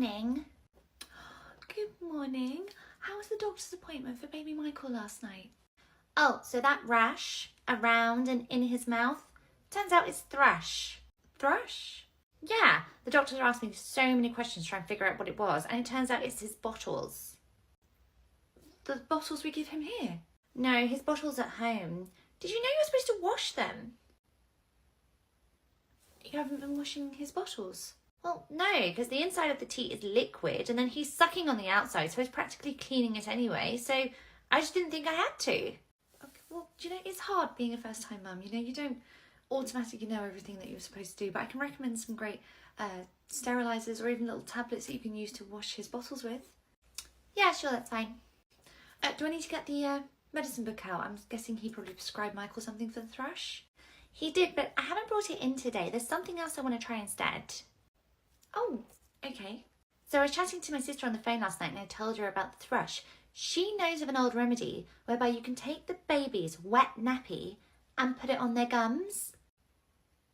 morning. Good morning. How was the doctor's appointment for baby Michael last night? Oh, so that rash around and in his mouth, turns out it's thrush. Thrush? Yeah, the doctor asked me so many questions trying to figure out what it was, and it turns out it's his bottles. The bottles we give him here? No, his bottles at home. Did you know you're supposed to wash them? You haven't been washing his bottles? Well, no, because the inside of the teat is liquid and then he's sucking on the outside, so he's practically cleaning it anyway, so I just didn't think I had to. Okay, well, do you know, it's hard being a first-time mum, you know, you don't automatically know everything that you're supposed to do, but I can recommend some great sterilisers or even little tablets that you can use to wash his bottles with. Yeah, sure, that's fine. Do I need to get the medicine book out? I'm guessing he probably prescribed Michael something for the thrush. He did, but I haven't brought it in today. There's something else I want to try instead. Oh, okay. So I was chatting to my sister on the phone last night and I told her about the thrush. She knows of an old remedy whereby you can take the baby's wet nappy and put it on their gums.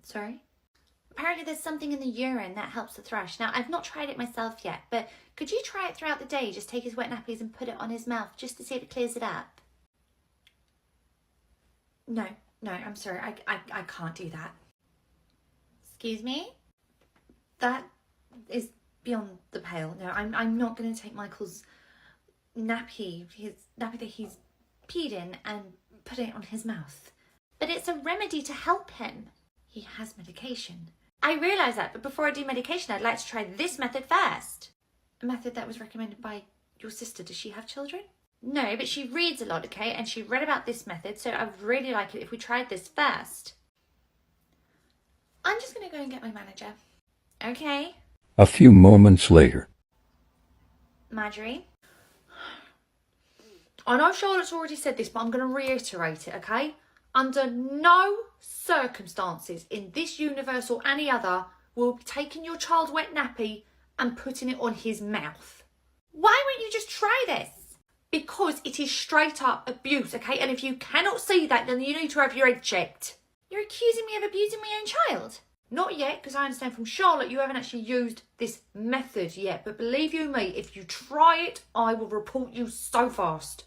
Sorry? Apparently there's something in the urine that helps the thrush. Now, I've not tried it myself yet, but could you try it throughout the day? Just take his wet nappies and put it on his mouth just to see if it clears it up? No, I'm sorry. I can't do that. Excuse me? That is beyond the pale. No, I'm not going to take Michael's nappy, his nappy that he's peed in, and put it on his mouth. But it's a remedy to help him. He has medication. I realise that, but before I do medication, I'd like to try this method first. A method that was recommended by your sister. Does she have children? No, but she reads a lot, okay? And she read about this method, so I'd really like it if we tried this first. I'm just going to go and get my manager. Okay. A few moments later. Marjorie? I know Charlotte's already said this, but I'm going to reiterate it, okay? Under no circumstances in this universe or any other will be taking your child's wet nappy and putting it on his mouth. Why won't you just try this? Because it is straight up abuse, okay? And if you cannot see that, then you need to have your head checked. You're accusing me of abusing my own child? Not yet, because I understand from Charlotte you haven't actually used this method yet. But believe you me, if you try it, I will report you so fast.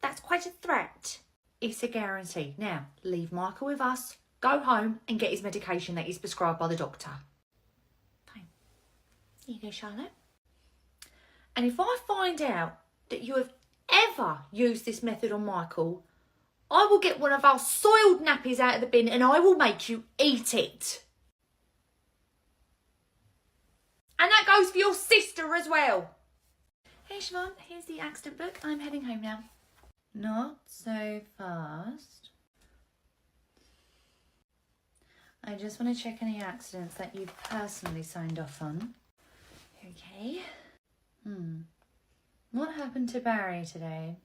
That's quite a threat. It's a guarantee. Now, leave Michael with us, go home and get his medication that is prescribed by the doctor. Fine. Here you go, Charlotte. And if I find out that you have ever used this method on Michael, I will get one of our soiled nappies out of the bin and I will make you eat it. And that goes for your sister as well. Hey Siobhan, here's the accident book. I'm heading home now. Not so fast. I just want to check any accidents that you've personally signed off on. Okay. What happened to Barry today?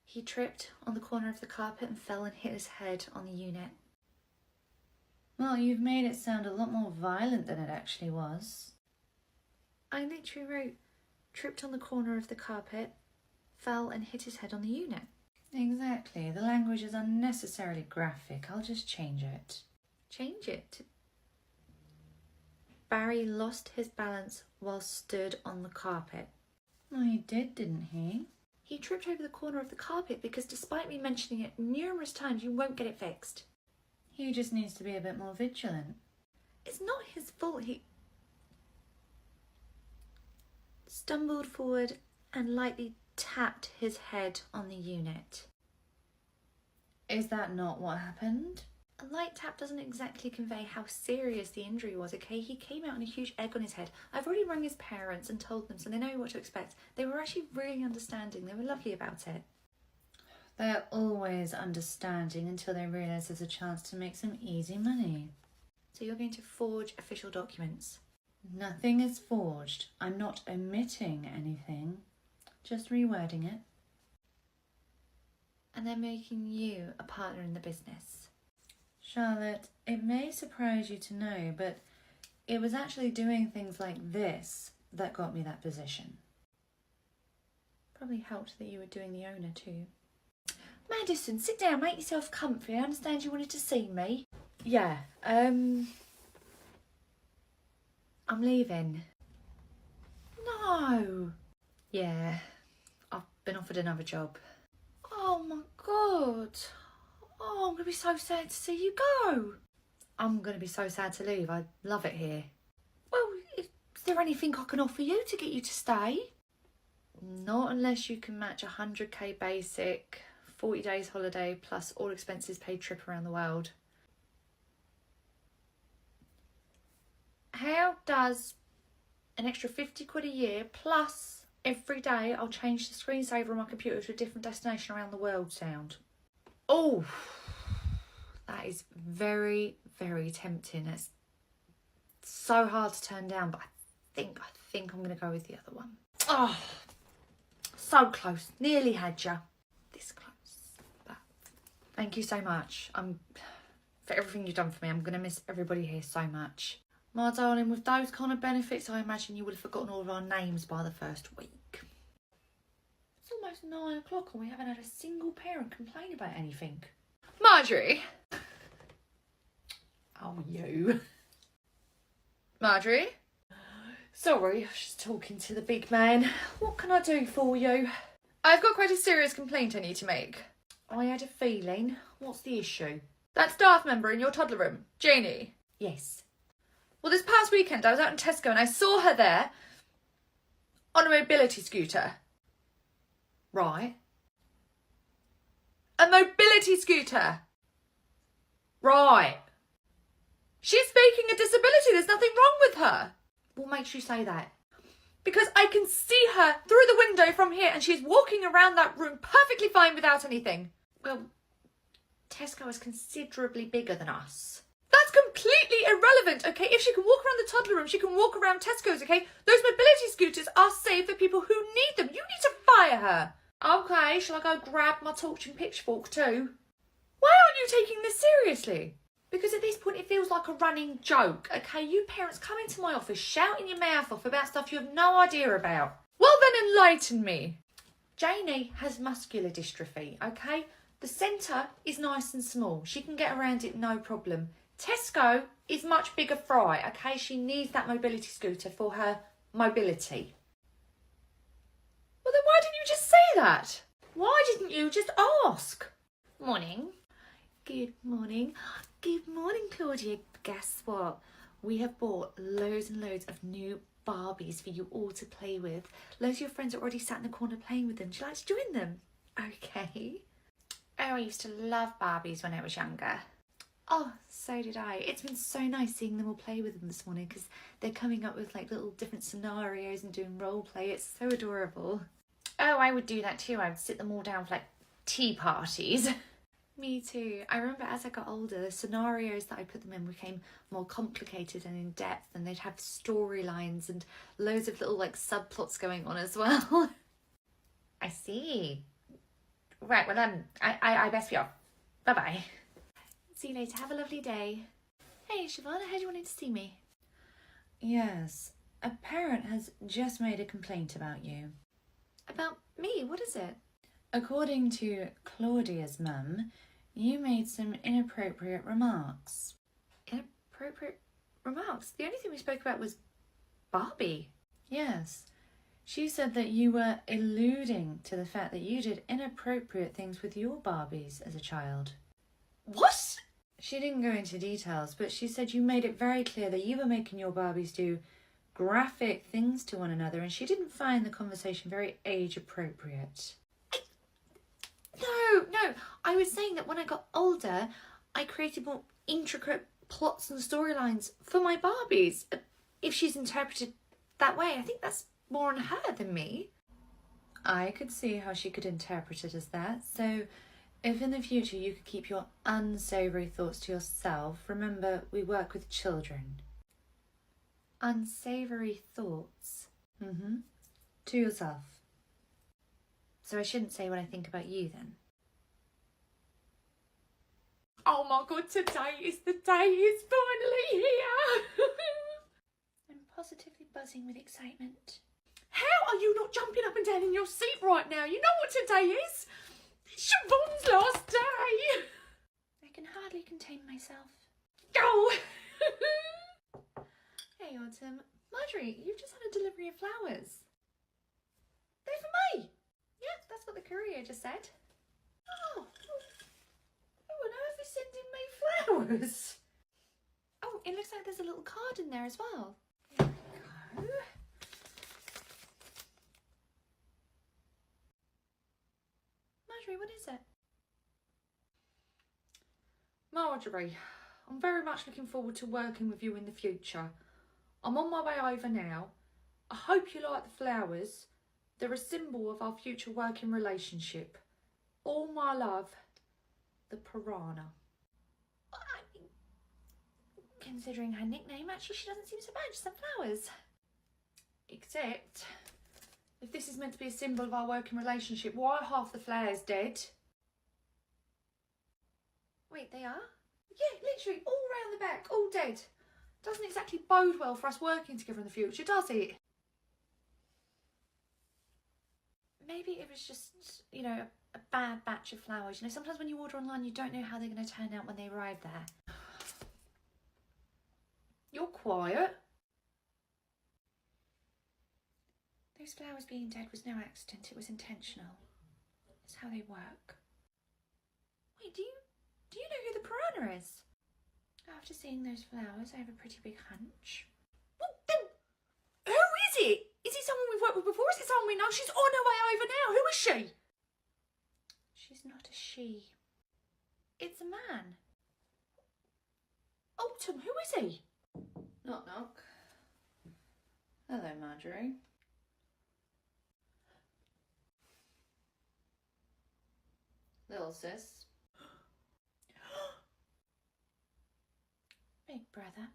He tripped on the corner of the carpet and fell and hit his head on the unit. Well, you've made it sound a lot more violent than it actually was. I literally wrote, tripped on the corner of the carpet, fell and hit his head on the unit. Exactly. The language is unnecessarily graphic. I'll just change it. Change it? Barry lost his balance while stood on the carpet. Well, he did, didn't he? He tripped over the corner of the carpet because despite me mentioning it numerous times, you won't get it fixed. He just needs to be a bit more vigilant. It's not his fault. He stumbled forward and lightly tapped his head on the unit. Is that not what happened? A light tap doesn't exactly convey how serious the injury was, okay? He came out on a huge egg on his head. I've already rung his parents and told them, so they know what to expect. They were actually really understanding. They were lovely about it. They're always understanding until they realise there's a chance to make some easy money. So you're going to forge official documents? Nothing is forged. I'm not omitting anything. Just rewording it. And they're making you a partner in the business. Charlotte, it may surprise you to know, but it was actually doing things like this that got me that position. Probably helped that you were doing the owner too. Madison, sit down, make yourself comfy. I understand you wanted to see me. Yeah, I'm leaving. No. Yeah, I've been offered another job. Oh my God. Oh, I'm going to be so sad to see you go. I'm going to be so sad to leave. I love it here. Well, is there anything I can offer you to get you to stay? Not unless you can match 100k basic, 40 days holiday plus all expenses paid trip around the world. How does an extra 50 quid a year plus every day I'll change the screensaver on my computer to a different destination around the world sound? Oh, that is very, very tempting. It's so hard to turn down, but I think I'm going to go with the other one. Oh, so close. Nearly had you. This close. But thank you so much. For everything you've done for me. I'm going to miss everybody here so much. My darling, with those kind of benefits, I imagine you would have forgotten all of our names by the first week. It's almost 9 o'clock and we haven't had a single parent complain about anything. Marjorie. Oh, you. Marjorie. Sorry, I was just talking to the big man. What can I do for you? I've got quite a serious complaint I need to make. I had a feeling. What's the issue? That staff member in your toddler room, Janie. Yes. Well, this past weekend I was out in Tesco and I saw her there on a mobility scooter. Right. A mobility scooter. Right. She's faking a disability. There's nothing wrong with her. What makes you say that? Because I can see her through the window from here and she's walking around that room perfectly fine without anything. Well, Tesco is considerably bigger than us. That's completely irrelevant, okay? If she can walk around the toddler room, she can walk around Tesco's, okay? Those mobility scooters are safe for people who need them. You need to fire her. Okay, shall I go grab my torch and pitchfork too? Why aren't you taking this seriously? Because at this point it feels like a running joke, okay? You parents come into my office shouting your mouth off about stuff you have no idea about. Well then enlighten me. Janie has muscular dystrophy, okay? The centre is nice and small. She can get around it no problem. Tesco is much bigger fry, okay? She needs that mobility scooter for her mobility. Well then why didn't you just say that? Why didn't you just ask? Morning. Good morning. Good morning, Claudia. Guess what? We have bought loads and loads of new Barbies for you all to play with. Loads of your friends are already sat in the corner playing with them. Would you like to join them? Okay. Oh, I used to love Barbies when I was younger. Oh, so did I. It's been so nice seeing them all play with them this morning because they're coming up with like little different scenarios and doing role play. It's so adorable. Oh, I would do that too. I would sit them all down for like tea parties. Me too. I remember as I got older, the scenarios that I put them in became more complicated and in depth, and they'd have storylines and loads of little like subplots going on as well. I see. Right, well I best be off. Bye-bye. See you later. Have a lovely day. Hey Siobhan, I heard you wanted to see me. Yes, a parent has just made a complaint about you. About me? What is it? According to Claudia's mum, you made some inappropriate remarks. Inappropriate remarks? The only thing we spoke about was Barbie. Yes. She said that you were alluding to the fact that you did inappropriate things with your Barbies as a child. What? She didn't go into details, but she said you made it very clear that you were making your Barbies do graphic things to one another, and she didn't find the conversation very age appropriate. No, I was saying that when I got older, I created more intricate plots and storylines for my Barbies. If she's interpreted that way, I think that's more on her than me. I could see how she could interpret it as that, so if in the future you could keep your unsavoury thoughts to yourself, remember we work with children. Unsavoury thoughts? To yourself. So I shouldn't say what I think about you then. Oh my God, today is the day. It's finally here. I'm positively buzzing with excitement. How are you not jumping up and down in your seat right now? You know what today is? It's Siobhan's last day. I can hardly contain myself. Go! Hey, Autumn. Marjorie, you've just had a delivery of flowers. courier just said. Oh, who on earth is sending me flowers? Oh, it looks like there's a little card in there as well. Here we go. Marjorie, what is it? Marjorie, I'm very much looking forward to working with you in the future. I'm on my way over now. I hope you like the flowers. They're a symbol of our future working relationship. All my love, the piranha. I mean, considering her nickname, actually she doesn't seem so bad, just some flowers. Except, if this is meant to be a symbol of our working relationship, why are half the flowers dead? Wait, they are? Yeah, literally, all round the back, all dead. Doesn't exactly bode well for us working together in the future, does it? Maybe it was just, you know, a bad batch of flowers. You know, sometimes when you order online, you don't know how they're going to turn out when they arrive there. You're quiet. Those flowers being dead was no accident, it was intentional. It's how they work. Wait, do you know who the piranha is? After seeing those flowers, I have a pretty big hunch. Well, then, who is it? Is it someone we've worked with before? Is it someone we know? She's on her way over now. Who is she? She's not a she. It's a man. Autumn, who is he? Knock, knock. Hello, Marjorie. Little sis. Big brother.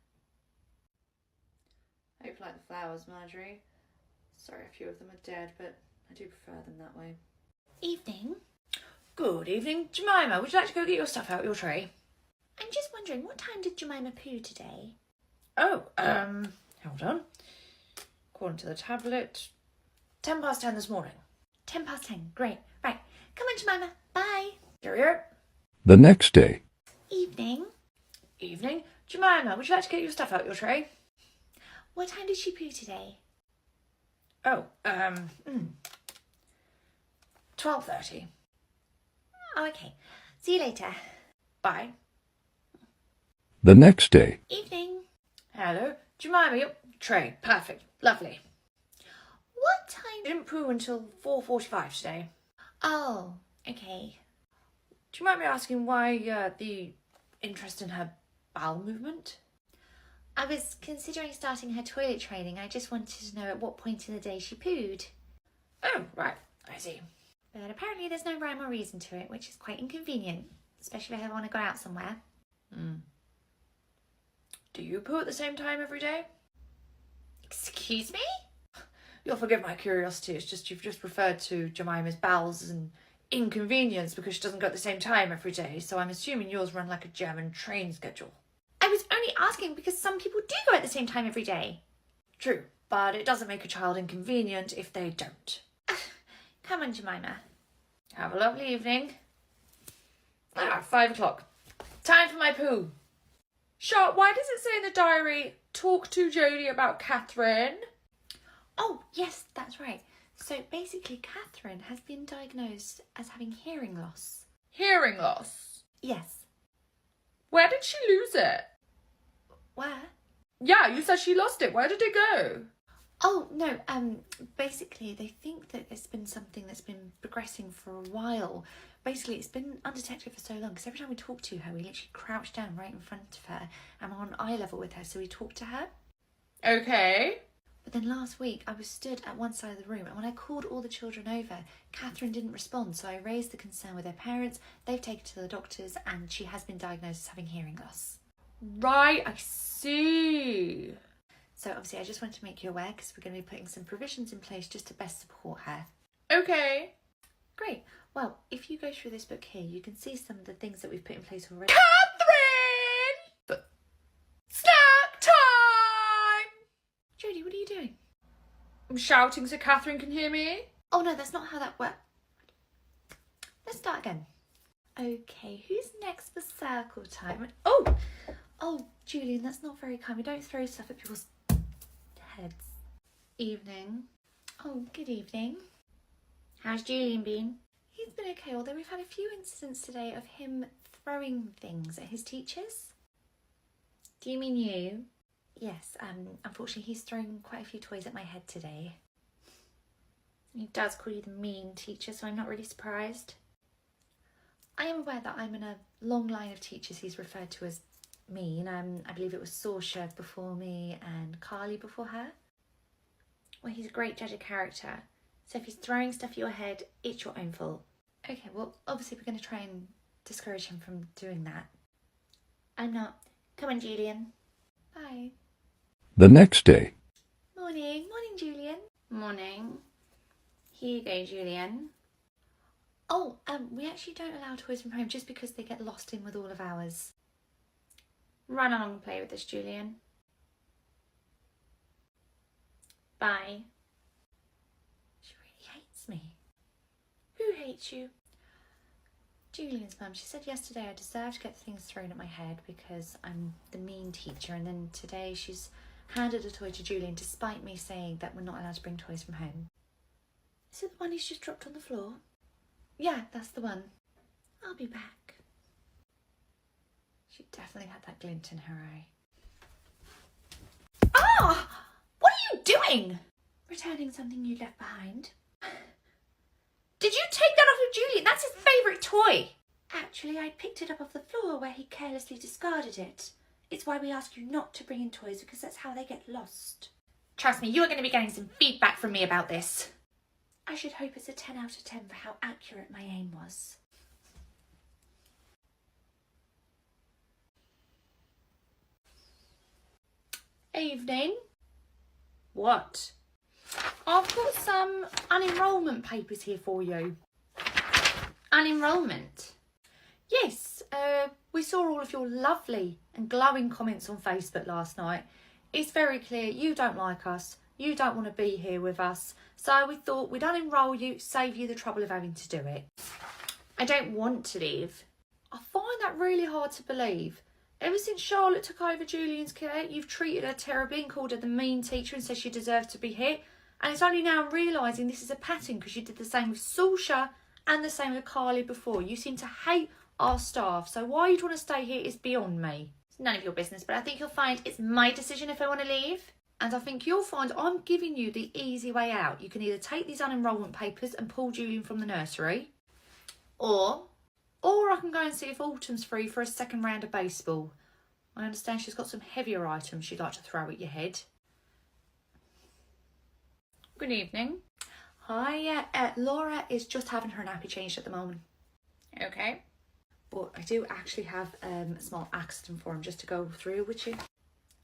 Hope you like the flowers, Marjorie. Sorry a few of them are dead, but I do prefer them that way. Evening. Good evening, Jemima. Would you like to go get your stuff out your tray? I'm just wondering, what time did Jemima poo today? Oh, hold on. According to the tablet, 10:10 this morning. 10:10. Great. Right. Come on, Jemima. Bye. Cheerio. The next day. Evening. Evening. Jemima, would you like to get your stuff out your tray? What time did she poo today? Oh, 12:30. Oh, okay. See you later. Bye. The next day. Evening. Hello. Jemima, your tray. Perfect. Lovely. What time? Didn't poo until 4:45 today. Oh, okay. Do you mind me asking why the interest in her bowel movement? I was considering starting her toilet training. I just wanted to know at what point in the day she pooed. Oh, right. I see. But apparently there's no rhyme or reason to it, which is quite inconvenient, especially if I want to go out somewhere. Do you poo at the same time every day? Excuse me? You'll forgive my curiosity. It's just you've just referred to Jemima's bowels as an inconvenience because she doesn't go at the same time every day, so I'm assuming yours run like a German train schedule. I was only asking because some people do go at the same time every day. True, but it doesn't make a child inconvenient if they don't. Come on, Jemima. Have a lovely evening. 5 o'clock. Time for my poo. Sharp, why does it say in the diary, talk to Jodie about Catherine? Oh, yes, that's right. So basically, Catherine has been diagnosed as having hearing loss. Hearing loss? Yes. Where did she lose it? Where? Yeah, you said she lost it. Where did it go? Oh, no, basically they think that it's been something that's been progressing for a while. Basically, it's been undetected for so long because every time we talk to her, we literally crouch down right in front of her and we're on eye level with her, so we talk to her. Okay. But then last week, I was stood at one side of the room and when I called all the children over, Catherine didn't respond, so I raised the concern with her parents. They've taken her to the doctors and she has been diagnosed as having hearing loss. Right, I see. So obviously I just wanted to make you aware because we're going to be putting some provisions in place just to best support her. Okay. Great. Well, if you go through this book here, you can see some of the things that we've put in place already. Catherine! But Snack time! Jodie, what are you doing? I'm shouting so Catherine can hear me. Oh no, that's not how that works. Let's start again. Okay, who's next for circle time? Oh, Julian, that's not very kind. We don't throw stuff at people's heads. Evening. Oh, good evening. How's Julian been? He's been okay, although we've had a few incidents today of him throwing things at his teachers. Do you mean you? Yes, unfortunately he's thrown quite a few toys at my head today. He does call you the mean teacher, so I'm not really surprised. I am aware that I'm in a long line of teachers he's referred to as mean. I believe it was Saoirse before me and Carly before her. Well, he's a great judge of character, so if he's throwing stuff at your head, it's your own fault. Okay, well, obviously we're going to try and discourage him from doing that. I'm not. Come on, Julian. Bye. The next day. Morning. Morning, Julian. Morning. Here you go, Julian. Oh, we actually don't allow toys from home just because they get lost in with all of ours. Run along and play with this, Julian. Bye. She really hates me. Who hates you? Julian's mum. She said yesterday I deserve to get things thrown at my head because I'm the mean teacher, and then today she's handed a toy to Julian despite me saying that we're not allowed to bring toys from home. Is it the one he's just dropped on the floor? Yeah, that's the one. I'll be back. She definitely had that glint in her eye. Ah! What are you doing? Returning something you left behind. Did you take that off of Julian? That's his favourite toy. Actually, I picked it up off the floor where he carelessly discarded it. It's why we ask you not to bring in toys, because that's how they get lost. Trust me, you are going to be getting some feedback from me about this. I should hope it's a 10 out of 10 for how accurate my aim was. Evening. What? I've got some unenrolment papers here for you. Unenrolment? Yes, we saw all of your lovely and glowing comments on Facebook last night. It's very clear you don't like us, you don't want to be here with us, so we thought we'd unenroll you, save you the trouble of having to do it. I don't want to leave. I find that really hard to believe. Ever since Charlotte took over Julian's care, you've treated her terribly and called her the mean teacher and said she deserved to be hit. And it's only now I'm realising this is a pattern because you did the same with Saoirse and the same with Carly before. You seem to hate our staff, so why you'd want to stay here is beyond me. It's none of your business, but I think you'll find it's my decision if I want to leave. And I think you'll find I'm giving you the easy way out. You can either take these unenrolment papers and pull Julian from the nursery, or I can go and see if Autumn's free for a second round of baseball. I understand she's got some heavier items she'd like to throw at your head. Good evening. Hi, Laura is just having her nappy changed at the moment. Okay. But I do actually have a small accident form just to go through with you.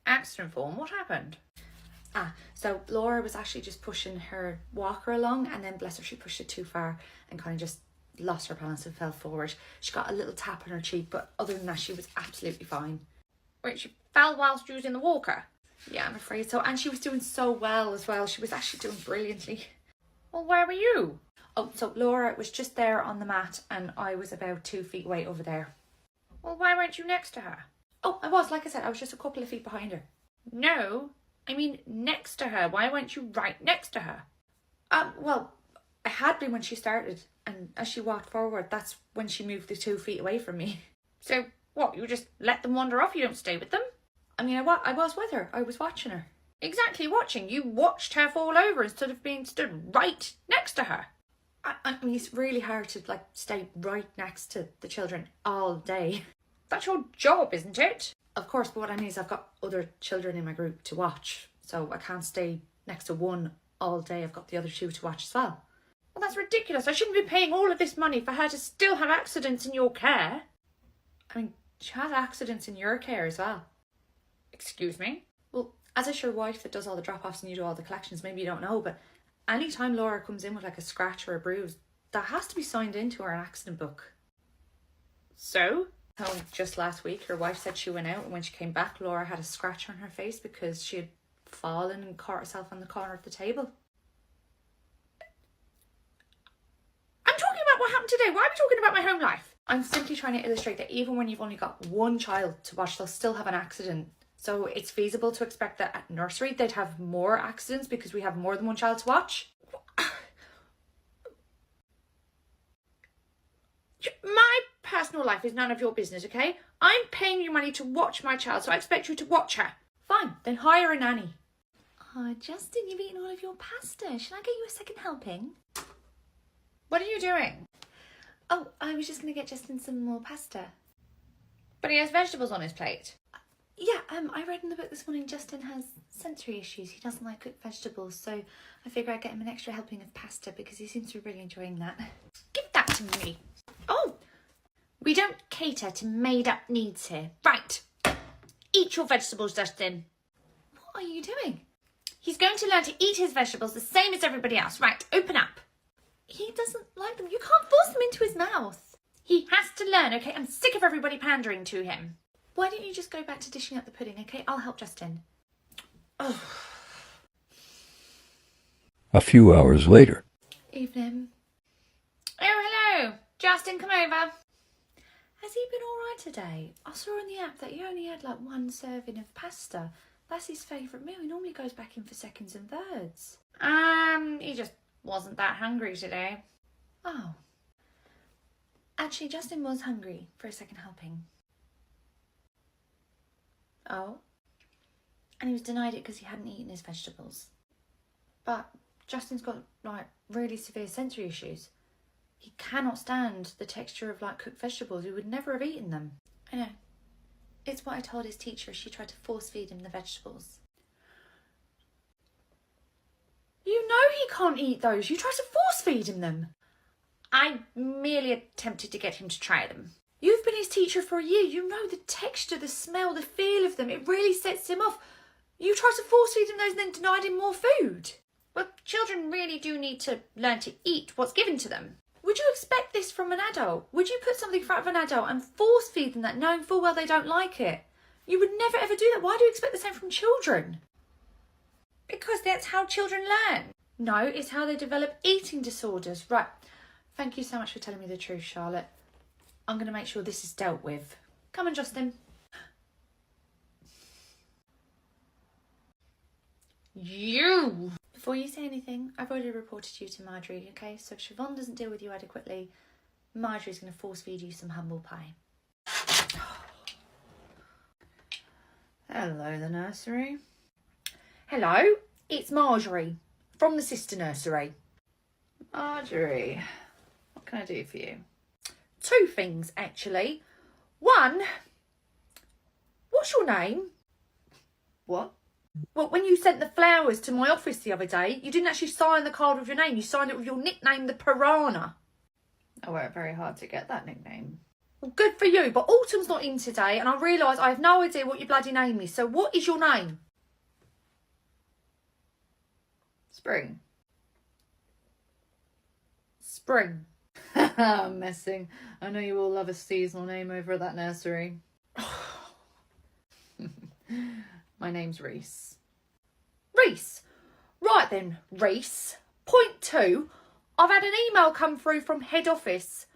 Accident form? What happened? So Laura was actually just pushing her walker along, and then bless her, she pushed it too far and kind of just lost her balance and fell forward. She got a little tap on her cheek, but other than that, she was absolutely fine. Wait, she fell whilst using the walker? Yeah, I'm afraid so. And she was doing so well as well. She was actually doing brilliantly. Well, where were you? Oh, so Laura was just there on the mat and I was about 2 feet away over there. Well, why weren't you next to her? Oh, I was. Like I said, I was just a couple of feet behind her. No, I mean next to her. Why weren't you right next to her? Well, I had been when she started. And as she walked forward, that's when she moved the 2 feet away from me. So what, you just let them wander off? You don't stay with them? I mean, I was with her. I was watching her. Exactly watching. You watched her fall over instead of being stood right next to her. I mean, it's really hard to, stay right next to the children all day. That's your job, isn't it? Of course, but what I mean is I've got other children in my group to watch. So I can't stay next to one all day. I've got the other two to watch as well. Well, that's ridiculous. I shouldn't be paying all of this money for her to still have accidents in your care. I mean, she has accidents in your care as well. Excuse me? Well, as it's your wife that does all the drop-offs and you do all the collections, maybe you don't know, but anytime Laura comes in with a scratch or a bruise, that has to be signed into her accident book. So? Oh, just last week, her wife said she went out and when she came back, Laura had a scratch on her face because she had fallen and caught herself on the corner of the table. I'm talking about what happened today. Why are we talking about my home life? I'm simply trying to illustrate that even when you've only got one child to watch, they'll still have an accident. So it's feasible to expect that at nursery they'd have more accidents because we have more than one child to watch. My personal life is none of your business, okay? I'm paying you money to watch my child, so I expect you to watch her. Fine, then hire a nanny. Oh, Justin, you've eaten all of your pasta. Shall I get you a second helping? What are you doing? Oh, I was just going to get Justin some more pasta. But he has vegetables on his plate. Yeah, I read in the book this morning Justin has sensory issues. He doesn't like cooked vegetables, so I figure I'd get him an extra helping of pasta because he seems to be really enjoying that. Give that to me. Oh, we don't cater to made-up needs here. Right. Eat your vegetables, Justin. what are you doing? He's going to learn to eat his vegetables the same as everybody else. Right, open up. He doesn't like them. You can't force them into his mouth. He has to learn, okay? I'm sick of everybody pandering to him. Why don't you just go back to dishing up the pudding, okay? I'll help Justin. Oh. A few hours later. Evening. Oh, hello. Justin, come over. Has he been all right today? I saw on the app that he only had like one serving of pasta. That's his favourite meal. He normally goes back in for seconds and thirds. He just wasn't that hungry today. Oh. Actually, Justin was hungry for a second helping. Oh. And he was denied it because he hadn't eaten his vegetables. But Justin's got like really severe sensory issues. He cannot stand the texture of like cooked vegetables. He would never have eaten them. I know. It's what I told his teacher as she tried to force feed him the vegetables. You know he can't eat those. You tried to force feed him them. I merely attempted to get him to try them. You've been his teacher for a year. You know the texture, the smell, the feel of them. It really sets him off. You tried to force feed him those and then denied him more food. Well, children really do need to learn to eat what's given to them. Would you expect this from an adult? Would you put something in front of an adult and force feed them that knowing full well they don't like it? You would never ever do that. Why do you expect the same from children? Because that's how children learn. No, it's how they develop eating disorders. Right. Thank you so much for telling me the truth, Charlotte. I'm going to make sure this is dealt with. Come on, Justin. You! Before you say anything, I've already reported you to Marjorie, okay? So if Siobhan doesn't deal with you adequately, Marjorie's going to force feed you some humble pie. Hello, the nursery. Hello, it's Marjorie from the sister nursery. Marjorie, what can I do for you? Two things, actually. One, what's your name? What? Well, when you sent the flowers to my office the other day, you didn't actually sign the card with your name. You signed it with your nickname, the Piranha. I worked very hard to get that nickname. Well, good for you, but Autumn's not in today, and I realise I have no idea what your bloody name is. So what is your name? Spring. Spring. I'm messing. I know you all love a seasonal name over at that nursery. My name's Reese. Reese? Right then, Reese. Point 2. I've had an email come through from head office.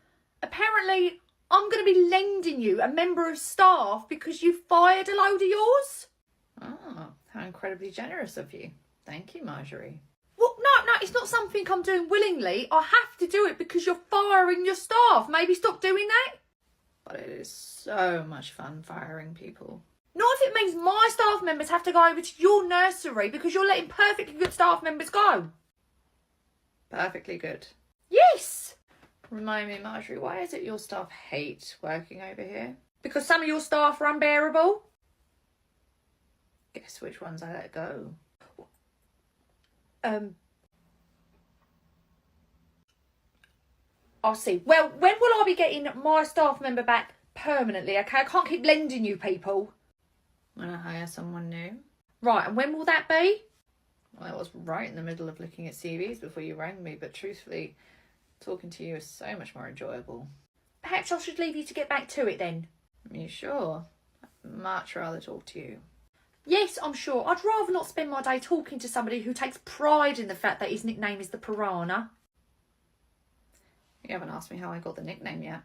Apparently, I'm going to be lending you a member of staff because you fired a load of yours. Oh, how incredibly generous of you. Thank you, Marjorie. Well, no, it's not something I'm doing willingly. I have to do it because you're firing your staff. Maybe stop doing that. But it is so much fun firing people. Not if it means my staff members have to go over to your nursery because you're letting perfectly good staff members go. Perfectly good? Yes! Remind me, Marjorie, why is it your staff hate working over here? Because some of your staff are unbearable? Guess which ones I let go. I'll see. Well, when will I be getting my staff member back permanently, okay? I can't keep lending you people. When I hire someone new. Right, and when will that be? Well, I was right in the middle of looking at CVs before you rang me, but truthfully, talking to you is so much more enjoyable. Perhaps I should leave you to get back to it then. Are you sure? I'd much rather talk to you. Yes, I'm sure. I'd rather not spend my day talking to somebody who takes pride in the fact that his nickname is the Piranha. You haven't asked me how I got the nickname yet.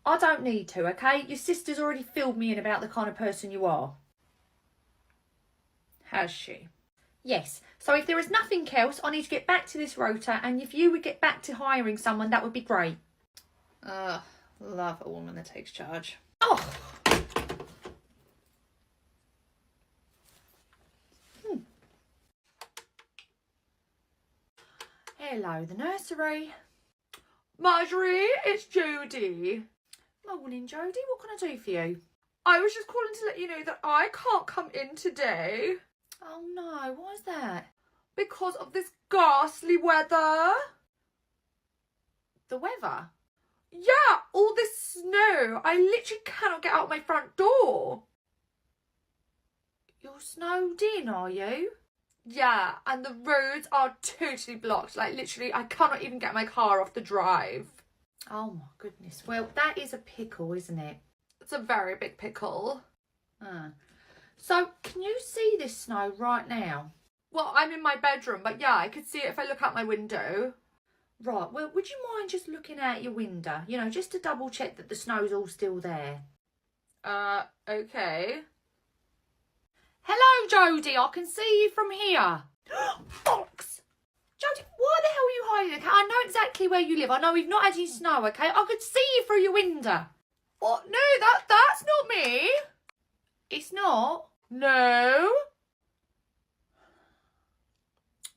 I don't need to, okay? Your sister's already filled me in about the kind of person you are. Has she? Yes. So if there is nothing else, I need to get back to this rota, and if you would get back to hiring someone, that would be great. Love a woman that takes charge. Oh! Hello, the nursery. Marjorie, it's Jodie. Morning, Jodie. What can I do for you? I was just calling to let you know that I can't come in today. Oh no, why is that? Because of this ghastly weather. The weather? Yeah, all this snow. I literally cannot get out my front door. You're snowed in, are you? Yeah, and the roads are totally blocked. Like, literally, I cannot even get my car off the drive. Oh my goodness. Well, that is a pickle, isn't it? It's a very big pickle. So, can you see this snow right now? Well, I'm in my bedroom, but yeah, I could see it if I look out my window. Right, well, would you mind just looking out your window? You know, just to double check that the snow's all still there. Okay. Hello, Jodie, I can see you from here. Bollocks! Jodie, why the hell are you hiding? Okay, I know exactly where you live. I know we've not had any snow, okay? I could see you through your window. What? No, that's not me. It's not? No.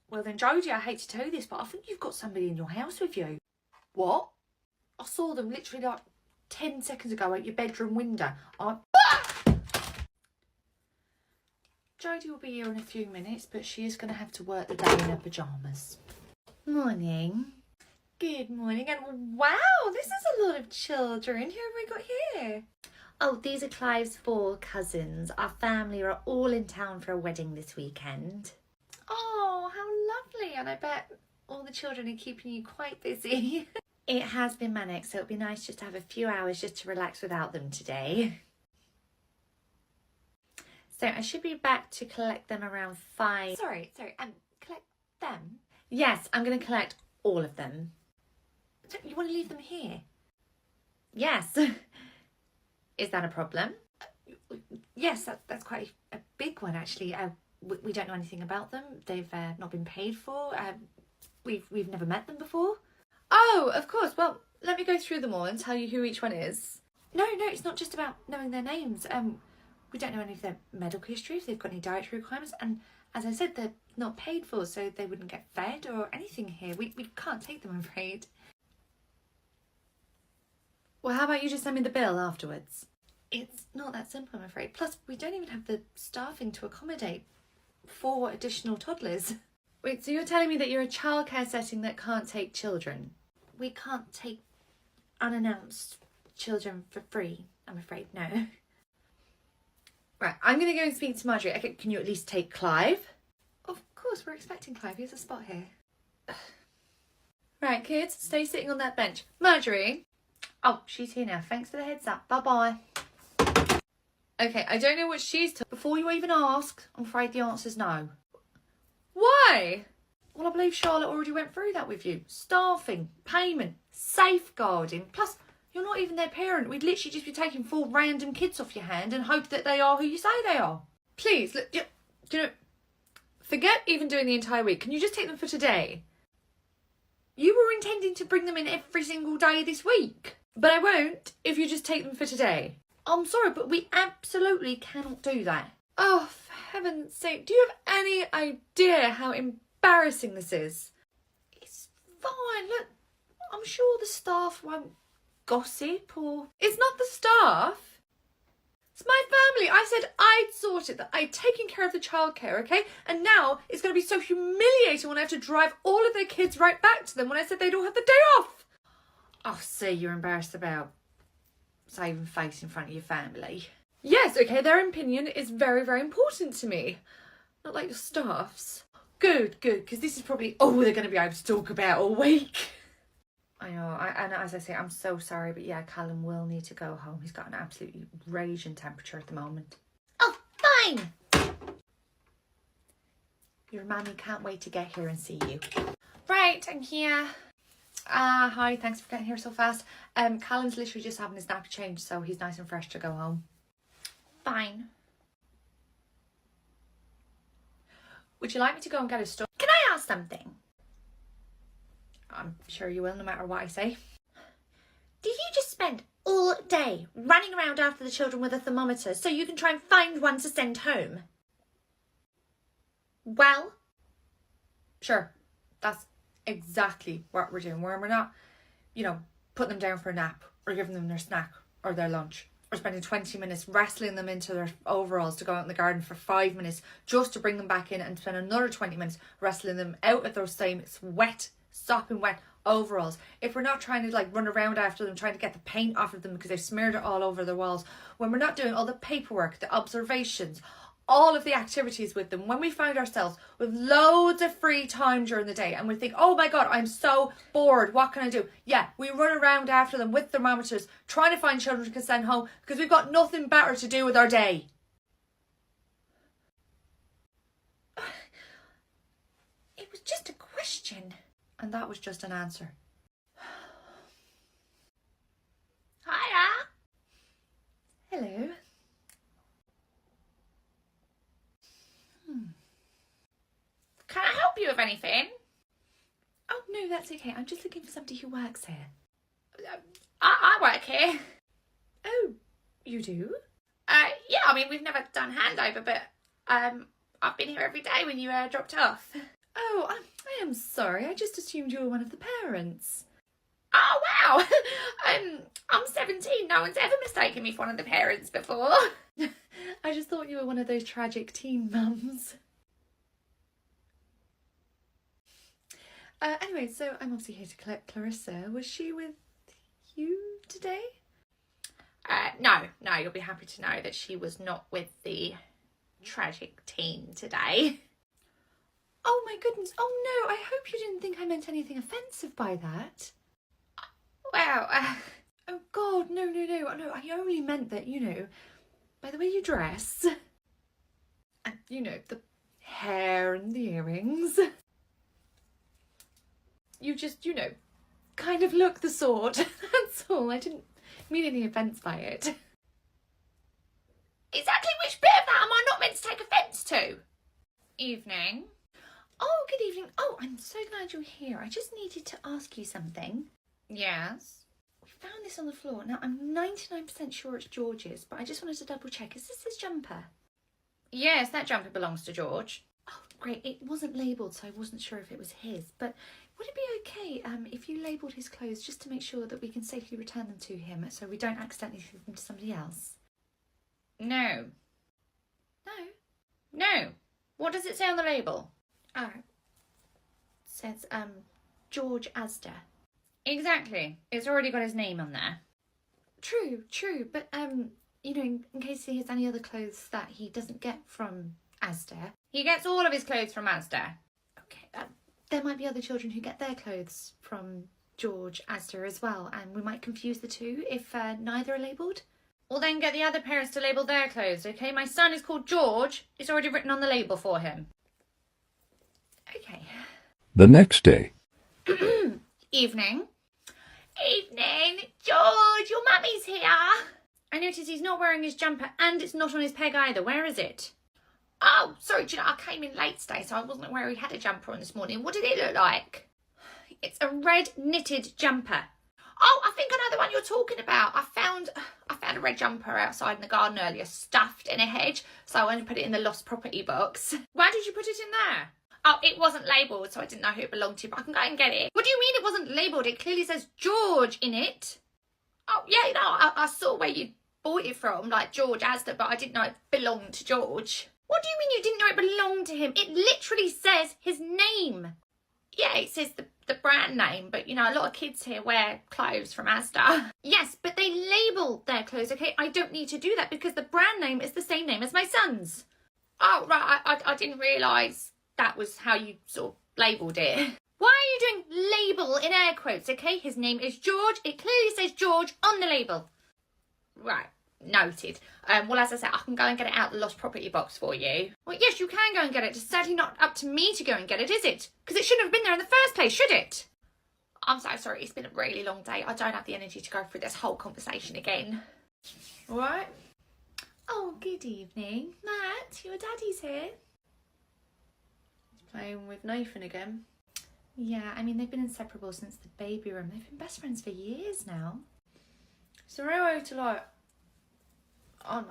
Well then, Jodie, I hate to tell you this, but I think you've got somebody in your house with you. What? I saw them literally like 10 seconds ago at your bedroom window. Jodie will be here in a few minutes, but she is going to have to work the day in her pyjamas. Morning. Good morning, and wow, this is a lot of children. Who have we got here? Oh, these are Clive's 4 cousins. Our family are all in town for a wedding this weekend. Oh, how lovely. And I bet all the children are keeping you quite busy. It has been manic, so it'll be nice just to have a few hours just to relax without them today. So I should be back to collect them around 5. Sorry, collect them? Yes, I'm going to collect all of them. So you want to leave them here? Yes. Is that a problem? Yes, that's quite a big one, actually. We don't know anything about them. They've not been paid for. We've never met them before. Oh, of course. Well, let me go through them all and tell you who each one is. No, it's not just about knowing their names. We don't know any of their medical history, if they've got any dietary requirements, and as I said, they're not paid for, so they wouldn't get fed or anything here. We can't take them, I'm afraid. Well, how about you just send me the bill afterwards? It's not that simple, I'm afraid. Plus, we don't even have the staffing to accommodate 4 additional toddlers. Wait, so you're telling me that you're a childcare setting that can't take children? We can't take unannounced children for free, I'm afraid, no. Right, I'm going to go and speak to Marjorie. Okay, can you at least take Clive? Of course, we're expecting Clive. He has a spot here. Right, kids, stay sitting on that bench. Marjorie? Oh, she's here now. Thanks for the heads up. Bye-bye. Okay, I don't know what she's told. Before you even ask, I'm afraid the answer's no. Why? Well, I believe Charlotte already went through that with you. Staffing, payment, safeguarding, plus you're not even their parent. We'd literally just be taking 4 random kids off your hand and hope that they are who you say they are. Please, look, you know, forget even doing the entire week. Can you just take them for today? You were intending to bring them in every single day this week. But I won't if you just take them for today. I'm sorry, but we absolutely cannot do that. Oh, for heaven's sake, do you have any idea how embarrassing this is? It's fine, look, I'm sure the staff won't gossip or... It's not the staff. It's my family. I said I'd sort it, that I'd taken care of the childcare, okay? And now it's going to be so humiliating when I have to drive all of their kids right back to them when I said they'd all have the day off. Oh, see, you're embarrassed about saving face in front of your family. Yes, okay, their opinion is very, very important to me. Not like your staff's. Good, because this is probably all they're going to be able to talk about all week. I know, and as I say, I'm so sorry, but yeah, Callum will need to go home. He's got an absolutely raging temperature at the moment. Oh, fine! Your mammy can't wait to get here and see you. Right, I'm here. Hi, thanks for getting here so fast. Callum's literally just having his nappy change, so he's nice and fresh to go home. Fine. Would you like me to go and get a stuff? Can I ask something? I'm sure you will, no matter what I say. Did you just spend day running around after the children with a thermometer so you can try and find one to send home. Well, Sure, that's exactly what we're doing. Where we're not, putting them down for a nap or giving them their snack or their lunch or spending 20 minutes wrestling them into their overalls to go out in the garden for 5 minutes just to bring them back in and spend another 20 minutes wrestling them out of those same wet, sopping wet overalls. If we're not trying to run around after them, trying to get the paint off of them because they've smeared it all over their walls, when we're not doing all the paperwork, the observations, all of the activities with them, when we find ourselves with loads of free time during the day and we think, oh my God, I'm so bored, what can I do? Yeah, we run around after them with thermometers trying to find children to send home because we've got nothing better to do with our day. it was just a question. And that was just an answer. Hiya. Hello. Can I help you with anything? Oh, no, that's okay. I'm just looking for somebody who works here. I work here. Oh, you do? Yeah, I mean, we've never done handover, but I've been here every day when you dropped off. Oh, I am sorry. I just assumed you were one of the parents. Oh, wow. I'm 17. No one's ever mistaken me for one of the parents before. I just thought you were one of those tragic teen mums. Anyway, so I'm obviously here to collect Clarissa. Was she with you today? No, you'll be happy to know that she was not with the tragic teen today. Oh my goodness. Oh no, I hope you didn't think I meant anything offensive by that. Well, Oh God, no, I only meant that, by the way you dress. And, the hair and the earrings. You just, kind of look the sort. That's all. I didn't mean any offence by it. exactly which bit of that am I not meant to take offence to? Evening. Oh, good evening. Oh, I'm so glad you're here. I just needed to ask you something. Yes. We found this on the floor. Now, I'm 99% sure it's George's, but I just wanted to double check. Is this his jumper? Yes, that jumper belongs to George. Oh, great. It wasn't labelled, so I wasn't sure if it was his. But would it be okay if you labelled his clothes just to make sure that we can safely return them to him so we don't accidentally give them to somebody else? No. No? No. What does it say on the label? Oh. It says, George Asda. Exactly. It's already got his name on there. True. But, in case he has any other clothes that he doesn't get from Asda. He gets all of his clothes from Asda. Okay, there might be other children who get their clothes from George Asda as well, and we might confuse the two if neither are labelled. Well, then get the other parents to label their clothes, okay? My son is called George. It's already written on the label for him. Okay. The next day, Evening. Evening. George, your mummy's here. I notice he's not wearing his jumper and it's not on his peg either. Where is it? Oh, sorry, do you know, I came in late today, so I wasn't aware he had a jumper on this morning. What did it look like? It's a red knitted jumper. Oh, I think I know the one you're talking about. I found a red jumper outside in the garden earlier, stuffed in a hedge, so I went and put it in the lost property box. Why did you put it in there? Oh, it wasn't labelled, so I didn't know who it belonged to, but I can go and get it. What do you mean it wasn't labelled? It clearly says George in it. Oh, yeah, I saw where you bought it from, like George Asda, but I didn't know it belonged to George. What do you mean you didn't know it belonged to him? It literally says his name. Yeah, it says the brand name, but, a lot of kids here wear clothes from Asda. Yes, but they label their clothes, okay? I don't need to do that because the brand name is the same name as my son's. Oh, right, I didn't realise that was how you sort of labelled it. Why are you doing label in air quotes, okay? His name is George. It clearly says George on the label. Right, noted. Well, as I said, I can go and get it out of the lost property box for you. Well, yes, you can go and get it. It's certainly not up to me to go and get it, is it? Because it shouldn't have been there in the first place, should it? I'm so sorry. It's been a really long day. I don't have the energy to go through this whole conversation again. All right? Oh, good evening. Matt, your daddy's here. He's playing with Nathan again. Yeah, I mean, they've been inseparable since the baby room. They've been best friends for years now. Is there any way to like... Oh,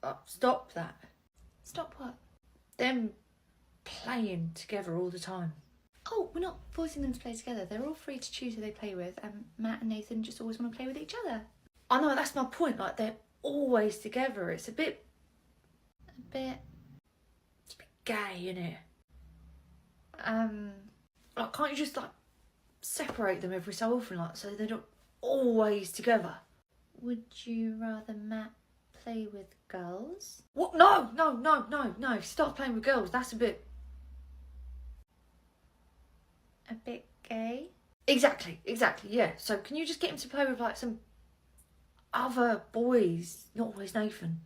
no. Stop that. Stop what? Them playing together all the time. Oh, we're not forcing them to play together. They're all free to choose who they play with. Matt and Nathan just always want to play with each other. I know, that's my point. Like, they're always together. It's a bit gay, innit? Like, can't you just, like, separate them every so often, like, so they're not always together? Would you rather Matt play with girls? What? No. Stop playing with girls. That's a bit gay? Exactly, yeah. So can you just get him to play with, like, some other boys, not always Nathan?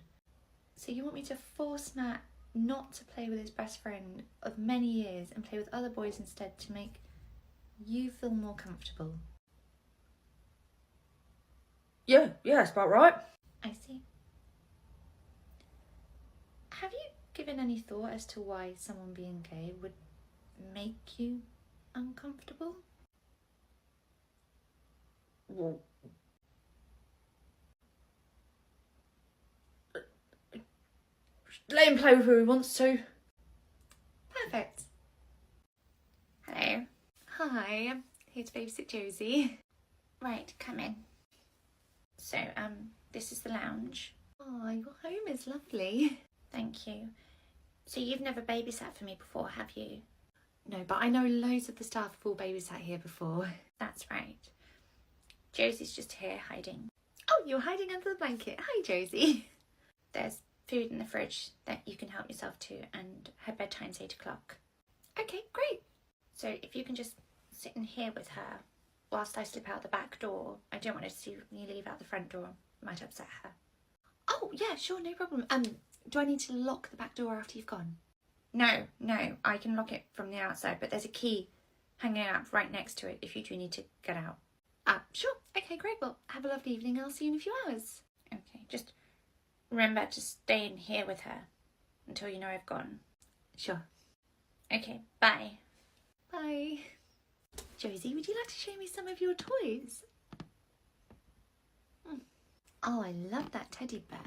So you want me to force Matt not to play with his best friend of many years and play with other boys instead to make you feel more comfortable? Yeah, that's about right. I see. Have you given any thought as to why someone being gay would make you uncomfortable? Well, let him play with who he wants to. Perfect. Hello. Hi, I'm here to babysit Josie. Right, come in. So, this is the lounge. Oh, your home is lovely. Thank you. So you've never babysat for me before, have you? No, but I know loads of the staff have all babysat here before. That's right. Josie's just here hiding. Oh, you're hiding under the blanket. Hi, Josie. There's food in the fridge that you can help yourself to, and her bedtime's 8 o'clock. Okay, great. So if you can just sit in here with her whilst I slip out the back door. I don't want her to see me leave out the front door. It might upset her. Oh, yeah, sure, no problem. Do I need to lock the back door after you've gone? No, I can lock it from the outside, but there's a key hanging out right next to it if you do need to get out. Sure. Okay, great. Well, have a lovely evening. I'll see you in a few hours. Okay, just remember to stay in here with her until you know I've gone. Sure. Okay, bye. Bye. Josie, would you like to show me some of your toys? Oh, I love that teddy bear.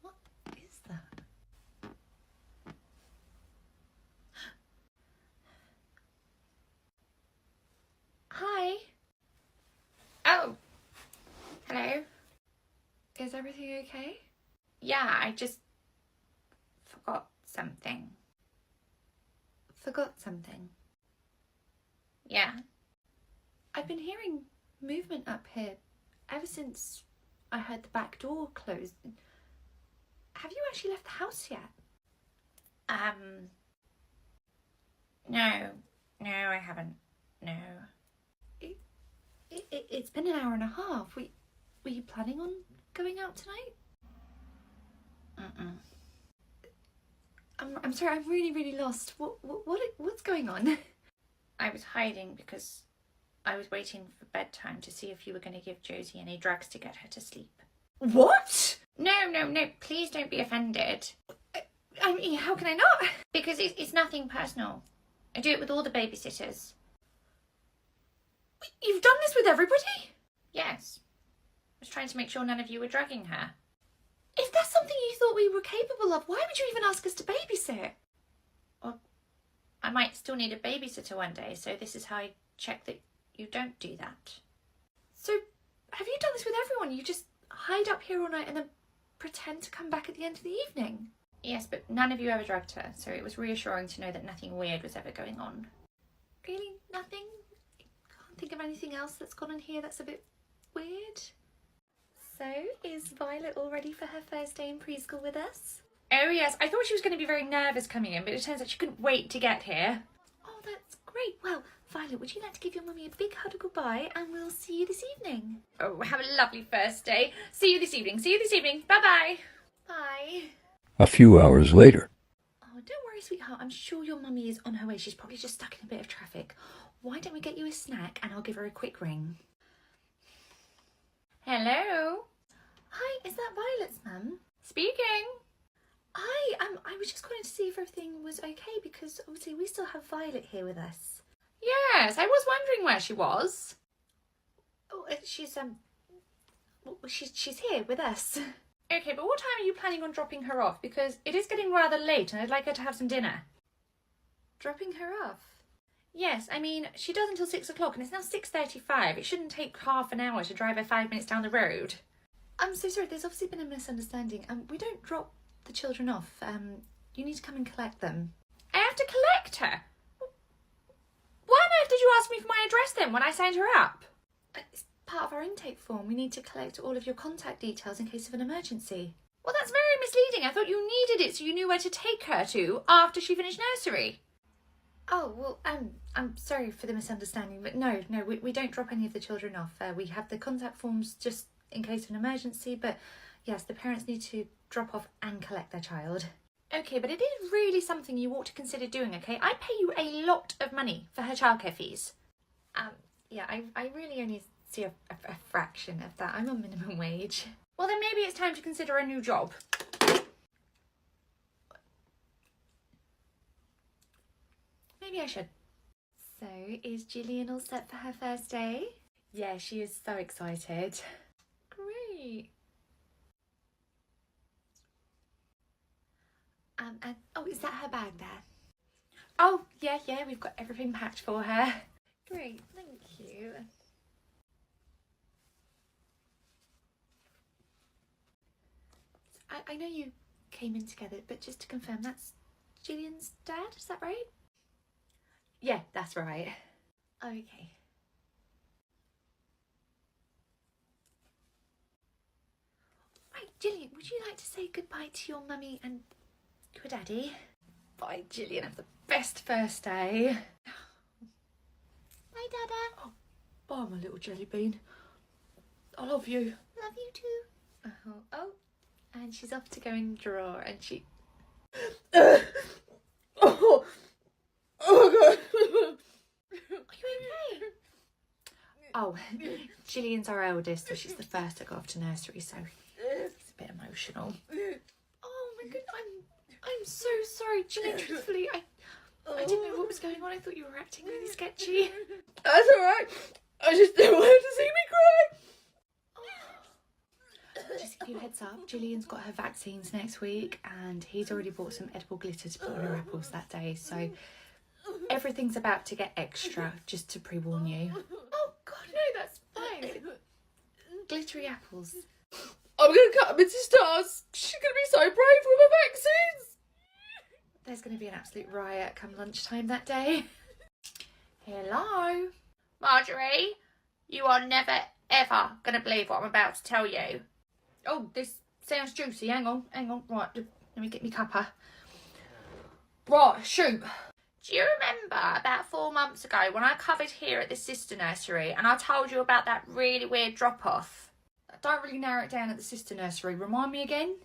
What is that? Hi. Oh. Hello. Is everything okay? Yeah, I just forgot something. Forgot something? Yeah. I've been hearing movement up here ever since I heard the back door closed. Have you actually left the house yet? No, I haven't. No. It's been an hour and a half. Were you planning on going out tonight? I'm sorry, I'm really lost. What's going on? I was hiding because I was waiting for bedtime to see if you were going to give Josie any drugs to get her to sleep. What? No, please don't be offended. I mean, how can I not? Because it's nothing personal. I do it with all the babysitters. You've done this with everybody? Yes. I was trying to make sure none of you were drugging her. If that's something you thought we were capable of, why would you even ask us to babysit? Well, I might still need a babysitter one day, so this is how I check that you don't do that. So, have you done this with everyone? You just hide up here all night and then pretend to come back at the end of the evening? Yes, but none of you ever drugged her, so it was reassuring to know that nothing weird was ever going on. Really? Nothing? Can't think of anything else that's gone on here that's a bit weird? So, is Violet all ready for her first day in preschool with us? Oh yes, I thought she was going to be very nervous coming in, but it turns out she couldn't wait to get here. Oh, that's great. Well, Violet, would you like to give your mummy a big hug of goodbye, and we'll see you this evening? Oh, have a lovely first day. See you this evening. Bye-bye. Bye. A few hours later. Oh, don't worry, sweetheart. I'm sure your mummy is on her way. She's probably just stuck in a bit of traffic. Why don't we get you a snack, and I'll give her a quick ring. Hello? Hi, is that Violet's mum? Speaking. Hi, I was just calling to see if everything was okay, because obviously we still have Violet here with us. Yes, I was wondering where she was. Oh, she's here with us. Okay, but what time are you planning on dropping her off? Because it is getting rather late and I'd like her to have some dinner. Dropping her off? Yes, I mean, she does until 6 o'clock and it's now 6:35. It shouldn't take half an hour to drive her 5 minutes down the road. I'm so sorry, there's obviously been a misunderstanding. We don't drop the children off. You need to come and collect them. I have to collect her? Why on earth did you ask me for my address then when I signed her up? It's part of our intake form. We need to collect all of your contact details in case of an emergency. Well, that's very misleading. I thought you needed it so you knew where to take her to after she finished nursery. Oh, well, I'm sorry for the misunderstanding, but no, we don't drop any of the children off. We have the contact forms just in case of an emergency, but yes, the parents need to drop off and collect their child. Okay, but it is really something you ought to consider doing, okay? I pay you a lot of money for her childcare fees. Yeah, I really only see a fraction of that. I'm on minimum wage. Well, then maybe it's time to consider a new job. Maybe I should. So, is Gillian all set for her first day? Yeah, she is so excited. Great. And is that her bag there? Oh, yeah, we've got everything packed for her. Great, thank you. I know you came in together, but just to confirm, that's Gillian's dad, is that right? Yeah, that's right. Okay. Right, Gillian, would you like to say goodbye to your mummy and your daddy? Bye, Gillian. Have the best first day. Bye, Dada. Oh, bye, my little jelly bean. I love you. Love you too. Oh, and she's off to go and draw, and she... Oh God. Are you okay? Oh, Gillian's our eldest, so she's the first to go off to nursery, so it's a bit emotional. Oh my goodness, I'm so sorry, Gillian. Truthfully, I didn't know what was going on. I thought you were acting really sketchy. That's alright. I just didn't want him to see me cry. Just to give you a heads up, Gillian's got her vaccines next week, and he's already bought some edible glitter to put on her apples that day, so everything's about to get extra, just to pre-warn you. Oh God, no, that's fine. Glittery apples. I'm gonna cut him into stars. She's gonna be so brave with her vaccines. There's going to be an absolute riot come lunchtime that day. Hello? Marjorie, you are never ever gonna believe what I'm about to tell you. Oh, this sounds juicy. Hang on. Right, let me get me cuppa. Right, shoot. Do you remember about 4 months ago when I covered here at the sister nursery and I told you about that really weird drop-off? Don't really narrow it down at the sister nursery. Remind me again?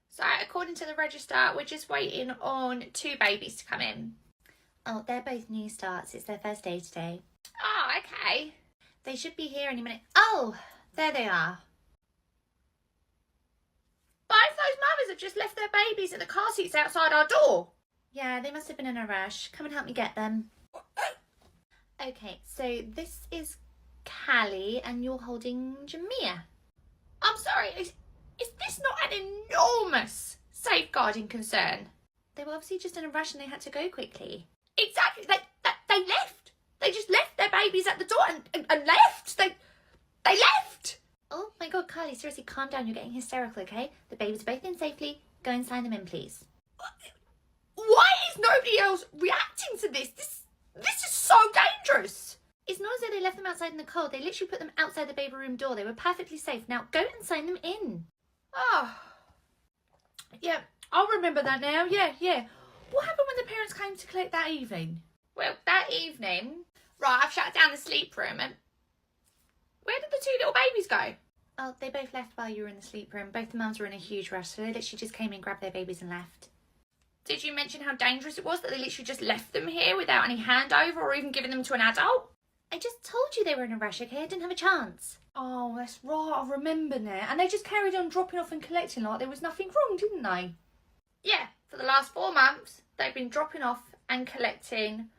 So, according to the register, we're just waiting on 2 babies to come in. Oh, they're both new starts. It's their first day today. Oh, okay. They should be here any minute. Oh, there they are. Both those mothers have just left their babies in the car seats outside our door. Yeah, they must have been in a rush. Come and help me get them. Okay, so this is Callie and you're holding Jamia. I'm sorry, is this not an enormous safeguarding concern? They were obviously just in a rush and they had to go quickly. Exactly, they left. They just left their babies at the door and left. They left. Oh my God, Carly, seriously, calm down. You're getting hysterical, okay? The babies are both in safely. Go and sign them in, please. Why is nobody else reacting to this? This is so dangerous. It's not as though they left them outside in the cold. They literally put them outside the baby room door. They were perfectly safe. Now go and sign them in. Oh, yeah, I'll remember that now. Yeah. What happened when the parents came to collect that evening? Well, that evening, right, I've shut down the sleep room and where did the 2 little babies go? Oh, they both left while you were in the sleep room. Both the mums were in a huge rush, so they literally just came in, grabbed their babies and left. Did you mention how dangerous it was that they literally just left them here without any handover or even giving them to an adult? I just told you they were in a rush, okay? I didn't have a chance. Oh, that's right, I remember now. And they just carried on dropping off and collecting like there was nothing wrong, didn't they? Yeah, for the last 4 months, they've been dropping off and collecting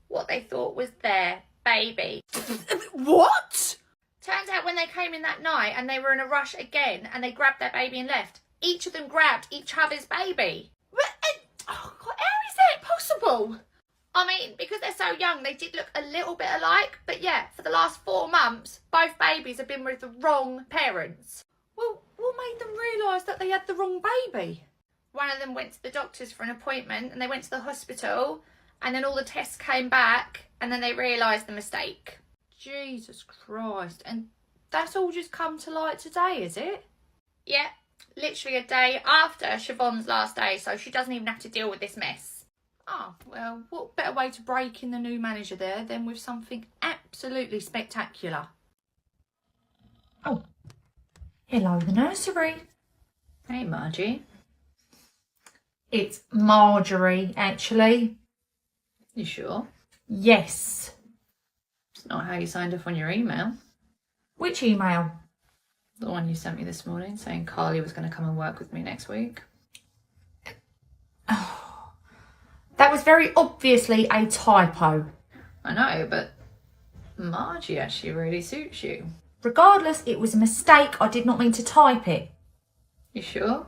what they thought was their baby. What? Turns out when they came in that night and they were in a rush again and they grabbed their baby and left, each of them grabbed each other's baby. Oh God, how is that possible? I mean, because they're so young, they did look a little bit alike. But yeah, for the last 4 months, both babies have been with the wrong parents. Well, what made them realise that they had the wrong baby? One of them went to the doctors for an appointment and they went to the hospital and then all the tests came back and then they realised the mistake. Jesus Christ. And that's all just come to light today, is it? Yeah, literally a day after Siobhan's last day, so she doesn't even have to deal with this mess. Oh, well, what better way to break in the new manager there than with something absolutely spectacular? Oh, hello, the nursery. Hey, Margie. It's Marjorie, actually. You sure? Yes. It's not how you signed off on your email. Which email? The one you sent me this morning saying Carly was going to come and work with me next week. Oh, that was very obviously a typo. I know, but Margie actually really suits you. Regardless, it was a mistake. I did not mean to type it. You sure?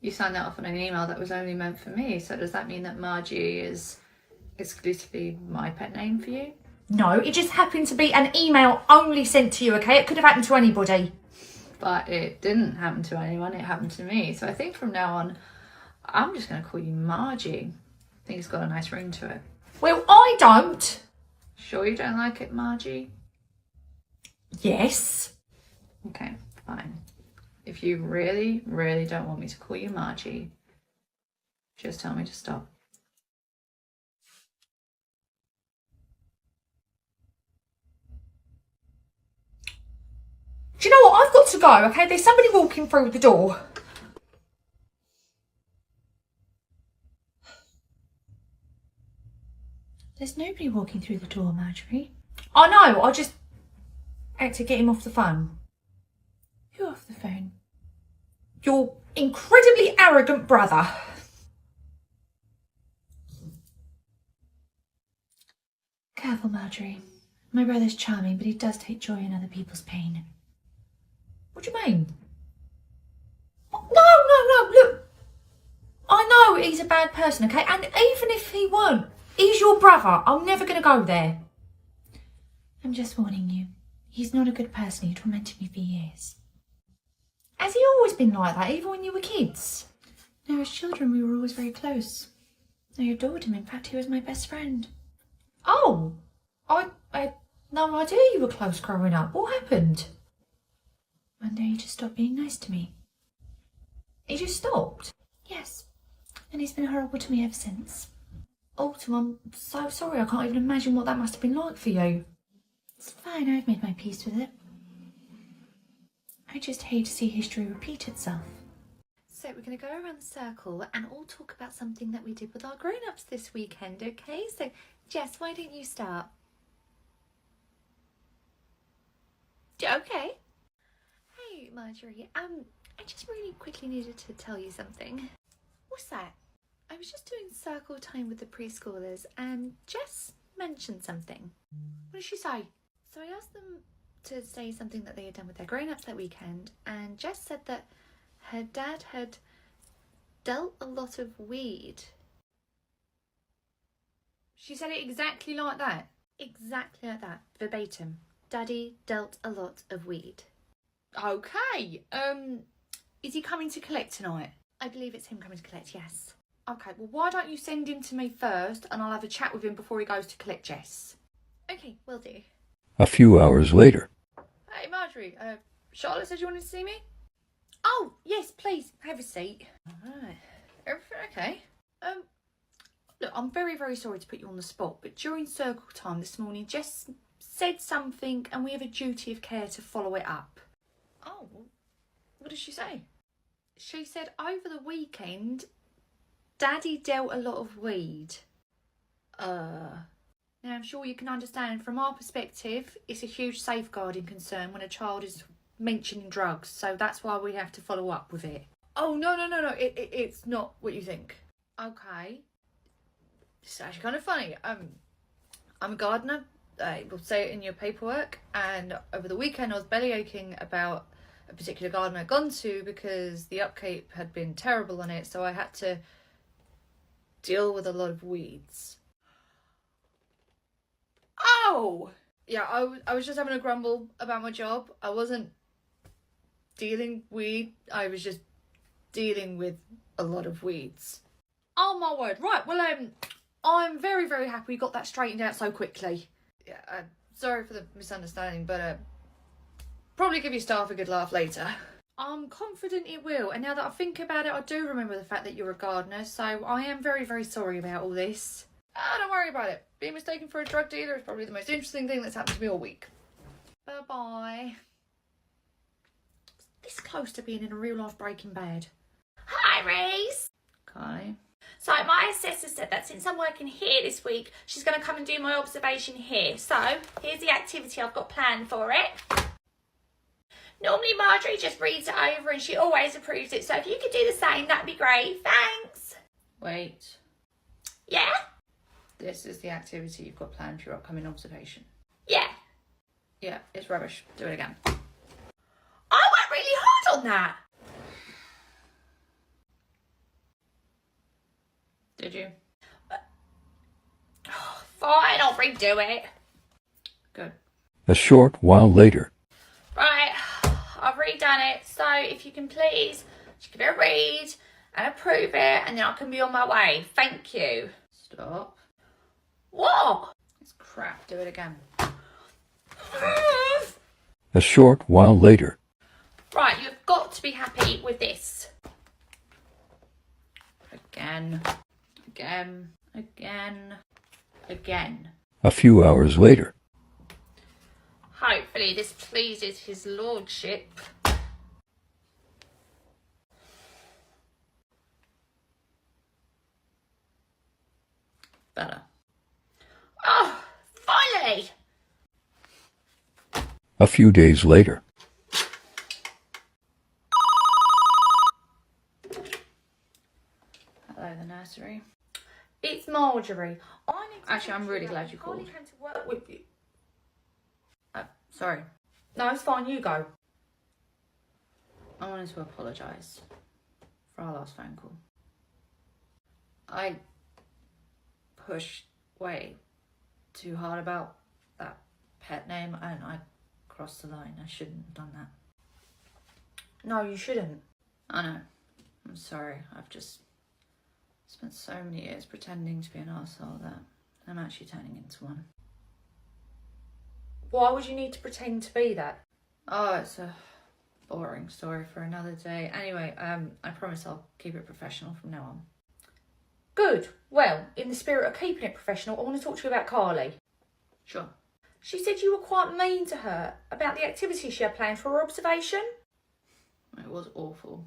You signed that off on an email that was only meant for me, so does that mean that Margie is exclusively my pet name for you? No, it just happened to be an email only sent to you, okay? It could have happened to anybody. But it didn't happen to anyone, it happened to me. So I think from now on, I'm just going to call you Margie. I think it's got a nice ring to it. Well, I don't. Sure you don't like it, Margie? Yes. Okay, fine. If you really, really don't want me to call you Margie, just tell me to stop. Do you know what? I've got to go, okay? There's somebody walking through the door. There's nobody walking through the door, Marjorie. I know, I just had to get him off the phone. Who off the phone? Your incredibly arrogant brother. Careful, Marjorie. My brother's charming, but he does take joy in other people's pain. What do you mean? No, look. I know he's a bad person, okay? And even if he weren't, he's your brother. I'm never going to go there. I'm just warning you. He's not a good person. He tormented me for years. Has he always been like that, even when you were kids? No, as children, we were always very close. I adored him. In fact, he was my best friend. Oh, I had no idea you were close growing up. What happened? One day he just stopped being nice to me. He just stopped? Yes. And he's been horrible to me ever since. Autumn, I'm so sorry. I can't even imagine what that must have been like for you. It's fine. I've made my peace with it. I just hate to see history repeat itself. So we're going to go around the circle and all talk about something that we did with our grown-ups this weekend, okay? So, Jess, why don't you start? Okay. Hey, Marjorie. I just really quickly needed to tell you something. What's that? I was just doing circle time with the preschoolers and Jess mentioned something. What did she say? So I asked them to say something that they had done with their grown-ups that weekend, and Jess said that her dad had dealt a lot of weed. She said it exactly like that? Exactly like that, verbatim. Daddy dealt a lot of weed. Okay, is he coming to collect tonight? I believe it's him coming to collect, yes. Okay, well why don't you send him to me first and I'll have a chat with him before he goes to collect Jess. Okay, will do. A few hours later. Hey Marjorie, Charlotte said you wanted to see me? Oh, yes, please, have a seat. Alright, everything okay? Look, I'm very, very sorry to put you on the spot, but during circle time this morning, Jess said something and we have a duty of care to follow it up. Oh, what did she say? She said over the weekend, Daddy dealt a lot of weed. Now, I'm sure you can understand from our perspective, it's a huge safeguarding concern when a child is mentioning drugs, so that's why we have to follow up with it. Oh, no, it's not what you think. Okay. It's actually kind of funny. I'm a gardener, will say it in your paperwork. And over the weekend I was belly aching about a particular garden I'd gone to because the upkeep had been terrible on it, so I had to deal with a lot of weeds. Oh! Yeah, I was just having a grumble about my job. I wasn't dealing weed, I was just dealing with a lot of weeds. Oh my word. Right, well, I'm very, very happy we got that straightened out so quickly. Yeah, sorry for the misunderstanding, but probably give your staff a good laugh later. I'm confident it will, and now that I think about it, I do remember the fact that you're a gardener, so I am very, very sorry about all this. Don't worry about it. Being mistaken for a drug dealer is probably the most interesting thing that's happened to me all week. Bye-bye. This close to being in a real life Breaking Bad. Hi, Reese. Carly? So my assessor said that since I'm working here this week, she's going to come and do my observation here. So here's the activity I've got planned for it. Normally Marjorie just reads it over and she always approves it. So if you could do the same, that'd be great. Thanks. Wait. Yeah? This is the activity you've got planned for your upcoming observation. Yeah. Yeah, it's rubbish. Do it again. I worked really hard on that. Did you? Fine, I'll redo it. Good. A short while later. Right, I've redone it. So if you can please, just give it a read and approve it, and then I can be on my way. Thank you. Stop. What? It's crap. Do it again. A short while later. Right, you've got to be happy with this. Again. Again. Again. Again. A few hours later. Hopefully this pleases his lordship. Better. Oh, finally! A few days later. Hello, the nursery. It's Marjorie. Actually, I'm really glad you called. Carly came to work with you. Sorry. No, it's fine. You go. I wanted to apologise for our last phone call. I pushed way too hard about that pet name and I crossed the line. I shouldn't have done that. No, you shouldn't. I know. I'm sorry. I've just spent so many years pretending to be an arsehole that I'm actually turning into one. Why would you need to pretend to be that? Oh, it's a boring story for another day. Anyway, I promise I'll keep it professional from now on. Good. Well, in the spirit of keeping it professional, I want to talk to you about Carly. Sure. She said you were quite mean to her about the activity she had planned for her observation. It was awful.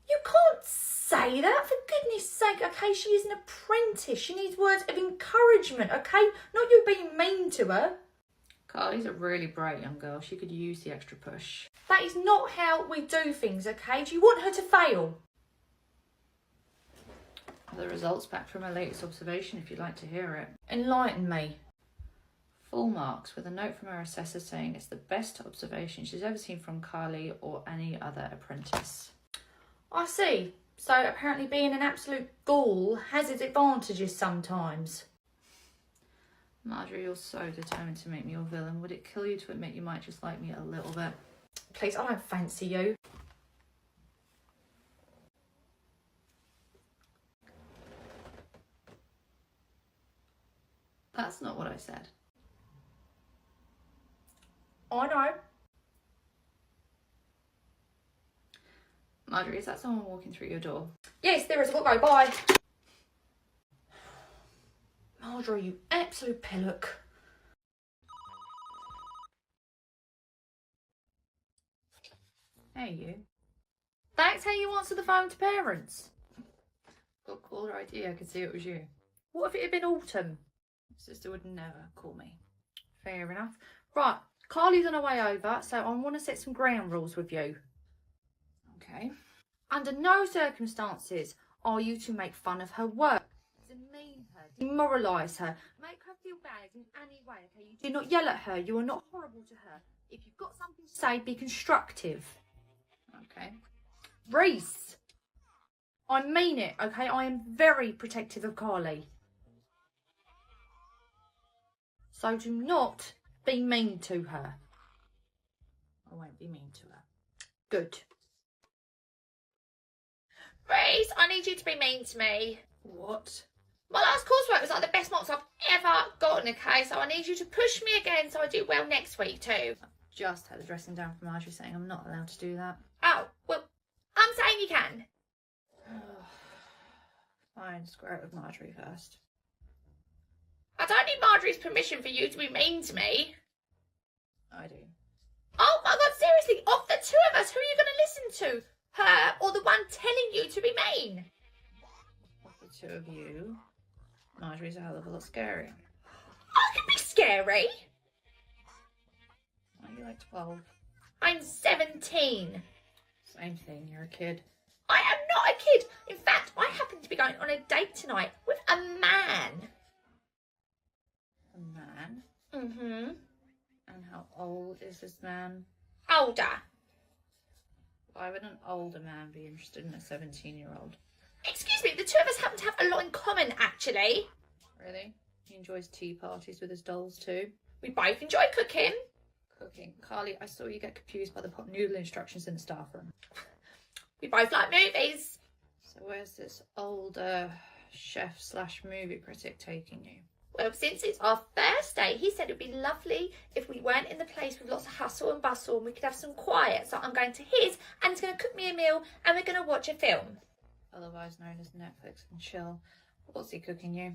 You can't say that, for goodness sake, okay? She is an apprentice. She needs words of encouragement, okay? Not you being mean to her. Carly's a really bright young girl. She could use the extra push. That is not how we do things, okay? Do you want her to fail? The results back from her latest observation, if you'd like to hear it. Enlighten me. Full marks, with a note from her assessor saying it's the best observation she's ever seen from Carly or any other apprentice. I see. So apparently being an absolute ghoul has its advantages sometimes. Marjorie, you're so determined to make me your villain. Would it kill you to admit you might just like me a little bit? Please, I don't fancy you. That's not what I said. I know. Marjorie, is that someone walking through your door? Yes, there is. I've got to go. Bye. Marjorie, you absolute pillock. Hey, you. That's how you answer the phone to parents. Got caller ID, I could see it was you. What if it had been autumn? Sister would never call me. Fair enough. Right, Carly's on her way over, so I want to set some ground rules with you. Okay. Under no circumstances are you to make fun of her work, demean her, demoralise her, make her feel bad in any way, okay? You do not yell at her. You are not horrible to her. If you've got something to say, be constructive. Okay. Reese, I mean it, okay? I am very protective of Carly. So do not be mean to her. I won't be mean to her. Good. Reese, I need you to be mean to me. What? My last coursework was like the best marks I've ever gotten, okay? So I need you to push me again so I do well next week too. Just had a dressing down from Marjorie saying I'm not allowed to do that. Oh, well, I'm saying you can. Fine, square it with Marjorie first. I don't need Marjorie's permission for you to be mean to me. I do. Oh my God, seriously, of the two of us, who are you going to listen to? Her or the one telling you to be mean? Of the two of you, Marjorie's a hell of a lot scary. I can be scary. Aren't you like 12? I'm 17. Same thing, you're a kid. I am not a kid. In fact, I happen to be going on a date tonight with a man. A man? Mm-hmm. And how old is this man? Older. Why would an older man be interested in a 17-year-old? Excuse me, the two of us happen to have a lot in common, actually. Really? He enjoys tea parties with his dolls too? We both enjoy cooking. Cooking. Carly, I saw you get confused by the pot noodle instructions in the staff room. We both like movies. So where's this older chef/movie critic taking you? Well, since it's our first date, he said it'd be lovely if we weren't in the place with lots of hustle and bustle and we could have some quiet. So I'm going to his and he's going to cook me a meal and we're going to watch a film. Otherwise known as Netflix and chill. What's he cooking you?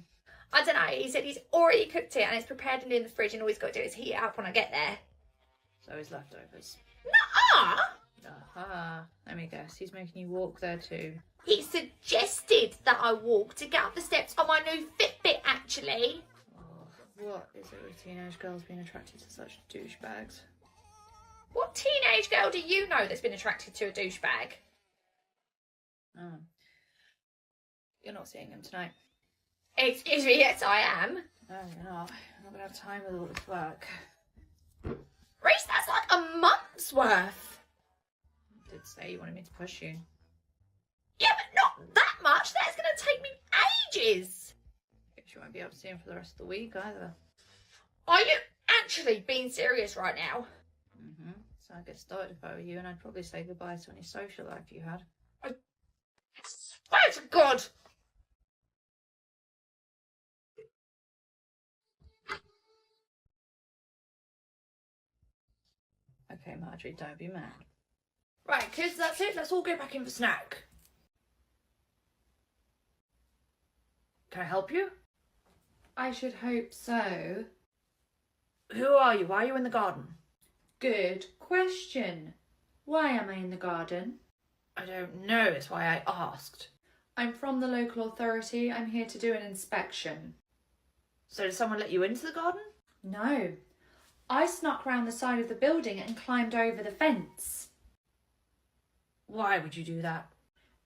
I don't know. He said he's already cooked it and it's prepared and in the fridge and all he's got to do is heat it up when I get there. So his leftovers. Nuh-uh! Aha. Let me guess. He's making you walk there too. He suggested that I walk to get up the steps on my new Fitbit, actually. Oh, what is it with teenage girls being attracted to such douchebags? What teenage girl do you know that's been attracted to a douchebag? Oh. You're not seeing him tonight. Excuse me, yes I am. No, you're not. I'm not going to have time with all this work. Reese, that's like a month's worth. You did say you wanted me to push you. Yeah, but not that much. That's going to take me ages. Guess you won't be able to see him for the rest of the week either. Are you actually being serious right now? Mm-hmm. So I'd get started if I were you, and I'd probably say goodbye to any social life you had. I swear to God. Okay, Marjorie, don't be mad. Right, kids, that's it. Let's all go back in for snack. Can I help you? I should hope so. Who are you? Why are you in the garden? Good question. Why am I in the garden? I don't know. It's why I asked. I'm from the local authority. I'm here to do an inspection. So did someone let you into the garden? No. I snuck round the side of the building and climbed over the fence. Why would you do that?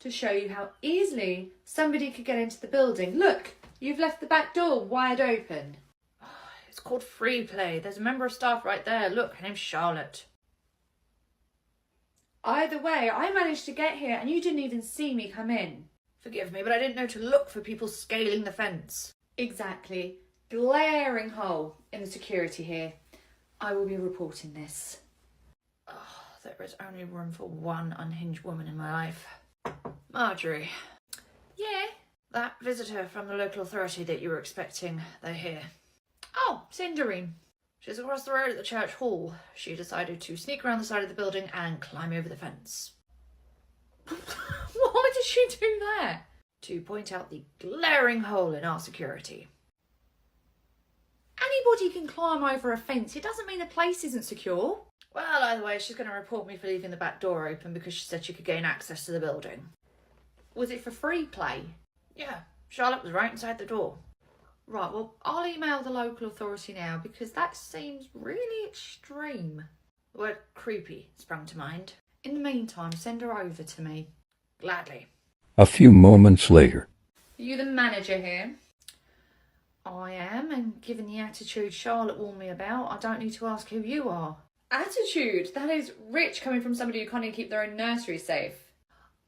To show you how easily somebody could get into the building. Look, you've left the back door wide open. It's called free play. There's a member of staff right there. Look, her name's Charlotte. Either way, I managed to get here and you didn't even see me come in. Forgive me, but I didn't know to look for people scaling the fence. Exactly. Glaring hole in the security here. I will be reporting this. Oh, there is only room for one unhinged woman in my life. Marjorie. Yeah? That visitor from the local authority that you were expecting, they're here. Oh, Cinderine. She's across the road at the church hall. She decided to sneak around the side of the building and climb over the fence. What did she do there? To point out the glaring hole in our security. Anybody can climb over a fence. It doesn't mean the place isn't secure. Well, either way, she's going to report me for leaving the back door open because she said she could gain access to the building. Was it for free play? Yeah, Charlotte was right inside the door. Right, well, I'll email the local authority now because that seems really extreme. The word creepy sprung to mind. In the meantime, send her over to me. Gladly. A few moments later. Are you the manager here? I am, and given the attitude Charlotte warned me about, I don't need to ask who you are. Attitude? That is rich coming from somebody who can't even keep their own nursery safe.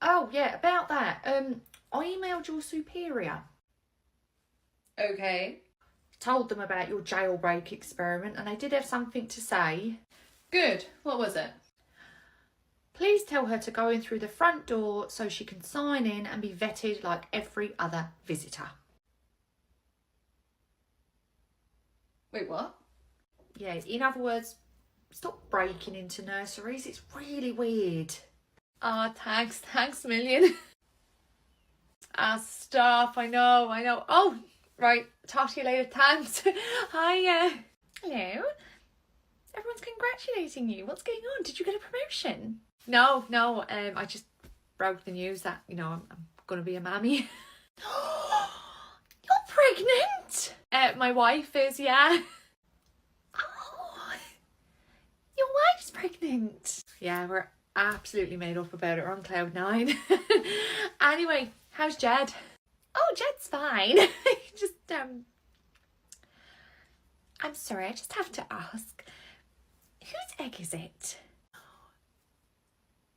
Oh, yeah, about that. I emailed your superior. Okay. Told them about your jailbreak experiment, and they did have something to say. Good. What was it? Please tell her to go in through the front door so she can sign in and be vetted like every other visitor. Wait, what? Yeah, in other words, stop breaking into nurseries. It's really weird. Ah, thanks a million. Stop, I know. Oh, right, talk to you later, thanks. Hi, hello. Everyone's congratulating you. What's going on? Did you get a promotion? No, I just broke the news that, I'm going to be a mammy. You're pregnant? My wife is, yeah. Oh, your wife's pregnant. Yeah, we're absolutely made up about it. We're on cloud 9. Anyway, how's Jed? Oh, Jed's fine. Just, I'm sorry, I just have to ask. Whose egg is it?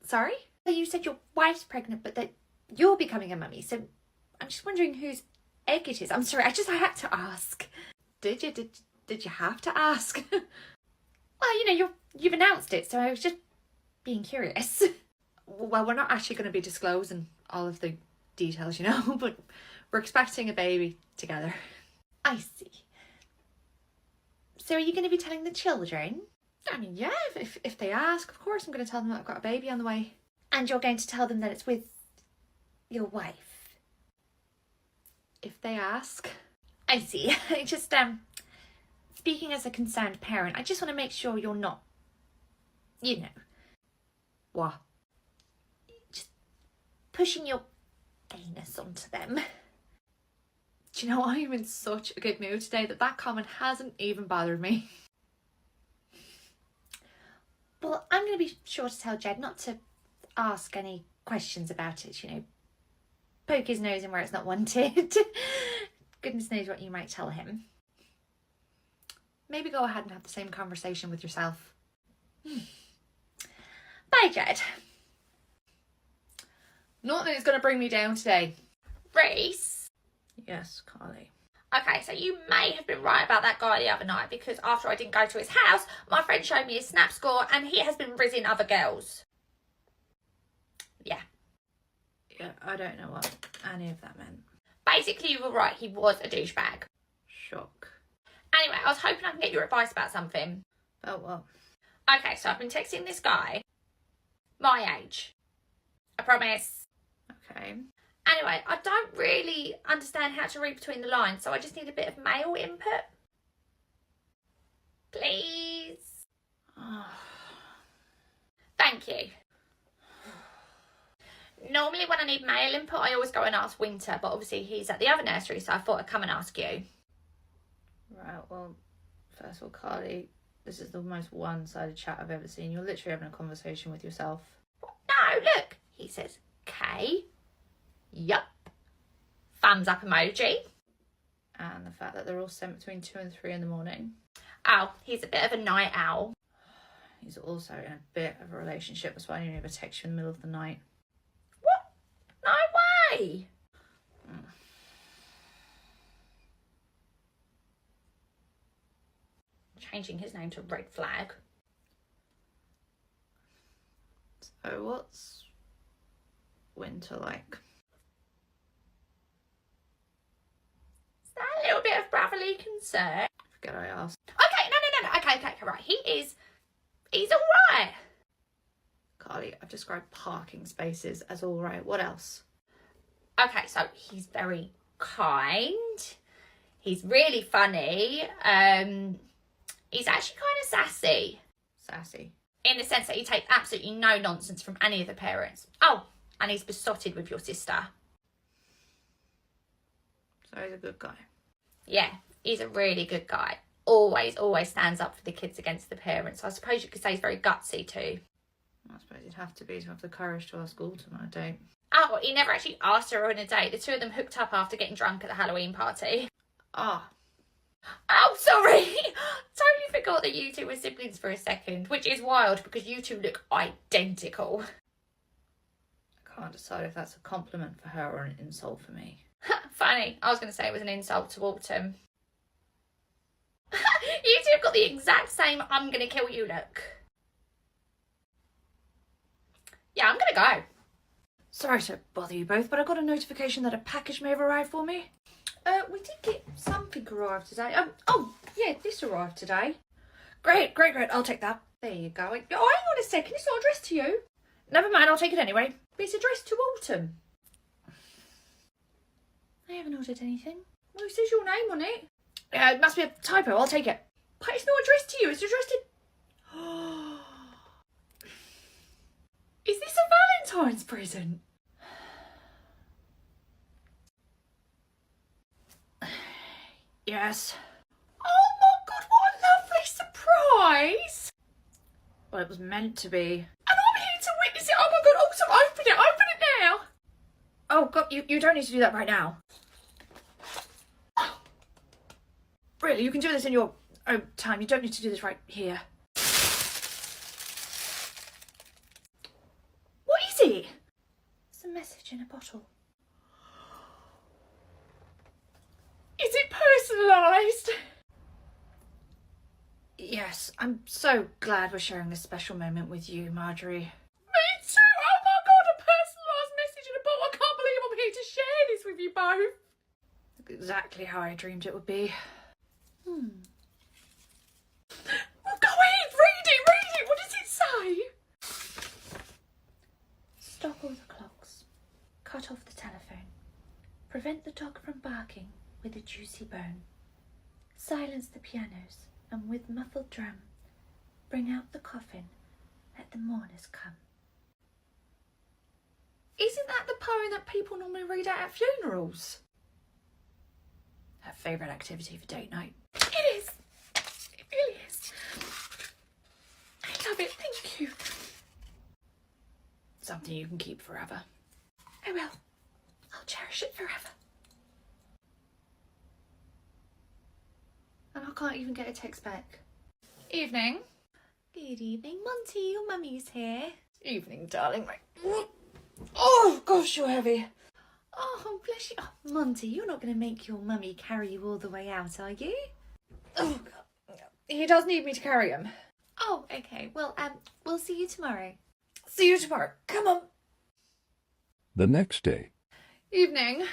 Sorry? Well, you said your wife's pregnant, but that you're becoming a mummy, so I'm just wondering whose egg it is. I'm sorry, I had to ask. Did you have to ask? Well, you've announced it, so I was just being curious. Well, we're not actually going to be disclosing all of the details, but we're expecting a baby together. I see. So are you going to be telling the children? I mean, yeah, if they ask, of course I'm going to tell them that I've got a baby on the way. And you're going to tell them that it's with your wife? If they ask. I see. I just, speaking as a concerned parent, I just want to make sure you're not, What? Just pushing your anus onto them. Do you know, I'm in such a good mood today that comment hasn't even bothered me. Well, I'm going to be sure to tell Jed not to ask any questions about it, Poke his nose in where it's not wanted. Goodness knows what you might tell him. Maybe go ahead and have the same conversation with yourself. Bye, Jed. Nothing is going to bring me down today. Reese? Yes, Carly. Okay, so you may have been right about that guy the other night, because after I didn't go to his house, my friend showed me his snap score and he has been rizzing other girls. Yeah. Yeah, I don't know what any of that meant. Basically, you were right, he was a douchebag. Shock. Anyway, I was hoping I can get your advice about something. About what? Okay, so I've been texting this guy. My age. I promise. Okay. Anyway, I don't really understand how to read between the lines, so I just need a bit of male input. Please. Thank you. Normally when I need male input, I always go and ask Winter, but obviously he's at the other nursery, so I thought I'd come and ask you. Right, well, first of all, Carly, this is the most one-sided chat I've ever seen. You're literally having a conversation with yourself. No, look, he says, K. Yup. Thumbs up emoji. And the fact that they're all sent between 2 and 3 in the morning. Oh, he's a bit of a night owl. He's also in a bit of a relationship. That's why I only ever text you in the middle of the night. What? No way! Changing his name to Red Flag. So what's Winter like? Is that a little bit of brotherly concern? Forget I asked. Okay, no. Okay, right. He's alright. Carly, I've described parking spaces as alright. What else? Okay, so he's very kind. He's really funny. He's actually kind of sassy. Sassy? In the sense that he takes absolutely no nonsense from any of the parents. Oh, and he's besotted with your sister. So he's a good guy. Yeah, he's a really good guy. Always stands up for the kids against the parents. So I suppose you could say he's very gutsy too. I suppose you'd have to be to have the courage to ask Autumn on a date. Oh, he never actually asked her on a date. The two of them hooked up after getting drunk at the Halloween party. Ah, Oh, sorry. Totally forgot that you two were siblings for a second, which is wild because you two look identical. I can't decide if that's a compliment for her or an insult for me. Funny. I was going to say it was an insult to Autumn. You two have got the exact same I'm going to kill you look. Yeah, I'm going to go. Sorry to bother you both, but I got a notification that a package may have arrived for me. We did get something arrived today. Oh, yeah, this arrived today. Great. I'll take that. There you go. Oh, hang on a second. It's not addressed to you. Never mind, I'll take it anyway. But it's addressed to Autumn. I haven't ordered anything. Well, it says your name on it. It must be a typo. I'll take it. But it's not addressed to you. It's addressed to... Is this a Valentine's present? Yes. Oh my God, what a lovely surprise! Well, it was meant to be. And I'm here to witness it. Oh my God, Autumn, open it now. Oh God, you don't need to do that right now. Really, you can do this in your own time. You don't need to do this right here. What is it? It's a message in a bottle. Is it personalised? Yes, I'm so glad we're sharing this special moment with you, Marjorie. Me too! Oh my God, a personalised message in a bottle! I can't believe I'm here to share this with you both. Exactly how I dreamed it would be. Well, go ahead, read it! What does it say? Stop all the clocks. Cut off the telephone. Prevent the dog from barking with a juicy bone. Silence the pianos, and with muffled drum, bring out the coffin, let the mourners come. Isn't that the poem that people normally read out at funerals? Her favourite activity for date night. It is. It really is. I love it, thank you. Something you can keep forever. I will. I'll cherish it forever. And I can't even get a text back. Evening. Good evening, Monty. Your mummy's here. Evening, darling. Oh, gosh, you're heavy. Oh, bless you. Oh, Monty, you're not going to make your mummy carry you all the way out, are you? Oh, God. He does need me to carry him. Oh, okay. Well, we'll see you tomorrow. See you tomorrow. Come on. The next day. Evening.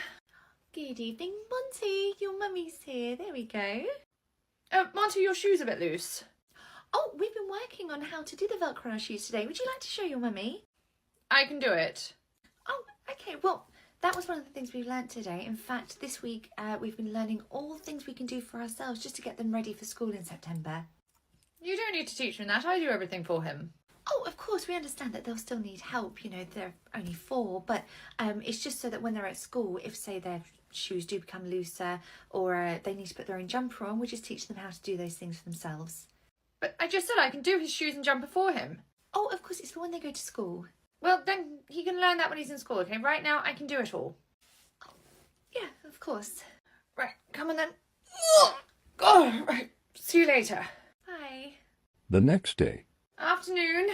Good evening, Monty. Your mummy's here. There we go. Monty, your shoe's a bit loose. Oh, we've been working on how to do the Velcro on our shoes today. Would you like to show your mummy? I can do it. Oh, okay. Well, that was one of the things we've learnt today. In fact, this week we've been learning all the things we can do for ourselves just to get them ready for school in September. You don't need to teach him that. I do everything for him. Oh, of course, we understand that they'll still need help. You know, they're only 4, but it's just so that when they're at school, if, say, their shoes do become looser or they need to put their own jumper on, we just teach them how to do those things for themselves. But I just said I can do his shoes and jumper for him. Oh, of course, it's for when they go to school. Well, then he can learn that when he's in school, okay? Right now, I can do it all. Oh, yeah, of course. Right, come on then. Oh, right. See you later. Bye. The next day. Afternoon.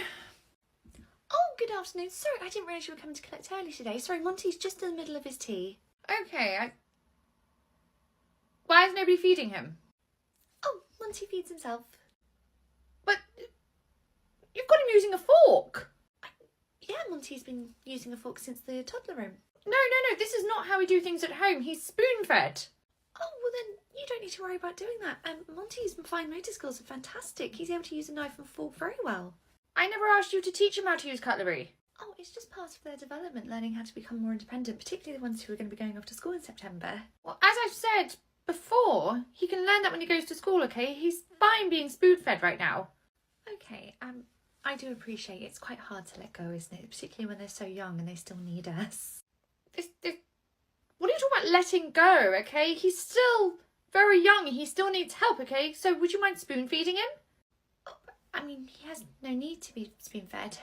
Oh, good afternoon. Sorry, I didn't realise you were coming to collect early today. Sorry, Monty's just in the middle of his tea. Okay, Why is nobody feeding him? Oh, Monty feeds himself. But you've got him using a fork. Yeah, Monty's been using a fork since the toddler room. No, this is not how we do things at home. He's spoon-fed. Oh, well then, you don't need to worry about doing that. Monty's fine motor skills are fantastic. He's able to use a knife and fork very well. I never asked you to teach him how to use cutlery. Oh, it's just part of their development, learning how to become more independent, particularly the ones who are going to be going off to school in September. Well, as I've said before, he can learn that when he goes to school, okay? He's fine being spoon-fed right now. Okay, I do appreciate it's quite hard to let go, isn't it? Particularly when they're so young and they still need us. What are you talking about letting go, okay? He's still very young. He still needs help, okay? So would you mind spoon-feeding him? Oh, I mean, he has no need to be spoon-fed.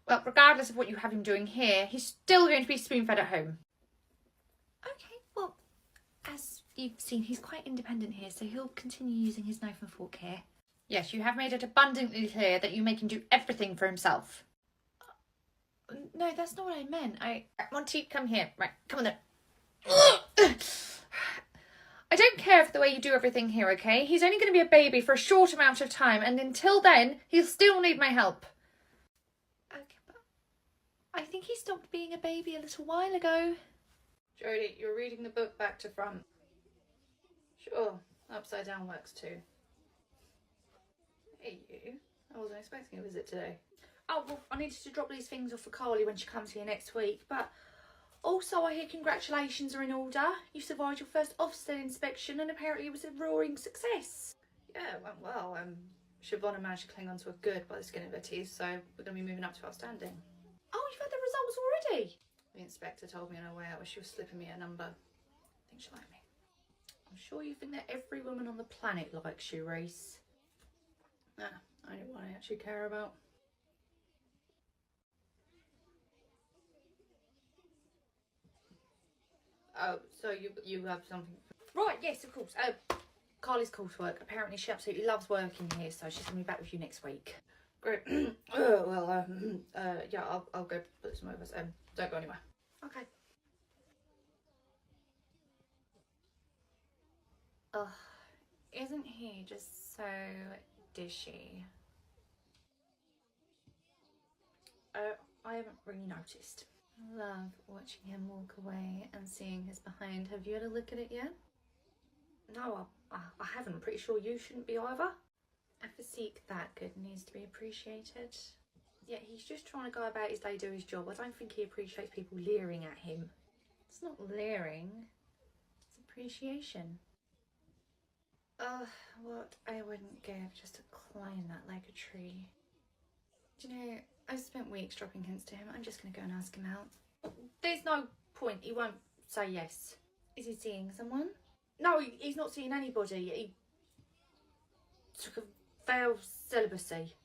Well, regardless of what you have him doing here, he's still going to be spoon-fed at home. Okay, well, as you've seen, he's quite independent here, so he'll continue using his knife and fork here. Yes, you have made it abundantly clear that you make him do everything for himself. No, that's not what I meant. Monty, come here. Right, come on then. I don't care for the way you do everything here, okay? He's only going to be a baby for a short amount of time, and until then, he'll still need my help. Okay, but I think he stopped being a baby a little while ago. Jodie, you're reading the book back to front. Sure, upside down works too. Hey, you. I wasn't expecting a visit today. Oh, well, I needed to drop these things off for Carly when she comes here next week, but also I hear congratulations are in order. You survived your first Ofsted inspection and apparently it was a roaring success. Yeah, it went well. Siobhan managed to cling on to a good by the skin of her teeth, so we're going to be moving up to outstanding. Oh, you've had the results already? The inspector told me on her way out when she was slipping me her number. I think she liked me. I'm sure you think that every woman on the planet likes you, Reese. Nah, only one I actually care about. Oh, so you have something... Right, yes, of course. Carly's coursework. Apparently she absolutely loves working here, so she's going to be back with you next week. Great. Yeah, I'll go put some over. Don't go anywhere. Okay. Ugh, isn't he just so dishy? I haven't really noticed. I love watching him walk away and seeing his behind. Have you had a look at it yet? No, I haven't. I'm pretty sure you shouldn't be either. A physique that good needs to be appreciated. Yeah, he's just trying to go about his day, do his job. I don't think he appreciates people leering at him. It's not leering, it's appreciation. Ugh, what I wouldn't give just to climb that like a tree. Do you know, I've spent weeks dropping hints to him. I'm just going to go and ask him out. There's no point. He won't say yes. Is he seeing someone? No, he's not seeing anybody. He took a vow of celibacy.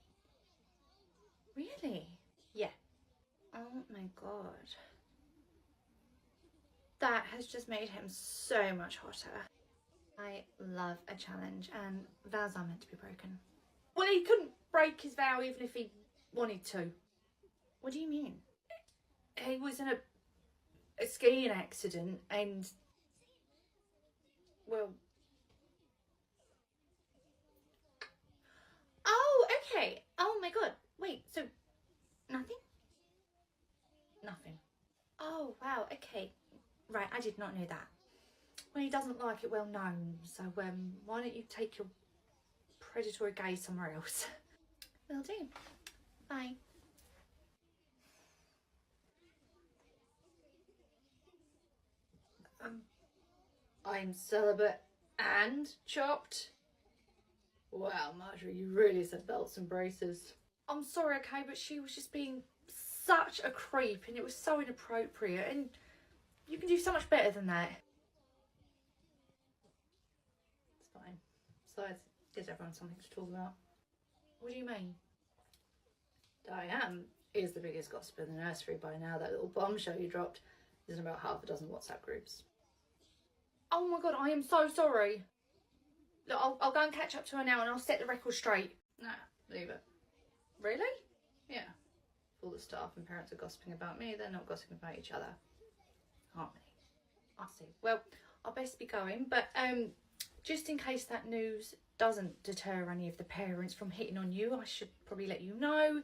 Really? Yeah. Oh my god. That has just made him so much hotter. I love a challenge, and vows are meant to be broken. Well, he couldn't break his vow even if he wanted to. What do you mean? He was in a skiing accident and... well... Oh, okay. Oh my god. Wait, so... nothing? Nothing. Oh, wow, okay. Right, I did not know that. Well, he doesn't like it well known, so why don't you take your predatory gaze somewhere else? Will do. Bye. I'm celibate and chopped. Wow, Marjorie, you really said belts and braces. I'm sorry, okay, but she was just being such a creep and it was so inappropriate, and you can do so much better than that. It's fine. Besides, it gives everyone something to talk about. What do you mean? Diane is the biggest gossip in the nursery by now. That little bombshell you dropped is in about half a dozen WhatsApp groups. Oh my god, I am so sorry. Look, I'll go and catch up to her now and I'll set the record straight. Nah, leave it. Really? Yeah. If all the staff and parents are gossiping about me, they're not gossiping about each other. Aren't they? I see. Well, I'll best be going, but just in case that news doesn't deter any of the parents from hitting on you, I should probably let you know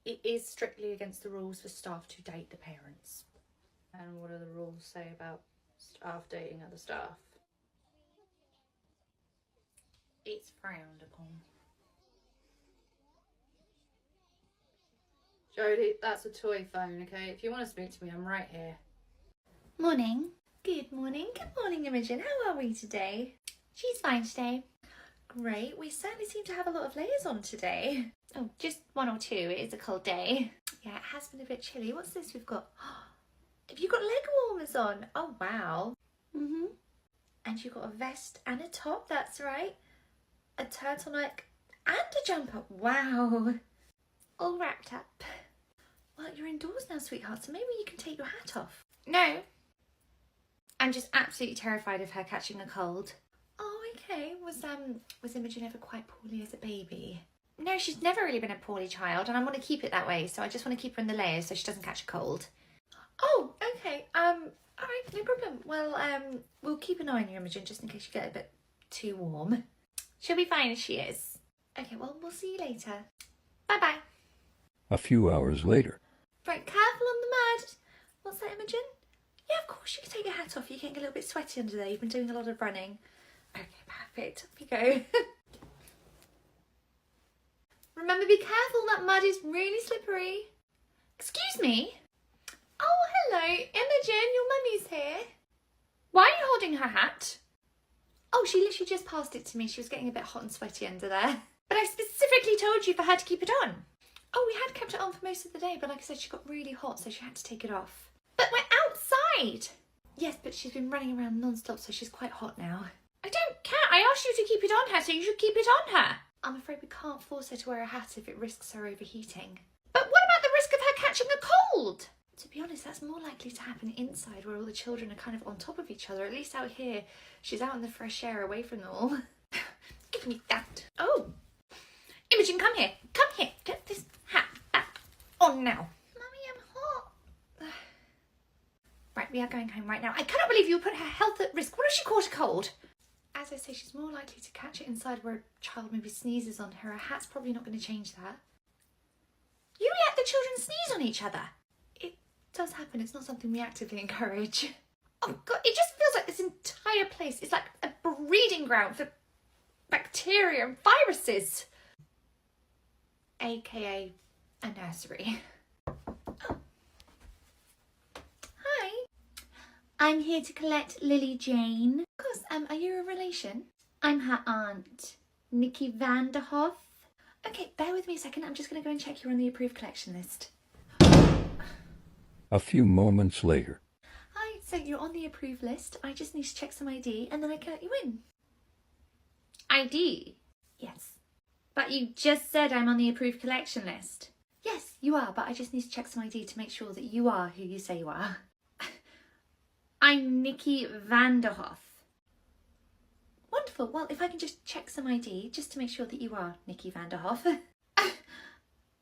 it is strictly against the rules for staff to date the parents. And what do the rules say about staff dating other staff? It's frowned upon. Jodie, that's a toy phone, okay? If you want to speak to me, I'm right here. Morning. Good morning. Good morning, Imogen. How are we today? She's fine today. Great. We certainly seem to have a lot of layers on today. Oh, just one or two. It is a cold day. Yeah, it has been a bit chilly. What's this we've got? Have you got leg warmers on? Oh, wow. And you've got a vest and a top, that's right. A turtleneck and a jumper. Wow. All wrapped up. Well, you're indoors now, sweetheart, so maybe you can take your hat off. No. I'm just absolutely terrified of her catching a cold. Oh, okay. Was Imogen ever quite poorly as a baby? No, she's never really been a poorly child, and I want to keep it that way, so I just want to keep her in the layers so she doesn't catch a cold. Oh, okay. All right, no problem. Well, we'll keep an eye on you, Imogen, just in case you get a bit too warm. She'll be fine as she is. Okay, well, we'll see you later. Bye-bye. A few hours later. Right, careful on the mud. What's that, Imogen? Yeah, of course, you can take your hat off. You're getting a little bit sweaty under there. You've been doing a lot of running. Okay, perfect. Off you go. Remember, be careful. That mud is really slippery. Excuse me. Oh, hello, Imogen. Your mummy's here. Why are you holding her hat? Oh, she literally just passed it to me. She was getting a bit hot and sweaty under there. But I specifically told you for her to keep it on. Oh, we had kept it on for most of the day, but like I said, she got really hot, so she had to take it off. But we're outside. Yes, but she's been running around non-stop, so she's quite hot now. I don't care. I asked you to keep it on her, so you should keep it on her. I'm afraid we can't force her to wear a hat if it risks her overheating. But what about the risk of her catching a cold? To be honest, that's more likely to happen inside where all the children are kind of on top of each other. At least out here, she's out in the fresh air away from them all. Give me that. Oh. Imogen, come here. Come here. Get this hat back on now. Mummy, I'm hot. Right, we are going home right now. I cannot believe you put her health at risk. What if she caught a cold? As I say, she's more likely to catch it inside where a child maybe sneezes on her. A hat's probably not going to change that. You let the children sneeze on each other. It does happen. It's not something we actively encourage. Oh God, it just feels like this entire place is like a breeding ground for bacteria and viruses. AKA a nursery. Oh. Hi. I'm here to collect Lily Jane. Of course, are you a relation? I'm her aunt, Nikki Vanderhoff. Okay, bear with me a second. I'm just going to go and check you're on the approved collection list. A few moments later. Hi, so you're on the approved list. I just need to check some ID and then I can let you in. ID? Yes. But you just said I'm on the approved collection list. Yes, you are, but I just need to check some ID to make sure that you are who you say you are. I'm Nikki Vanderhoff. Wonderful. Well, if I can just check some ID just to make sure that you are Nikki Vanderhoff.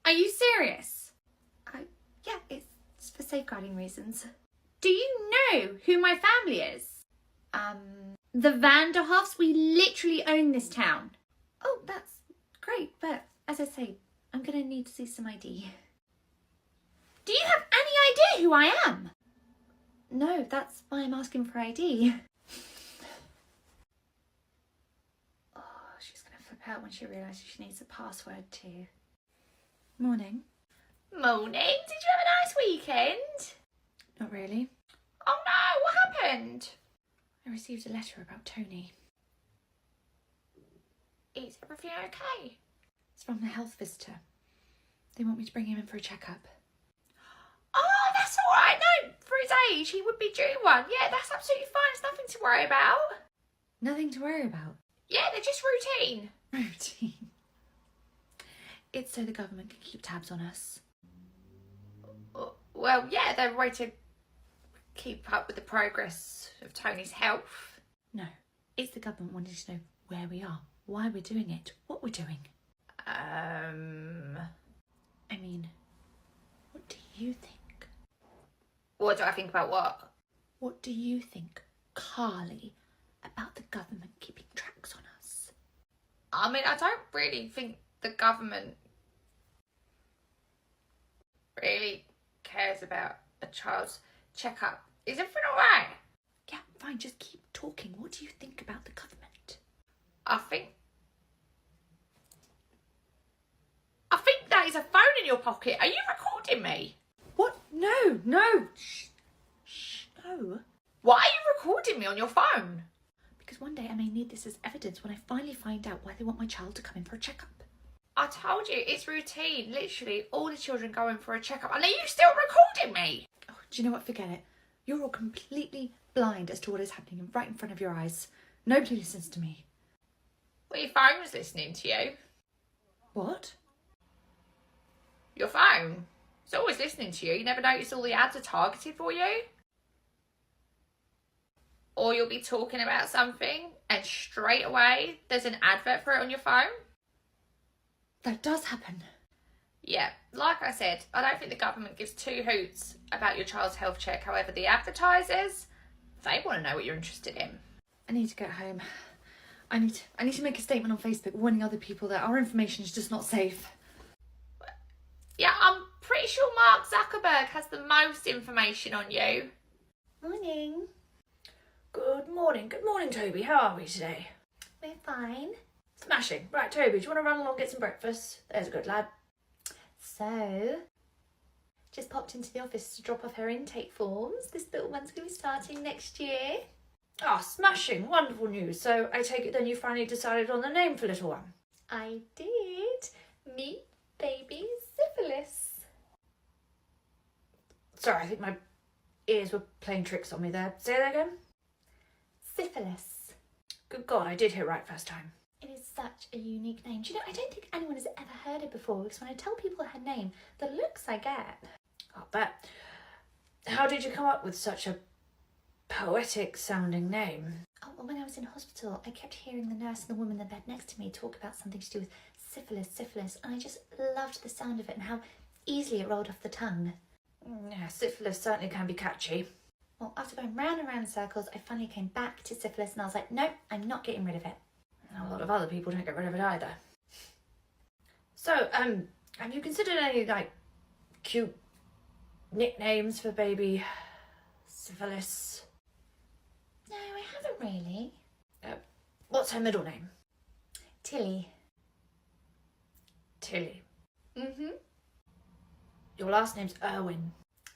Are you serious? Yeah, it's for safeguarding reasons. Do you know who my family is? The Vanderhoffs. We literally own this town. Oh, that's great, but as I say, I'm going to need to see some ID. Do you have any idea who I am? No, that's why I'm asking for ID. Oh, she's going to flip out when she realises she needs a password too. Morning. Morning. Did you have a nice weekend? Not really. Oh no, what happened? I received a letter about Tony. Is everything okay? It's from the health visitor. They want me to bring him in for a checkup. Oh, that's all right. No, for his age, he would be due one. Yeah, that's absolutely fine. It's nothing to worry about. Nothing to worry about? Yeah, they're just routine. Routine. It's so the government can keep tabs on us. Well, yeah, they're a way to keep up with the progress of Tony's health. No, it's the government wanting to know where we are, why we're doing it, what we're doing. I mean, what do you think? What do I think about what? What do you think, Carly, about the government keeping tracks on us? I mean, I don't really think the government really cares about a child's checkup. Is everything alright? Yeah, fine, just keep talking. What do you think about the government? I think that is a phone in your pocket. Are you recording me? What? No. Shh, no. Why are you recording me on your phone? Because one day I may need this as evidence when I finally find out why they want my child to come in for a checkup. I told you, it's routine. Literally, all the children go in for a checkup. And are you still recording me? Oh, do you know what? Forget it. You're all completely blind as to what is happening right in front of your eyes. Nobody listens to me. Well, your phone was listening to you. What? Your phone. It's always listening to you. You never notice all the ads are targeted for you? or you'll be talking about something and straight away there's an advert for it on your phone. That does happen. Yeah, like I said, I don't think the government gives two hoots about your child's health check. However, the advertisers, they want to know what you're interested in. I need to get home. I need to make a statement on Facebook warning other people that our information is just not safe. Yeah, I'm pretty sure Mark Zuckerberg has the most information on you. Morning. Good morning, Toby. How are we today? We're fine. Smashing. Right, Toby, do you want to run along and get some breakfast? There's a good lad. So, just popped into the office to drop off her intake forms. This little one's going to be starting next year. Ah, smashing. Wonderful news. So I take it then you finally decided on the name for little one? I did. Meet baby Syphilis. Sorry, I think my ears were playing tricks on me there. Say that again? Syphilis. Good God, I did hear right first time. It is such a unique name. Do you know, I don't think anyone has ever heard it before, because when I tell people her name, the looks I get. I'll bet. How did you come up with such a poetic sounding name? Oh, well, when I was in hospital, I kept hearing the nurse and the woman in the bed next to me talk about something to do with syphilis, and I just loved the sound of it and how easily it rolled off the tongue. Yeah, syphilis certainly can be catchy. Well, after going round and round in circles, I finally came back to syphilis and I was like, nope, I'm not getting rid of it. A lot of other people don't get rid of it either. So, have you considered any, cute nicknames for baby Syphilis? No, I haven't really. What's her middle name? Tilly. Tilly. Mm-hmm. Your last name's Irwin.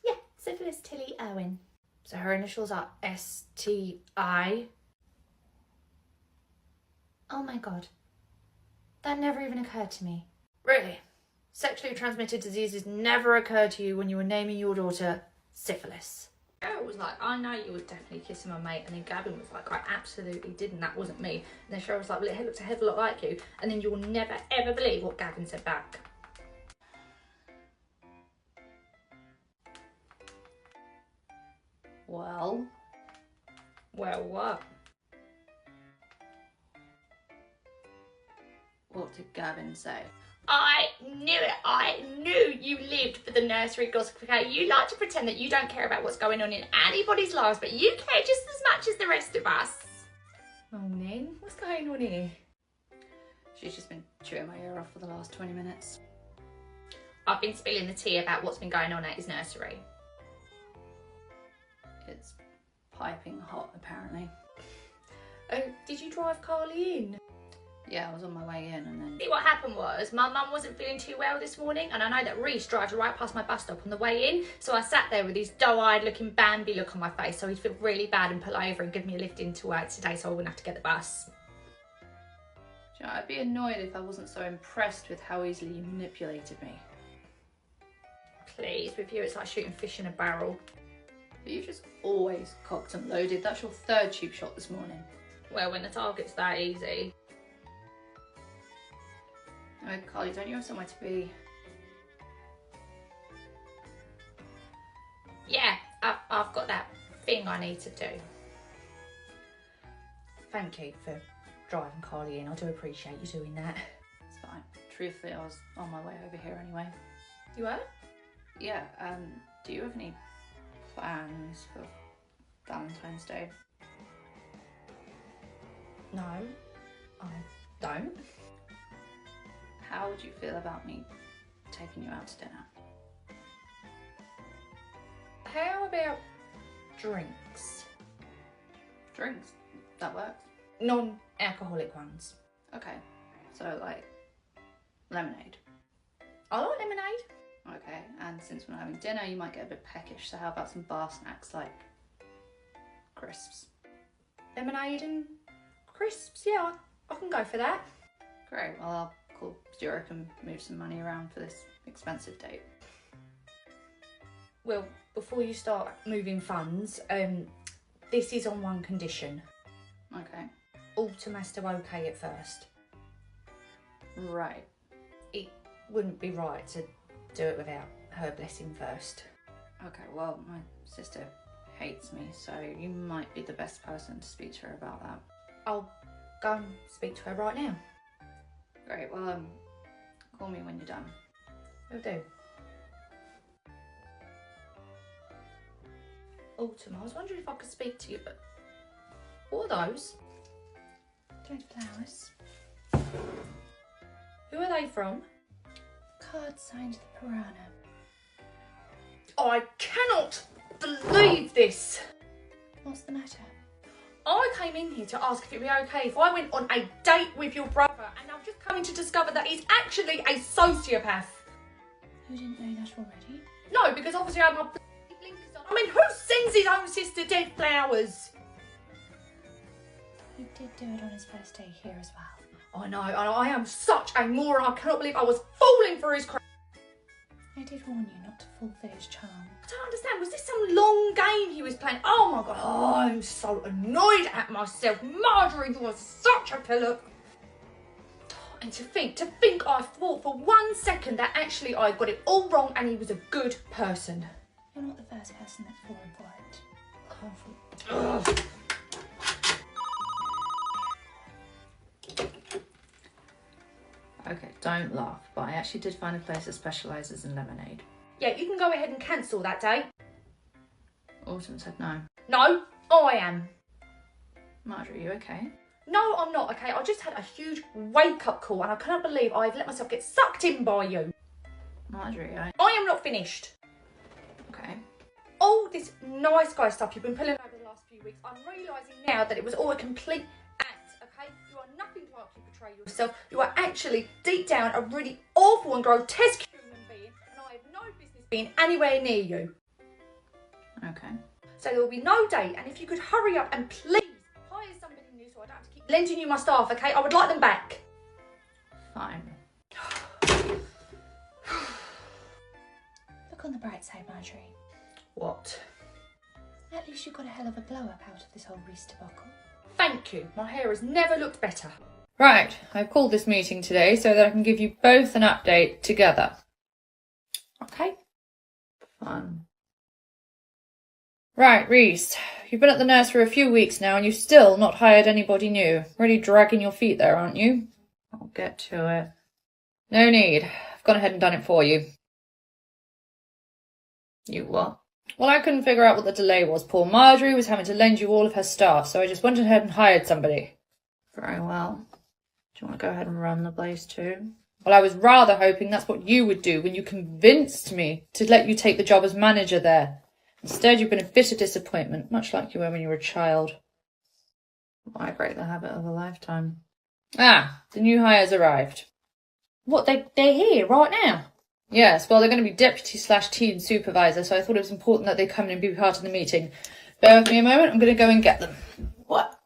Yeah, Syphilis Tilly Irwin. So her initials are S-T-I. Oh my God. That never even occurred to me. Really? Sexually transmitted diseases never occurred to you when you were naming your daughter Syphilis? Sarah was like, I know you was definitely kissing my mate, and then Gavin was like, I absolutely didn't, that wasn't me. And then Cheryl was like, well, it looks a hell of a lot like you. And then you'll never ever believe what Gavin said back. Well, what? What did Gavin say? I knew it. I knew you lived for the nursery gossip. Okay, you like to pretend that you don't care about what's going on in anybody's lives, but you care just as much as the rest of us. Morning. What's going on here? She's just been chewing my ear off for the last 20 minutes. I've been spilling the tea about what's been going on at his nursery. It's piping hot, apparently. Oh, did you drive Carly in? Yeah, I was on my way in and then... See, what happened was my mum wasn't feeling too well this morning, and I know that Reece drives right past my bus stop on the way in, so I sat there with this doe-eyed looking Bambi look on my face, so he'd feel really bad and pull over and give me a lift into work today so I wouldn't have to get the bus. Do you know, I'd be annoyed if I wasn't so impressed with how easily you manipulated me. Please, with you it's like shooting fish in a barrel. But you've just always cocked and loaded. That's your third tube shot this morning. Well, when the target's that easy. Oh, Carly, don't you have somewhere to be? Yeah, I've got that thing I need to do. Thank you for driving Carly in. I do appreciate you doing that. It's fine. Truthfully, I was on my way over here anyway. You were? Yeah, do you have any plans for Valentine's Day? No, I don't. How would you feel about me taking you out to dinner? How about drinks? Drinks? That works. Non-alcoholic ones. Okay, so like lemonade. I like lemonade. Okay, and since we're not having dinner, you might get a bit peckish, so how about some bar snacks like crisps? Lemonade and crisps, yeah, I can go for that. Great, well I'll call Zurich and move some money around for this expensive date. Well, before you start moving funds, this is on one condition. Okay. Autumn has to okay it first. Right. It wouldn't be right to do it without her blessing first. Okay, well, my sister hates me, so you might be the best person to speak to her about that. I'll go and speak to her right now. Great, well, call me when you're done. Will do. Autumn, I was wondering if I could speak to you, but what are those? Dried flowers. Who are they from? Card signed the piranha. I cannot believe this. What's the matter? I came in here to ask if it'd be okay if I went on a date with your brother, and I've just come in to discover that he's actually a sociopath. You didn't know that already? No, because obviously I had my blinkers on. I mean, who sends his own sister dead flowers? He did do it on his first day here as well. I know, I am such a moron. I cannot believe I was falling for his crap. I did warn you not to fall for his charm. I don't understand. Was this some long game he was playing? Oh my god, I'm so annoyed at myself. Marjorie, you are such a pillar. And to think I thought for 1 second that actually I got it all wrong and he was a good person. You're not the first person that's fallen for it. Ugh. Okay, don't laugh, but I actually did find a place that specialises in lemonade. Yeah, you can go ahead and cancel that date. Autumn said no. No, I am. Marjorie, are you okay? No, I'm not, okay? I just had a huge wake-up call and I cannot believe I've let myself get sucked in by you. Marjorie, I am not finished. Okay. All this nice guy stuff you've been pulling over the last few weeks, I'm realising now that it was all a complete act, okay? You are nothing like you portray yourself. You are actually, deep down, a really awful and grotesque human being, and I have no business being anywhere near you. Okay. So there will be no date, and if you could hurry up and please hire somebody new so I don't have to keep lending you my staff, okay? I would like them back. Fine. Look on the bright side, Marjorie. What? At least you got a hell of a glow up out of this whole Reese debacle. Thank you. My hair has never looked better. Right, I've called this meeting today so that I can give you both an update together. Okay? Fun. Right, Reese, you've been at the nursery a few weeks now and you've still not hired anybody new. Really dragging your feet there, aren't you? I'll get to it. No need. I've gone ahead and done it for you. You what? Well, I couldn't figure out what the delay was. Poor Marjorie was having to lend you all of her staff, so I just went ahead and hired somebody. Very well. Do you want to go ahead and run the place too? Well, I was rather hoping that's what you would do when you convinced me to let you take the job as manager there. Instead, you've been a bitter disappointment, much like you were when you were a child. I break the habit of a lifetime. Ah, the new hires arrived. What, they're here right now? Yes, well, they're going to be deputy/team supervisor, so I thought it was important that they come in and be part of the meeting. Bear with me a moment, I'm going to go and get them. What?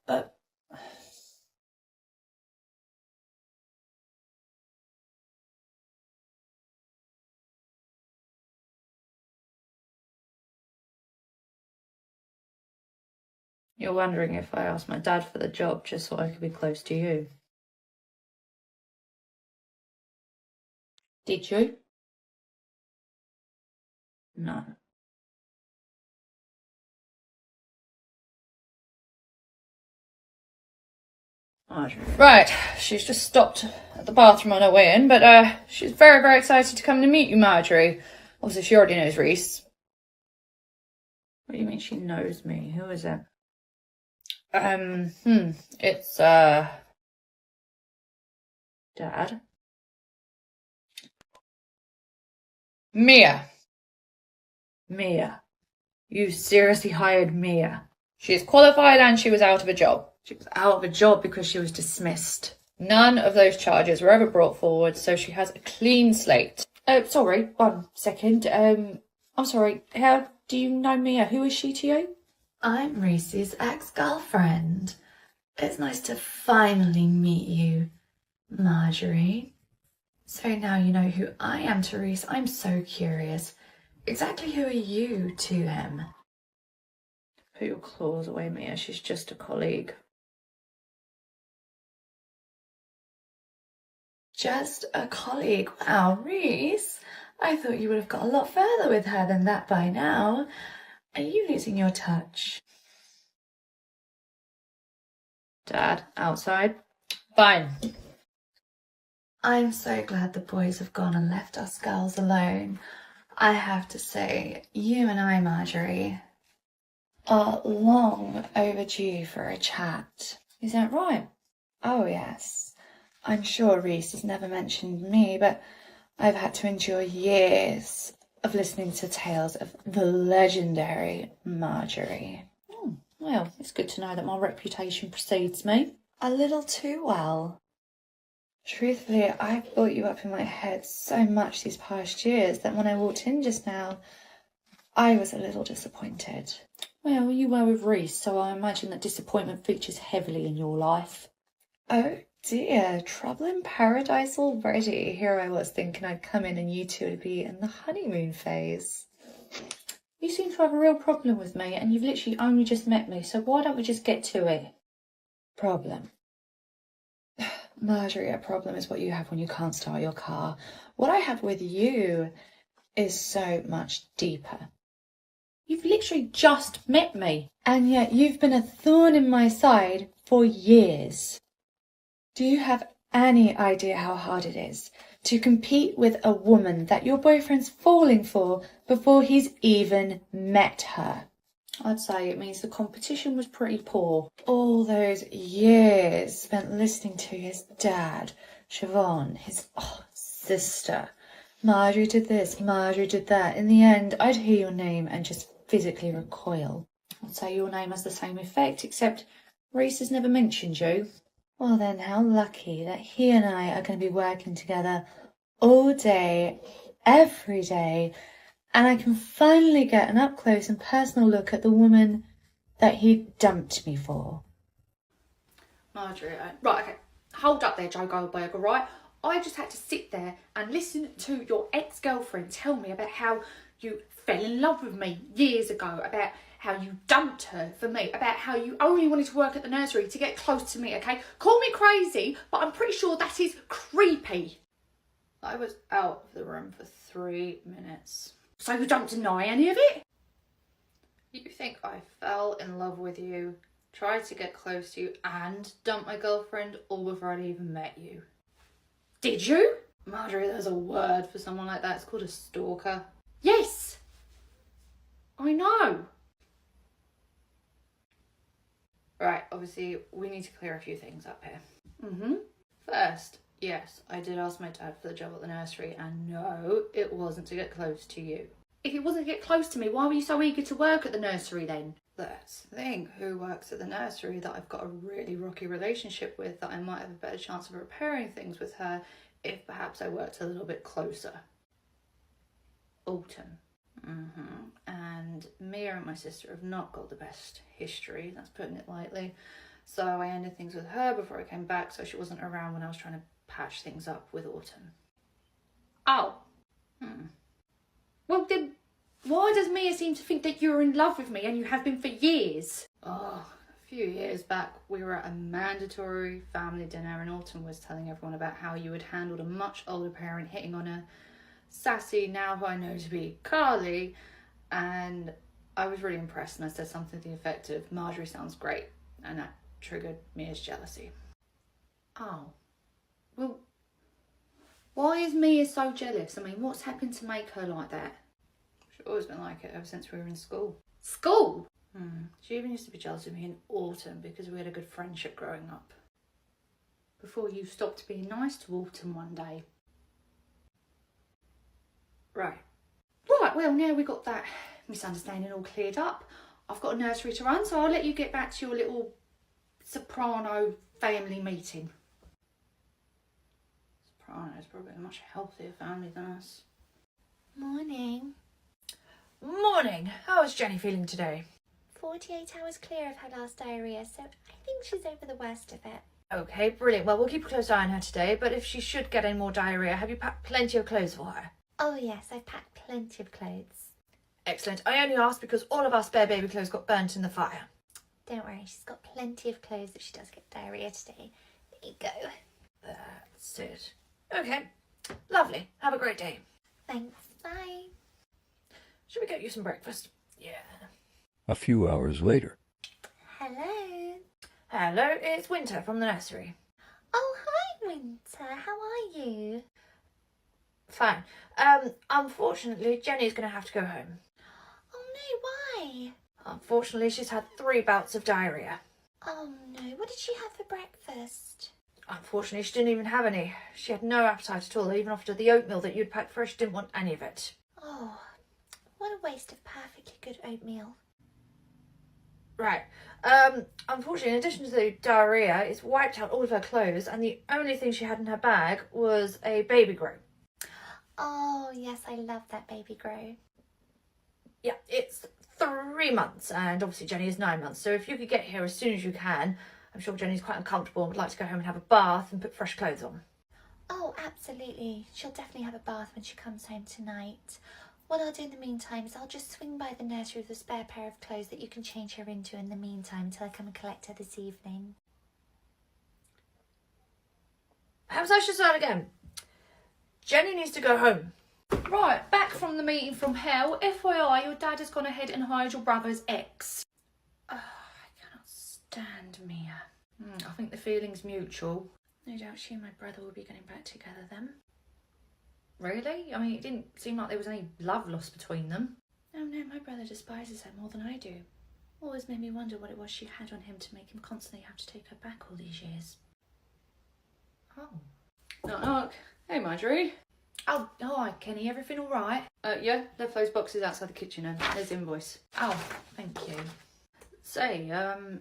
You're wondering if I asked my dad for the job just so I could be close to you. Did you? No. Right, she's just stopped at the bathroom on her way in, but she's very, very excited to come to meet you, Marjorie. Obviously, she already knows Reese. What do you mean she knows me? Who is it? It's, Dad? Mia. Mia. You seriously hired Mia? She is qualified and she was out of a job. She was out of a job because she was dismissed. None of those charges were ever brought forward, so she has a clean slate. Sorry, 1 second. I'm sorry, how do you know Mia? Who is she to you? I'm Reese's ex-girlfriend. It's nice to finally meet you, Marjorie. So now you know who I am to Reese. I'm so curious. Exactly who are you to him? Put your claws away, Mia. She's just a colleague. Just a colleague. Wow, Reese. I thought you would have got a lot further with her than that by now. Are you losing your touch? Dad, outside. Fine. I'm so glad the boys have gone and left us girls alone. I have to say, you and I, Marjorie, are long overdue for a chat. Is that right? Oh, yes. I'm sure Reese has never mentioned me, but I've had to endure years of listening to tales of the legendary Marjorie. Oh, well, it's good to know that my reputation precedes me. A little too well. Truthfully, I've built you up in my head so much these past years that when I walked in just now, I was a little disappointed. Well, you were with Reese, so I imagine that disappointment features heavily in your life. Oh dear, trouble in paradise already. Here I was thinking I'd come in and you two would be in the honeymoon phase. You seem to have a real problem with me, and you've literally only just met me, so why don't we just get to it? Problem. Marjorie, a problem is what you have when you can't start your car. What I have with you is so much deeper. You've literally just met me. And yet you've been a thorn in my side for years. Do you have any idea how hard it is to compete with a woman that your boyfriend's falling for before he's even met her? I'd say it means the competition was pretty poor. All those years spent listening to his dad, Siobhan, his sister. Marjorie did this, Marjorie did that. In the end, I'd hear your name and just physically recoil. I'd say your name has the same effect, except Reese has never mentioned you. Well then, how lucky that he and I are going to be working together all day, every day, and I can finally get an up-close and personal look at the woman that he dumped me for. Marjorie, right, okay. Hold up there, Joe Goldberg, all right? I just had to sit there and listen to your ex-girlfriend tell me about how you fell in love with me years ago, about how you dumped her for me, about how you only wanted to work at the nursery to get close to me, okay? Call me crazy, but I'm pretty sure that is creepy. I was out of the room for 3 minutes. So you don't deny any of it? You think I fell in love with you, tried to get close to you, and dumped my girlfriend all before I'd even met you? Did you? Marjorie, there's a word for someone like that. It's called a stalker. Yes! I know. Right, obviously, we need to clear a few things up here. First, yes, I did ask my dad for the job at the nursery, and no, it wasn't to get close to you. If it wasn't to get close to me, why were you so eager to work at the nursery then? That's the thing. Who works at the nursery that I've got a really rocky relationship with, that I might have a better chance of repairing things with her if perhaps I worked a little bit closer? Autumn. And Mia and my sister have not got the best history, that's putting it lightly. So I ended things with her before I came back, so she wasn't around when I was trying to patch things up with Autumn. Oh. Well then, why does Mia seem to think that you're in love with me and you have been for years? Oh, a few years back we were at a mandatory family dinner and Autumn was telling everyone about how you had handled a much older parent hitting on a sassy, now who I know to be Carly, and I was really impressed and I said something to the effect of, Marjorie sounds great, and that triggered Mia's jealousy. Oh. Well, why is Mia so jealous? I mean, what's happened to make her like that? She's always been like it ever since we were in school. School? She even used to be jealous of me in Autumn because we had a good friendship growing up. Before you stopped being nice to Autumn one day. Right, well, now we got that misunderstanding all cleared up. I've got a nursery to run, so I'll let you get back to your little soprano family meeting. Soprano's probably a much healthier family than us. Morning. Morning. How is Jenny feeling today? 48 hours clear of her last diarrhea, so I think she's over the worst of it. Okay, brilliant. Well, we'll keep a close eye on her today, but if she should get any more diarrhea, have you packed plenty of clothes for her? Oh yes, I've packed plenty of clothes. Excellent. I only asked because all of our spare baby clothes got burnt in the fire. Don't worry, she's got plenty of clothes if she does get diarrhea today. There you go. That's it. Okay, lovely. Have a great day. Thanks, bye. Should we get you some breakfast? Yeah. A few hours later. Hello. Hello, it's Winter from the nursery. Oh, hi, Winter. How are you? Fine. Unfortunately, Jenny's going to have to go home. Oh, no, why? Unfortunately, she's had 3 bouts of diarrhea. Oh, no. What did she have for breakfast? Unfortunately, she didn't even have any. She had no appetite at all, even after the oatmeal that you'd packed for her. She didn't want any of it. Oh, what a waste of perfectly good oatmeal. Right. Unfortunately, in addition to the diarrhea, it's wiped out all of her clothes, and the only thing she had in her bag was a baby grow. Oh, yes, I love that baby grow. Yeah, it's 3 months, and obviously Jenny is 9 months, so if you could get here as soon as you can, I'm sure Jenny's quite uncomfortable and would like to go home and have a bath and put fresh clothes on. Oh, absolutely. She'll definitely have a bath when she comes home tonight. What I'll do in the meantime is I'll just swing by the nursery with a spare pair of clothes that you can change her into in the meantime till I come and collect her this evening. Perhaps I should start again. Jenny needs to go home. Right, back from the meeting from hell. FYI, your dad has gone ahead and hired your brother's ex. Oh, I cannot stand Mia. I think the feeling's mutual. No doubt she and my brother will be getting back together then. Really? I mean, it didn't seem like there was any love lost between them. Oh no, my brother despises her more than I do. Always made me wonder what it was she had on him to make him constantly have to take her back all these years. Oh. Knock, knock. Hey, Marjorie. Oh, hi, Kenny. Everything all right? Yeah. Left those boxes outside the kitchen and there's the invoice. Oh, thank you. Say, do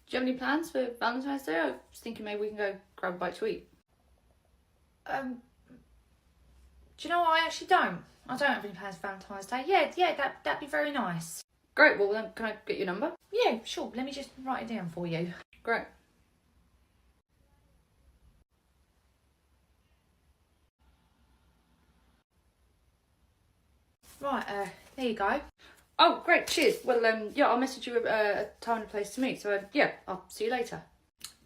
you have any plans for Valentine's Day? I was thinking maybe we can go grab a bite to eat. Do you know what? I actually don't. I don't have any plans for Valentine's Day. Yeah, that'd be very nice. Great. Well, then, can I get your number? Yeah, sure. Let me just write it down for you. Great. Right, there you go. Oh, great, cheers. Well, yeah, I'll message you a time and a place to meet. So, yeah, I'll see you later.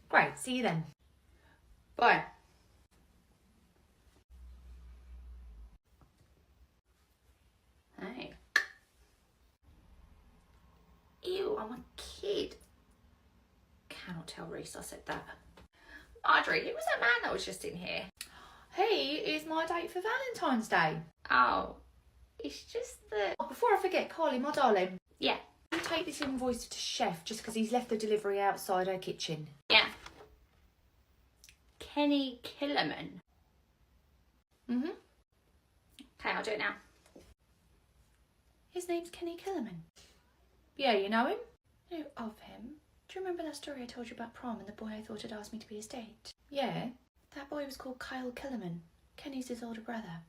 Great, see you then. Bye. Hey. Ew, I'm a kid. Cannot tell Reese I said that. Marjorie, who was that man that was just in here? He is my date for Valentine's Day. Oh. It's just that... Oh, before I forget, Carly, my darling. Yeah. You take this invoice to Chef just because he's left the delivery outside her kitchen. Yeah. Kenny Killerman. Okay, I'll do it now. His name's Kenny Killerman. Yeah, you know him? No, of him. Do you remember that story I told you about prom and the boy I thought had asked me to be his date? Yeah. That boy was called Kyle Killerman. Kenny's his older brother.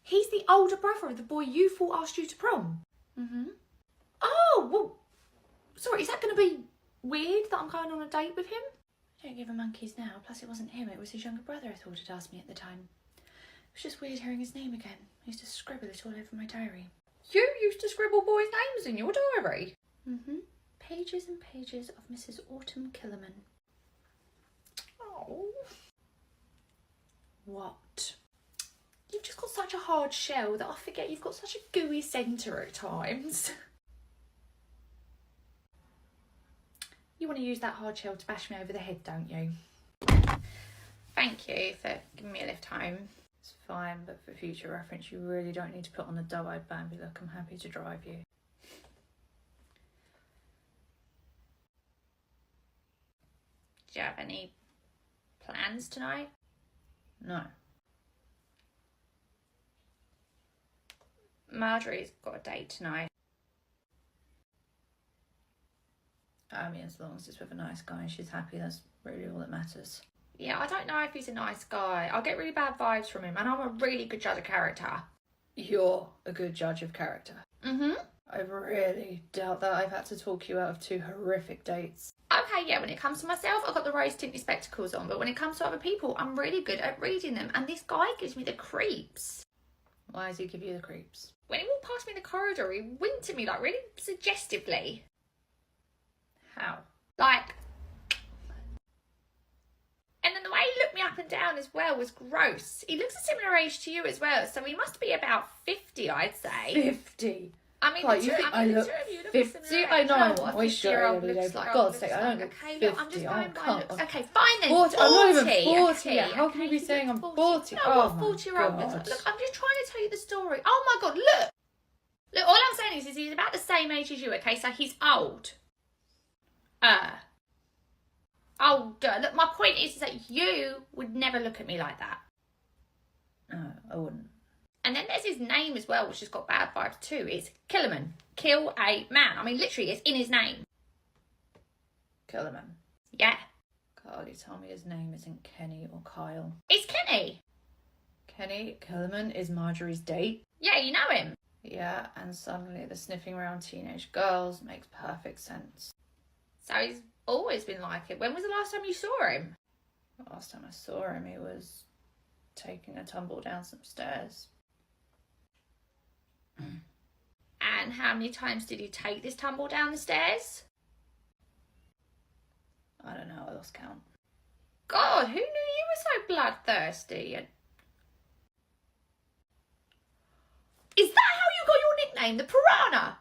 He's the older brother of the boy you thought asked you to prom? Oh, well, sorry, is that going to be weird that I'm going on a date with him? I don't give a monkeys now, plus it wasn't him, it was his younger brother I thought had asked me at the time. It was just weird hearing his name again. I used to scribble it all over my diary. You used to scribble boys' names in your diary? Pages and pages of Mrs. Autumn Killerman. Oh. What? You've just got such a hard shell that I forget you've got such a gooey centre at times. You want to use that hard shell to bash me over the head, don't you? Thank you for giving me a lift home. It's fine, but for future reference, you really don't need to put on the doe-eyed Bambi look. I'm happy to drive you. Do you have any plans tonight? No. Marjorie's got a date tonight. I mean, as long as it's with a nice guy and she's happy, that's really all that matters. Yeah, I don't know if he's a nice guy. I get really bad vibes from him, and I'm a really good judge of character. You're a good judge of character? I really doubt that I've had to talk you out of 2 horrific dates. Okay, yeah, when it comes to myself, I've got the rose tinted spectacles on, but when it comes to other people, I'm really good at reading them, and this guy gives me the creeps. Why does he give you the creeps? When he walked past me in the corridor, he winked at me, like, really suggestively. How? Like... And then the way he looked me up and down as well was gross. He looks a similar age to you as well, so he must be about 50, I'd say. 50? I mean, Like, the you two, think I mean, I the look two of you look 50? similar. I know, Do you I'm what a moist 50-year-old every day, looks but like? God's sake, I don't Looks look like. Okay, 50. look, I'm just Oh, going by come looks. on. Okay, fine then. 40, I'm not even 40 okay, yet. How can you be okay, saying I'm look 40? You know Oh what my 40-year-old looks like? God. Look, I'm just trying to tell you the story. Oh my God, look. Look, all I'm saying is he's about the same age as you, okay? So he's old. Older. Look, my point is that you would never look at me like that. No, I wouldn't. And then there's his name as well, which has got bad vibes too. It's Killerman. Kill a man. I mean, literally, it's in his name. Kellerman. Yeah. God, you tell me his name isn't Kenny or Kyle. It's Kenny. Kenny Kellerman is Marjorie's date. Yeah, you know him. Yeah, and suddenly the sniffing around teenage girls makes perfect sense. So he's always been like it. When was the last time you saw him? The last time I saw him, he was taking a tumble down some stairs. And how many times did he take this tumble down the stairs? I don't know, I lost count. God, who knew you were so bloodthirsty? And is that how you got your nickname, the Piranha?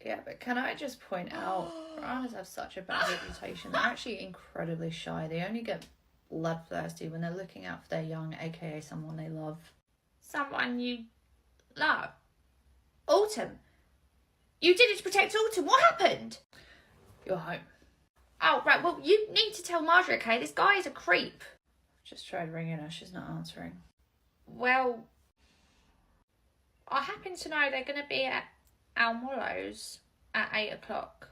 Yeah, but can I just point out, piranhas have such a bad reputation. They're actually incredibly shy. They only get bloodthirsty when they're looking out for their young, aka someone they love. Someone you love. Autumn. You did it to protect Autumn. What happened? You're home. Oh, right. Well, you need to tell Marjorie, okay? This guy is a creep. Just tried ringing her, she's not answering. Well, I happen to know they're going to be at Almolo's at 8 o'clock.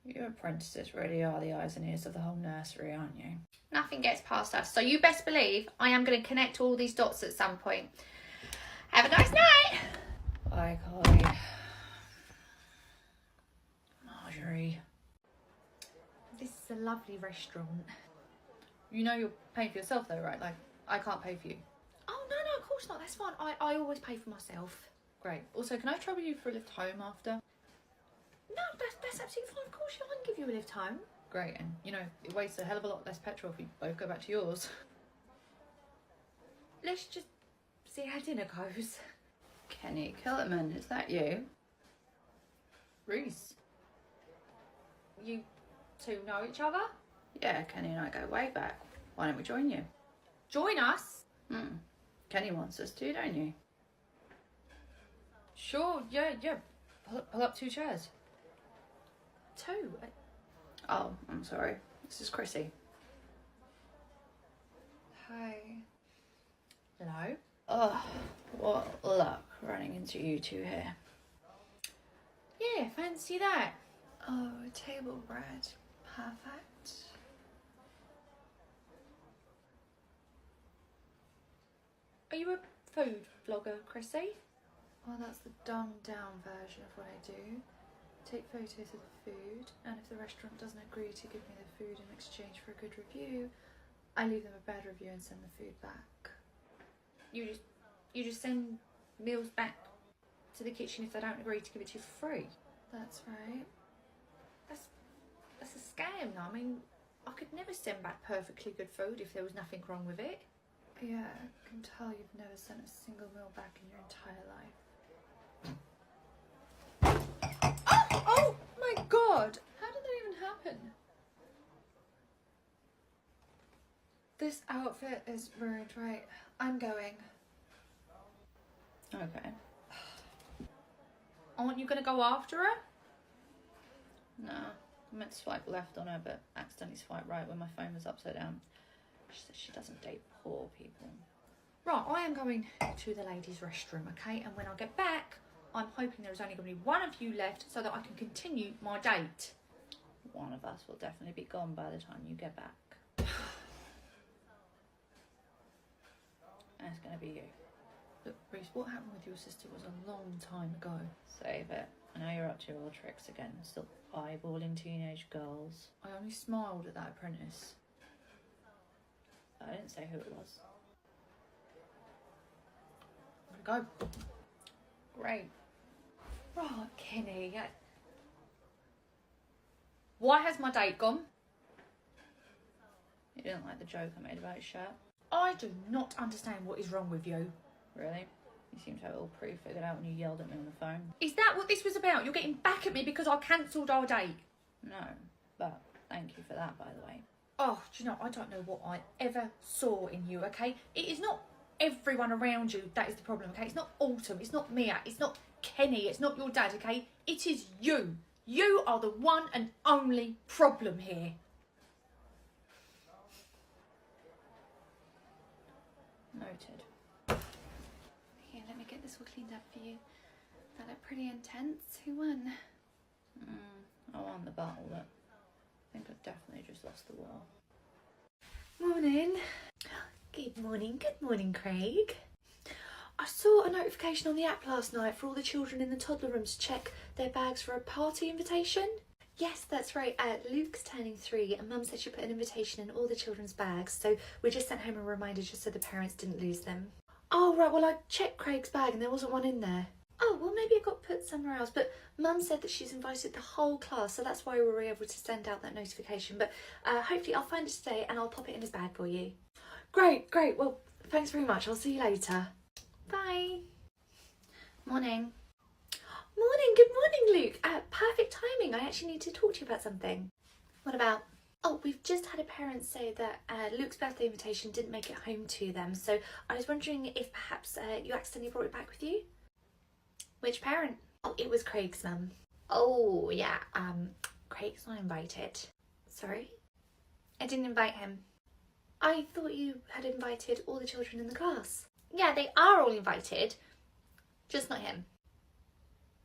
You apprentices really are the eyes and ears of the whole nursery, aren't you? Nothing gets past us. So you best believe I am going to connect all these dots at some point. Have a nice night. Bye, Carly. Marjorie. This is a lovely restaurant. You know you're paying for yourself though, right? Like, I can't pay for you. Oh, no, of course not. That's fine. I always pay for myself. Great. Also, can I trouble you for a lift home after? No, that's absolutely fine. Of course, I can give you a lift home. Great, and you know, it wastes a hell of a lot less petrol if we both go back to yours. Let's just see how dinner goes. Kenny Kellerman, is that you? Reese. You two know each other? Yeah, Kenny and I go way back. Why don't we join you? Join us. Kenny wants us to, don't you? Sure, yeah. Pull up 2 chairs. 2? Oh, I'm sorry. This is Chrissy. Hi. Hello? Oh, what luck running into you two here. Yeah, fancy that. Oh, table bread. Perfect. Are you a food vlogger, Chrissy? Well, that's the dumbed down version of what I do. Take photos of the food, and if the restaurant doesn't agree to give me the food in exchange for a good review, I leave them a bad review and send the food back. You just send meals back to the kitchen if they don't agree to give it to you for free. That's right. That's a scam, though. I mean, I could never send back perfectly good food if there was nothing wrong with it. Yeah, I can tell you've never sent a single meal back in your entire life. Oh my god! How did that even happen? This outfit is ruined, right? I'm going. Okay. Aren't you going to go after her? No, I meant to swipe left on her, but accidentally swiped right when my phone was upside down. She says she doesn't date poor people. Right, I am going to the ladies' restroom, okay? And when I get back, I'm hoping there's only going to be one of you left so that I can continue my date. One of us will definitely be gone by the time you get back. And it's going to be you. Look, Reese, what happened with your sister was a long time ago. Save it. I know you're up to your old tricks again. Still eyeballing teenage girls. I only smiled at that apprentice. I didn't say who it was. I'm gonna go. Great. Right, Kenny. Why has my date gone? You didn't like the joke I made about his shirt? I do not understand what is wrong with you. Really? You seem to have it all pre-figured out when you yelled at me on the phone. Is that what this was about? You're getting back at me because I cancelled our date? No, but thank you for that, by the way. Oh, do you know, I don't know what I ever saw in you, okay? It is not everyone around you that is the problem, okay? It's not Autumn, it's not Mia, it's not Kenny, it's not your dad, okay? It is you. You are the one and only problem here. Noted. Here, let me get this all cleaned up for you. That looked pretty intense. Who won? I won the battle, but I think I've definitely just lost the war. Morning. Good morning, Craig. I saw a notification on the app last night for all the children in the toddler room to check their bags for a party invitation. Yes, that's right. Luke's turning 3 and Mum said she put an invitation in all the children's bags, so we just sent home a reminder just so the parents didn't lose them. Oh, right, well, I checked Craig's bag and there wasn't one in there. Oh, well, maybe it got put somewhere else, but Mum said that she's invited the whole class, so that's why we were able to send out that notification. But hopefully I'll find it today and I'll pop it in his bag for you. Great. Well, thanks very much. I'll see you later. Bye. Morning. Good morning, Luke. Perfect timing. I actually need to talk to you about something. What about? Oh, we've just had a parent say that Luke's birthday invitation didn't make it home to them, so I was wondering if perhaps you accidentally brought it back with you? Which parent? Oh, it was Craig's mum. Oh, yeah, Craig's not invited. Sorry? I didn't invite him. I thought you had invited all the children in the class. Yeah, they are all invited, just not him.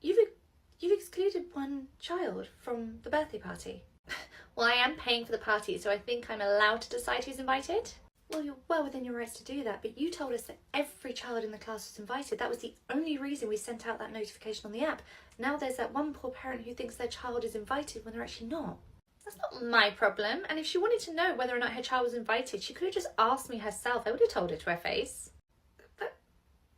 You've excluded one child from the birthday party. Well, I am paying for the party, so I think I'm allowed to decide who's invited. Well, you're well within your rights to do that, but you told us that every child in the class was invited. That was the only reason we sent out that notification on the app. Now there's that one poor parent who thinks their child is invited when they're actually not. That's not my problem, and if she wanted to know whether or not her child was invited, she could have just asked me herself. I would have told her to her face. But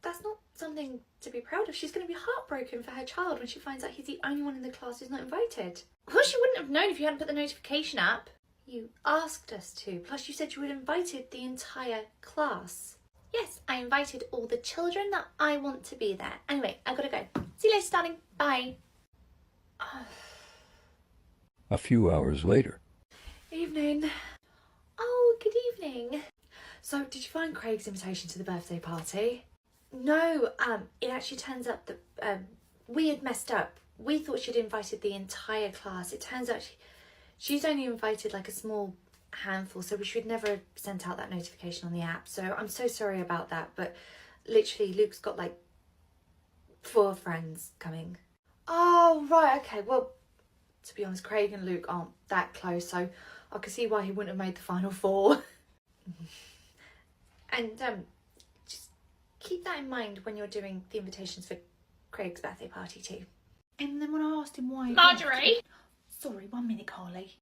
that's not something to be proud of. She's going to be heartbroken for her child when she finds out he's the only one in the class who's not invited. Well, she wouldn't have known if you hadn't put the notification up. You asked us to, plus you said you had invited the entire class. Yes, I invited all the children that I want to be there. Anyway, I've got to go. See you later, darling. Bye. A few hours later. Evening. Oh, good evening. So, did you find Craig's invitation to the birthday party? No, it actually turns out that we had messed up. We thought she'd invited the entire class. It turns out she's only invited like a small handful, so we should never have sent out that notification on the app. So I'm so sorry about that, but literally Luke's got like 4 friends coming. Oh, right, okay. Well, to be honest, Craig and Luke aren't that close, so I can see why he wouldn't have made the final 4. And just keep that in mind when you're doing the invitations for Craig's birthday party too. And then when I asked him why... Marjorie! Sorry, 1 minute, Carly.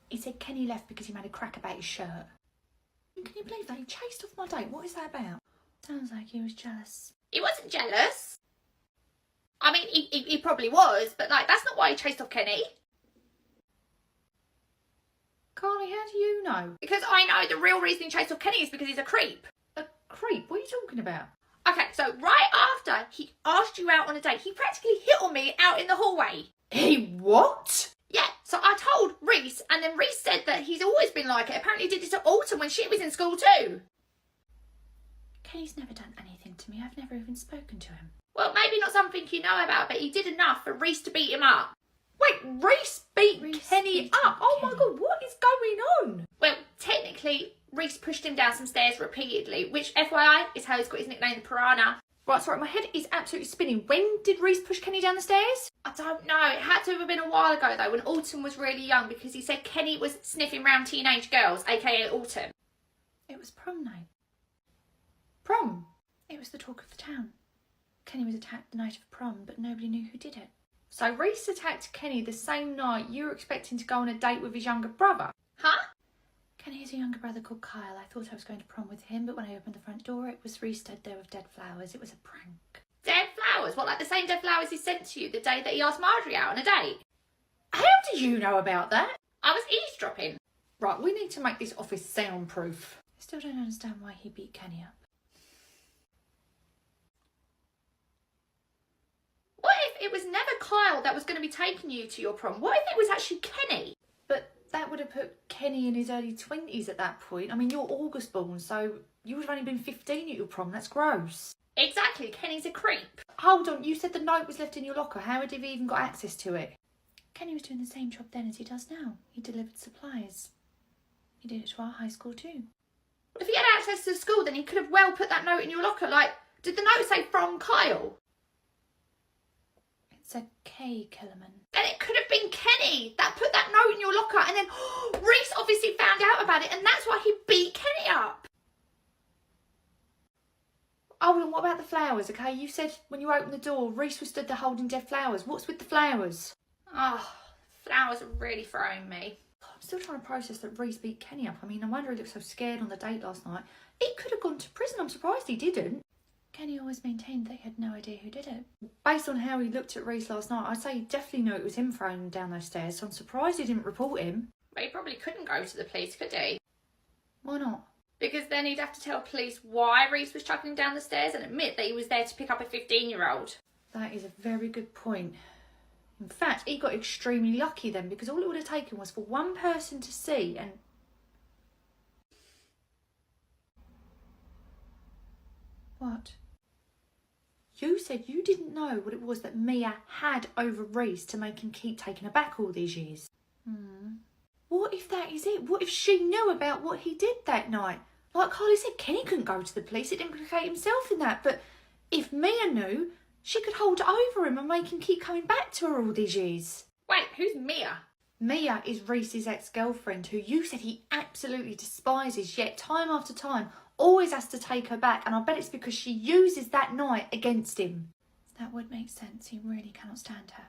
He said Kenny left because he made a crack about his shirt. Can you believe that? He chased off my date. What is that about? Sounds like he was jealous. He wasn't jealous. I mean, he probably was, but like, that's not why he chased off Kenny. Carly, how do you know? Because I know the real reason he chased off Kenny is because he's a creep. A creep? What are you talking about? Okay, so right after he asked you out on a date, he practically hit on me out in the hallway. He what? Yeah, so I told Reese, and then Reese said that he's always been like it. Apparently he did it to Autumn when she was in school too. Kenny's never done anything to me. I've never even spoken to him. Well, maybe not something you know about, but he did enough for Reese to beat him up. Wait, Reese beat Kenny up? Oh my God, what is going on? Well, technically, Reese pushed him down some stairs repeatedly, which, FYI, is how he's got his nickname, the Piranha. Right, sorry, my head is absolutely spinning. When did Reese push Kenny down the stairs? I don't know. It had to have been a while ago, though, when Autumn was really young, because he said Kenny was sniffing round teenage girls, aka Autumn. It was prom night. Prom? It was the talk of the town. Kenny was attacked the night of prom, but nobody knew who did it. So Reese attacked Kenny the same night you were expecting to go on a date with his younger brother. Huh? Kenny has a younger brother called Kyle. I thought I was going to prom with him, but when I opened the front door, it was Reese stood there with dead flowers. It was a prank. Dead flowers? What, like the same dead flowers he sent to you the day that he asked Marjorie out on a date? How do you know about that? I was eavesdropping. Right, we need to make this office soundproof. I still don't understand why he beat Kenny up. girl that was going to be taking you to your prom? What if it was actually Kenny? But that would have put Kenny in his early 20s at that point. I mean, you're August born, so you would have only been 15 at your prom. That's gross. Exactly, Kenny's a creep. Hold on, you said the note was left in your locker. How had he even got access to it? Kenny was doing the same job then as he does now. He delivered supplies. He did it to our high school too. If he had access to the school, then he could have well put that note in your locker. Like, did the note say from Kyle? It said K. Kellerman. Then it could have been Kenny that put that note in your locker, and then Reese obviously found out about it, and that's why he beat Kenny up. Oh, and what about the flowers, okay? You said when you opened the door, Reese was stood there holding dead flowers. What's with the flowers? Oh, flowers are really throwing me. I'm still trying to process that Reese beat Kenny up. I mean, no wonder he looked so scared on the date last night. He could have gone to prison. I'm surprised he didn't. Kenny always maintained that he had no idea who did it. Based on how he looked at Reese last night, I'd say he definitely knew it was him throwing him down those stairs, so I'm surprised he didn't report him. But he probably couldn't go to the police, could he? Why not? Because then he'd have to tell police why Reese was chucking him down the stairs and admit that he was there to pick up a 15-year-old. That is a very good point. In fact, he got extremely lucky then, because all it would have taken was for one person to see and... What? You said you didn't know what it was that Mia had over Reese to make him keep taking her back all these years. What if that is it? What if she knew about what he did that night? Like Carly said, Kenny couldn't go to the police. It implicate himself in that. But if Mia knew, she could hold it over him and make him keep coming back to her all these years. Wait, who's Mia? Mia is Reese's ex-girlfriend, who you said he absolutely despises, yet time after time always has to take her back, and I bet it's because she uses that night against him. That would make sense. He really cannot stand her.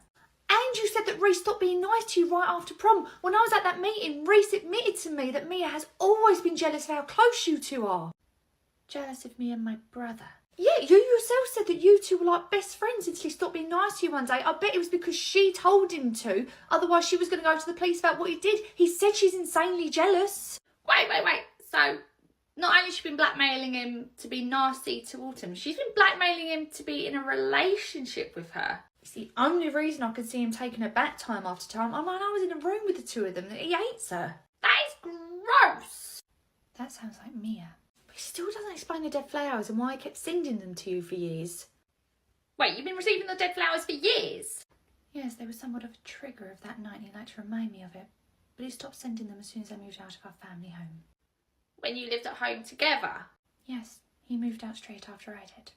And you said that Reese stopped being nice to you right after prom. When I was at that meeting, Reese admitted to me that Mia has always been jealous of how close you two are. Jealous of me and my brother. Yeah, you yourself said that you two were like best friends until he stopped being nice to you one day. I bet it was because she told him to. Otherwise, she was going to go to the police about what he did. He said she's insanely jealous. Wait. So, not only has she been blackmailing him to be nasty to Autumn, she's been blackmailing him to be in a relationship with her. It's the only reason I could see him taking her back time after time. I mean, I was in a room with the two of them. He hates her. That is gross. That sounds like Mia. But he still doesn't explain the dead flowers and why he kept sending them to you for years. Wait, you've been receiving the dead flowers for years? Yes, they were somewhat of a trigger of that night and he liked to remind me of it. But he stopped sending them as soon as I moved out of our family home. When you lived at home together? Yes, he moved out straight after I did.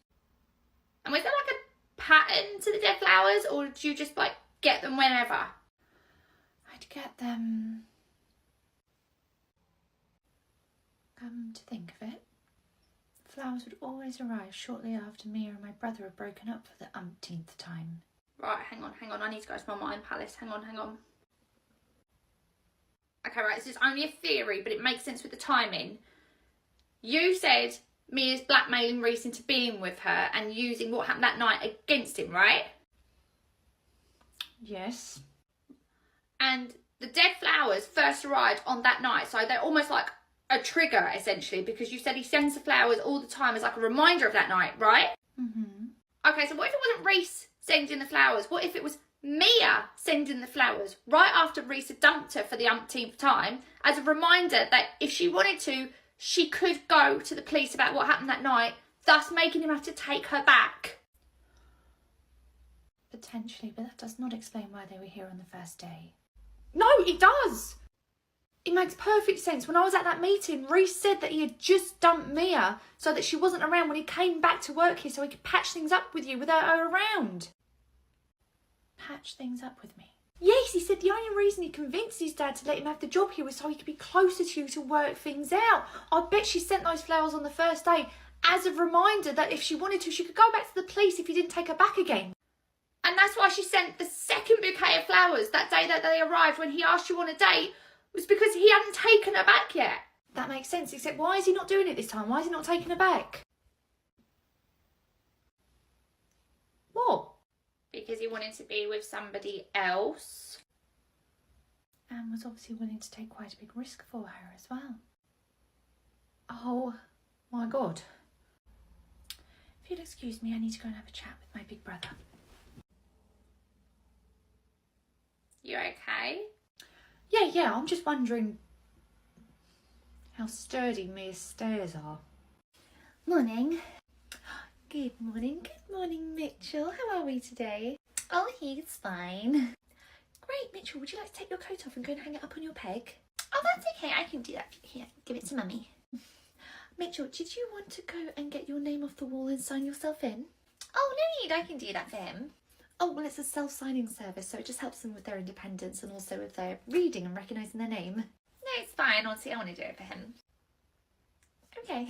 And was there like a pattern to the dead flowers, or did you just like get them whenever? I'd get them... Come to think of it, the flowers would always arrive shortly after Mia and my brother had broken up for the umpteenth time. Right, hang on, I need to go to my mind palace. Hang on. Okay, right, this is only a theory, but it makes sense with the timing. You said Mia's blackmailing Reese into being with her and using what happened that night against him, right? Yes. And the dead flowers first arrived on that night, so they're almost like a trigger, essentially, because you said he sends the flowers all the time as like a reminder of that night, right? Mm-hmm. Okay, so what if it wasn't Reese sending the flowers? What if it was Mia sending the flowers right after Reese had dumped her for the umpteenth time as a reminder that if she wanted to, she could go to the police about what happened that night, thus making him have to take her back? Potentially, but that does not explain why they were here on the first day. No, it does. It makes perfect sense. When I was at that meeting, Reese said that he had just dumped Mia so that she wasn't around when he came back to work here so he could patch things up with you without her around. Patch things up with me? Yes, he said the only reason he convinced his dad to let him have the job here was so he could be closer to you to work things out. I bet she sent those flowers on the first day as a reminder that if she wanted to, she could go back to the police if he didn't take her back again. And that's why she sent the second bouquet of flowers that day that they arrived when he asked you on a date, was because he hadn't taken her back yet. That makes sense, except why is he not doing it this time? Why is he not taking her back? What? Because he wanted to be with somebody else. And was obviously willing to take quite a big risk for her as well. Oh, my God. If you'll excuse me, I need to go and have a chat with my big brother. You okay? Yeah, I'm just wondering how sturdy Mia's stairs are. Morning. Good morning, Mitchell. How are we today? Oh, he's fine. Great, Mitchell. Would you like to take your coat off and go and hang it up on your peg? Oh, that's okay. I can do that. Here, give it to Mummy. Mitchell, did you want to go and get your name off the wall and sign yourself in? Oh, no need. I can do that for him. Oh, well, it's a self-signing service, so it just helps them with their independence and also with their reading and recognising their name. No, it's fine. Honestly, I want to do it for him. Okay.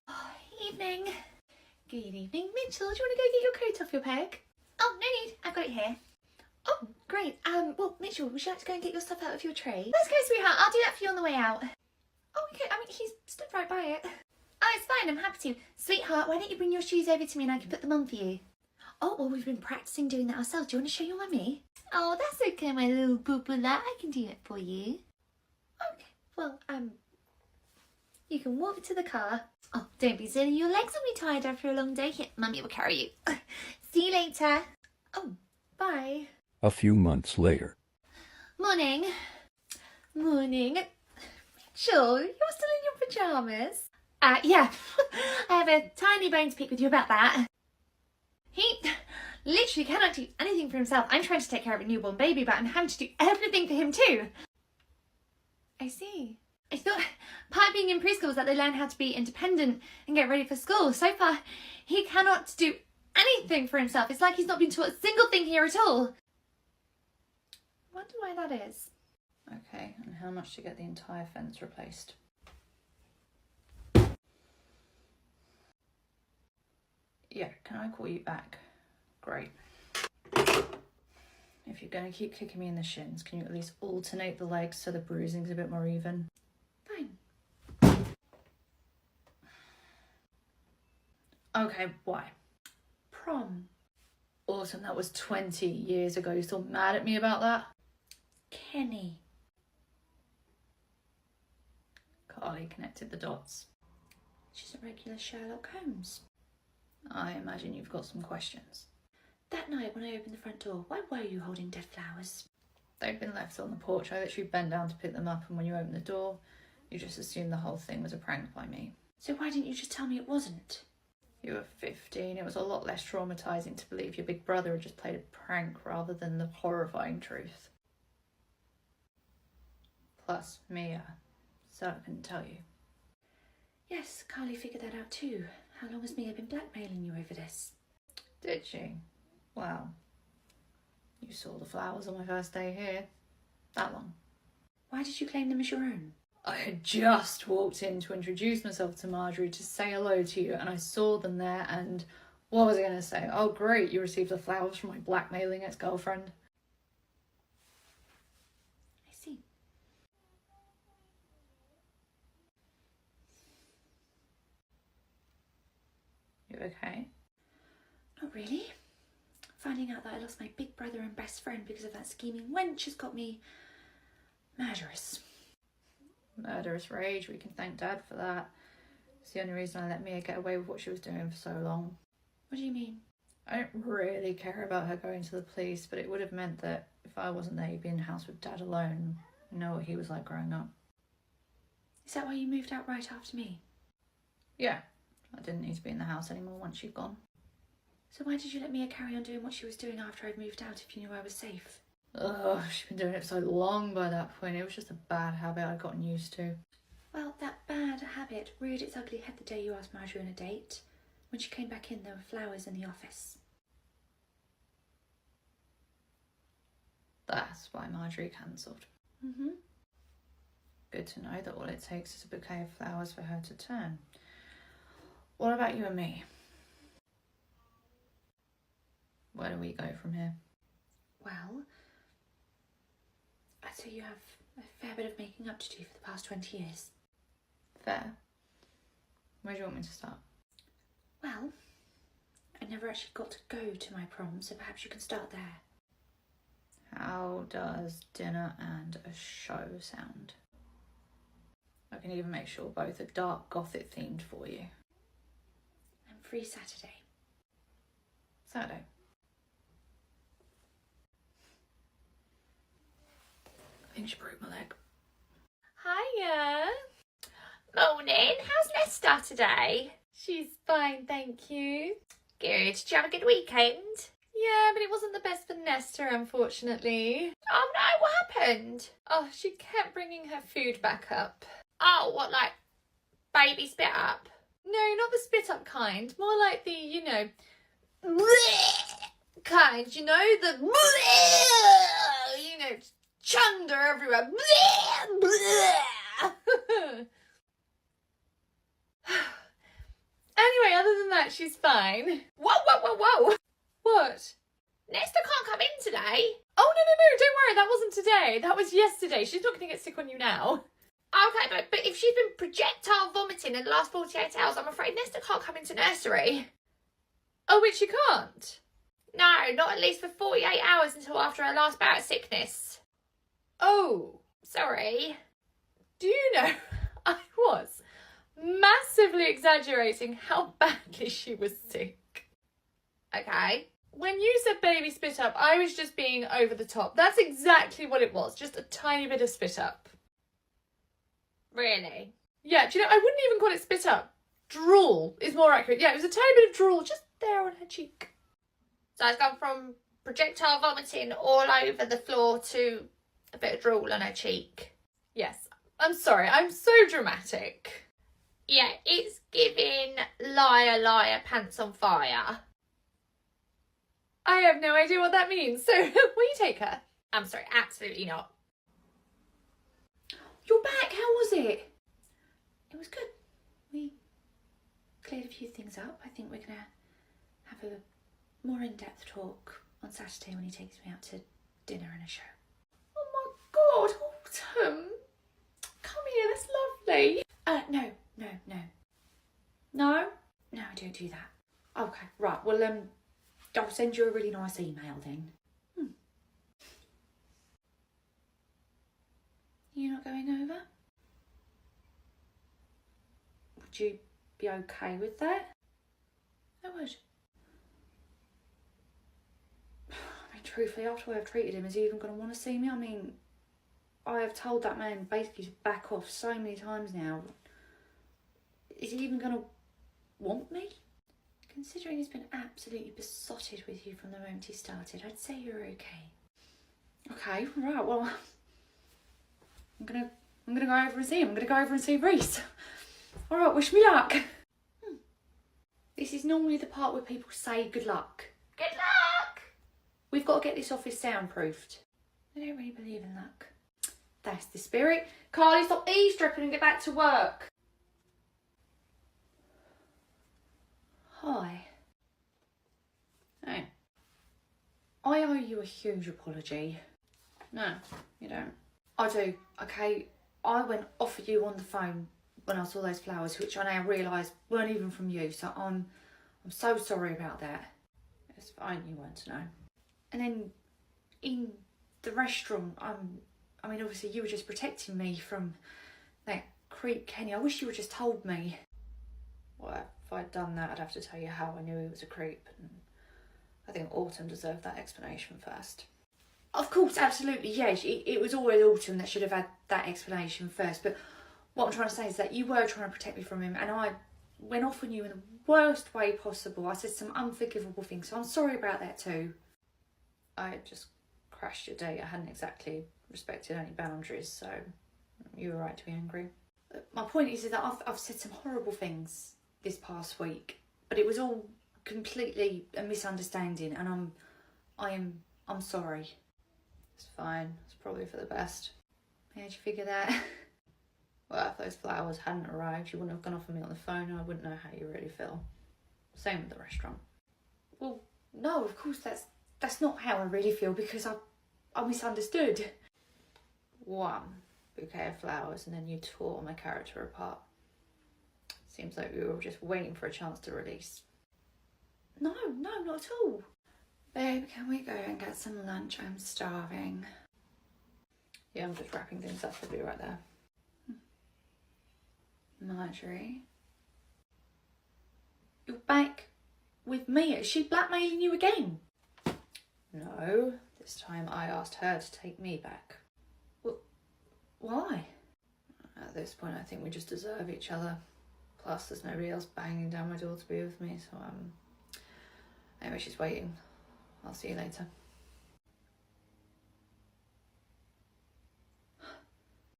Oh, evening. Good evening, Mitchell. Do you want to go get your coat off your peg? Oh, no need. I've got it here. Oh, great. Well, Mitchell, would you like to go and get your stuff out of your tray? Let's go, sweetheart. I'll do that for you on the way out. Oh, okay. I mean, he's stood right by it. Oh, it's fine. I'm happy to. Sweetheart, why don't you bring your shoes over to me and I can put them on for you? Oh, well, we've been practicing doing that ourselves. Do you want to show your mummy? Oh, that's okay, my little poopala. I can do it for you. Okay. Well, you can walk to the car. Oh, don't be silly. Your legs will be tired after a long day. Here, Mummy will carry you. See you later. Oh, bye. A few months later. Morning. Morning. Mitchell, you're still in your pyjamas? Yeah. I have a tiny bone to pick with you about that. He literally cannot do anything for himself. I'm trying to take care of a newborn baby, but I'm having to do everything for him too. I see. I thought part of being in preschool was that they learn how to be independent and get ready for school. So far, he cannot do anything for himself. It's like he's not been taught a single thing here at all. Wonder why that is. Okay, and how much to get the entire fence replaced? Yeah, can I call you back? Great. If you're going to keep kicking me in the shins, can you at least alternate the legs so the bruising's a bit more even? Fine. Okay, why? Prom. Awesome, that was 20 years ago. You still mad at me about that? Kenny. Carly connected the dots. She's a regular Sherlock Holmes. I imagine you've got some questions. That night when I opened the front door, why were you holding dead flowers? They'd been left on the porch. I literally bent down to pick them up, and when you opened the door, you just assumed the whole thing was a prank by me. So why didn't you just tell me it wasn't? You were 15. It was a lot less traumatising to believe your big brother had just played a prank rather than the horrifying truth. Plus, Mia. So I couldn't tell you. Yes, Carly figured that out too. How long has Mia been blackmailing you over this? Did she? Wow. You saw the flowers on my first day here. That long. Why did you claim them as your own? I had just walked in to introduce myself to Marjorie to say hello to you, and I saw them there, and what was I going to say? Oh, great, you received the flowers from my blackmailing ex-girlfriend. I see. You okay? Not really. Finding out that I lost my big brother and best friend because of that scheming wench has got me murderous. Murderous rage, we can thank Dad for that. It's the only reason I let Mia get away with what she was doing for so long. What do you mean? I don't really care about her going to the police, but it would have meant that if I wasn't there, you'd be in the house with Dad alone. You know what he was like growing up. Is that why you moved out right after me? Yeah, I didn't need to be in the house anymore once you'd gone. So why did you let Mia carry on doing what she was doing after I'd moved out if you knew I was safe? Ugh, she'd been doing it for so long by that point. It was just a bad habit I'd gotten used to. Well, that bad habit reared its ugly head the day you asked Marjorie on a date. When she came back in, there were flowers in the office. That's why Marjorie cancelled. Mm-hmm. Good to know that all it takes is a bouquet of flowers for her to turn. What about you and me? Where do we go from here? Well, I'd say you have a fair bit of making up to do for the past 20 years. Fair. Where do you want me to start? Well, I never actually got to go to my prom, so perhaps you can start there. How does dinner and a show sound? I can even make sure both are dark gothic themed for you. I'm free Saturday. Saturday. I think she broke my leg. Hiya. Morning. How's Nesta today? She's fine, thank you. Good. Did you have a good weekend? Yeah, but it wasn't the best for Nesta, unfortunately. Oh no, what happened? Oh, she kept bringing her food back up. Oh, what, like baby spit up? No, not the spit up kind. More like the, kind, the, chunder everywhere. Anyway, other than that, she's fine. Whoa. What? Nesta can't come in today. Oh, no, don't worry, that wasn't today. That was yesterday. She's not going to get sick on you now. Okay, but if she's been projectile vomiting in the last 48 hours, I'm afraid Nesta can't come into nursery. Oh, wait, she can't? No, not at least for 48 hours until after her last bout of sickness. Oh. Sorry. Do you know, I was massively exaggerating how badly she was sick. Okay. When you said baby spit up, I was just being over the top. That's exactly what it was, just a tiny bit of spit up. Really? Yeah, do you know, I wouldn't even call it spit up. Drool is more accurate. Yeah, it was a tiny bit of drool just there on her cheek. So it's gone from projectile vomiting all over the floor to a bit of drool on her cheek. Yes, I'm sorry, I'm so dramatic. Yeah, it's giving liar, pants on fire. I have no idea what that means, so will you take her? I'm sorry, absolutely not. You're back, how was it? It was good. We cleared a few things up. I think we're going to have a more in-depth talk on Saturday when he takes me out to dinner and a show. Oh my God, Autumn. Come here, that's lovely. No. No? No, I don't do that. Okay, right, well, I'll send you a really nice email then. You're not going over? Would you be okay with that? I would. I mean, truthfully, after I've treated him, is he even going to want to see me? I mean, I have told that man basically to back off so many times now. Is he even going to want me? Considering he's been absolutely besotted with you from the moment he started, I'd say you're okay. Okay, right, well, I'm gonna go over and see him. I'm gonna go over and see Reese. All right, wish me luck. This is normally the part where people say good luck. Good luck! We've got to get this office soundproofed. I don't really believe in luck. That's the spirit. Carly, stop eavesdropping and get back to work. Hi. Hey. I owe you a huge apology. No, you don't. I do, okay? I went off of you on the phone when I saw those flowers, which I now realise weren't even from you, so I'm so sorry about that. It's fine, you weren't to know. And then in the restaurant, I mean, obviously you were just protecting me from that creep Kenny. I wish you would just told me. Well, if I'd done that, I'd have to tell you how I knew he was a creep, and I think Autumn deserved that explanation first. Of course, absolutely, yes. It was always Autumn that should have had that explanation first. But what I'm trying to say is that you were trying to protect me from him, and I went off on you in the worst way possible. I said some unforgivable things, so I'm sorry about that too. I just crashed your date. I hadn't exactly respected any boundaries, so you were right to be angry. My point is that I've said some horrible things this past week, but it was all completely a misunderstanding, and I'm sorry. It's fine. It's probably for the best. How'd you figure that? Well, if those flowers hadn't arrived, you wouldn't have gone off on me on the phone, and I wouldn't know how you really feel. Same with the restaurant. Well, no, of course that's not how I really feel, because I misunderstood. One bouquet of flowers, and then you tore my character apart. Seems like we were just waiting for a chance to release. No, not at all. Babe, can we go and get some lunch? I'm starving. Yeah, I'm just wrapping things up. I'll be right there. Marjorie? You're back with me? Is she blackmailing you again? No, this time I asked her to take me back. Well, Why? At this point, I think we just deserve each other. Plus, there's nobody else banging down my door to be with me, so anyway, she's waiting. I'll see you later.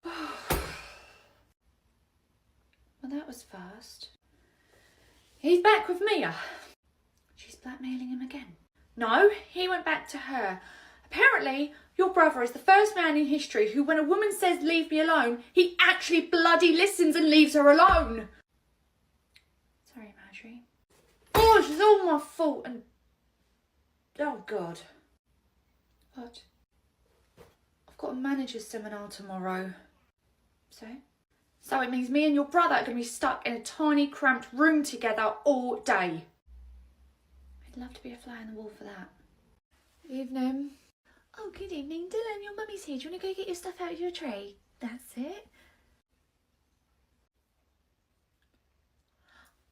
Well, that was fast. He's back with Mia. She's blackmailing him again. No, he went back to her. Apparently, your brother is the first man in history who, when a woman says leave me alone, he actually bloody listens and leaves her alone. Sorry, Marjorie. Gosh, it's all my fault and... Oh, God. What? I've got a manager's seminar tomorrow. So? So it means me and your brother are going to be stuck in a tiny, cramped room together all day. I'd love to be a fly on the wall for that. Evening. Oh, good evening, Dylan. Your mummy's here. Do you want to go get your stuff out of your tray? That's it.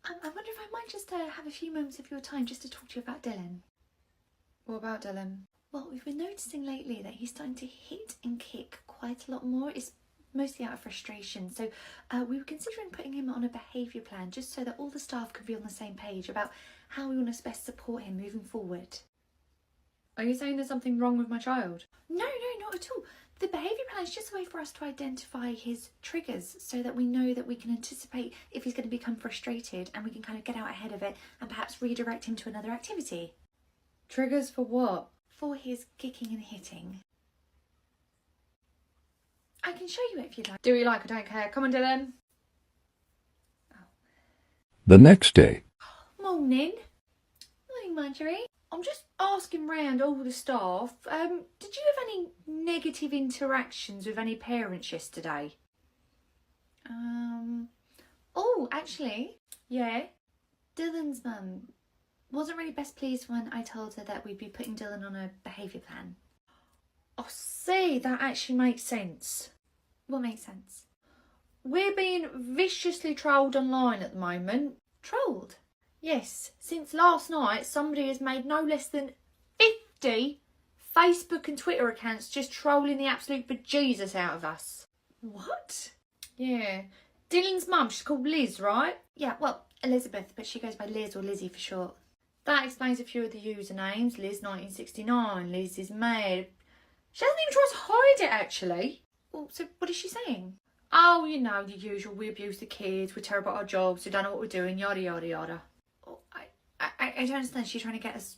I wonder if I might just have a few moments of your time just to talk to you about Dylan. What about Dylan? Well, we've been noticing lately that he's starting to hit and kick quite a lot more. It's mostly out of frustration. So we were considering putting him on a behaviour plan just so that all the staff could be on the same page about how we want to best support him moving forward. Are you saying there's something wrong with my child? No, not at all. The behaviour plan is just a way for us to identify his triggers so that we know that we can anticipate if he's going to become frustrated and we can kind of get out ahead of it and perhaps redirect him to another activity. Triggers for what? For his kicking and hitting. I can show you it if you'd like. Do you like? I don't care. Come on, Dylan. The next day, Morning. Morning, Marjorie. I'm just asking round all the staff. Did you have any negative interactions with any parents yesterday? Oh, actually, yeah. Dylan's mum wasn't really best pleased when I told her that we'd be putting Dylan on a behaviour plan. I see. That actually makes sense. What makes sense? We're being viciously trolled online at the moment. Trolled? Yes, since last night, somebody has made no less than 50 Facebook and Twitter accounts just trolling the absolute bejesus out of us. What? Yeah. Dylan's mum, she's called Liz, right? Yeah, well, Elizabeth, but she goes by Liz or Lizzie for short. That explains a few of the usernames. Liz 1969, Liz is mad. She hasn't even tried to hide it, actually. Well, so what is she saying? Oh, you know, the usual. We abuse the kids, we're terrible at our jobs, we don't know what we're doing, yada, yada, yada. Oh, I don't understand. She's trying to get us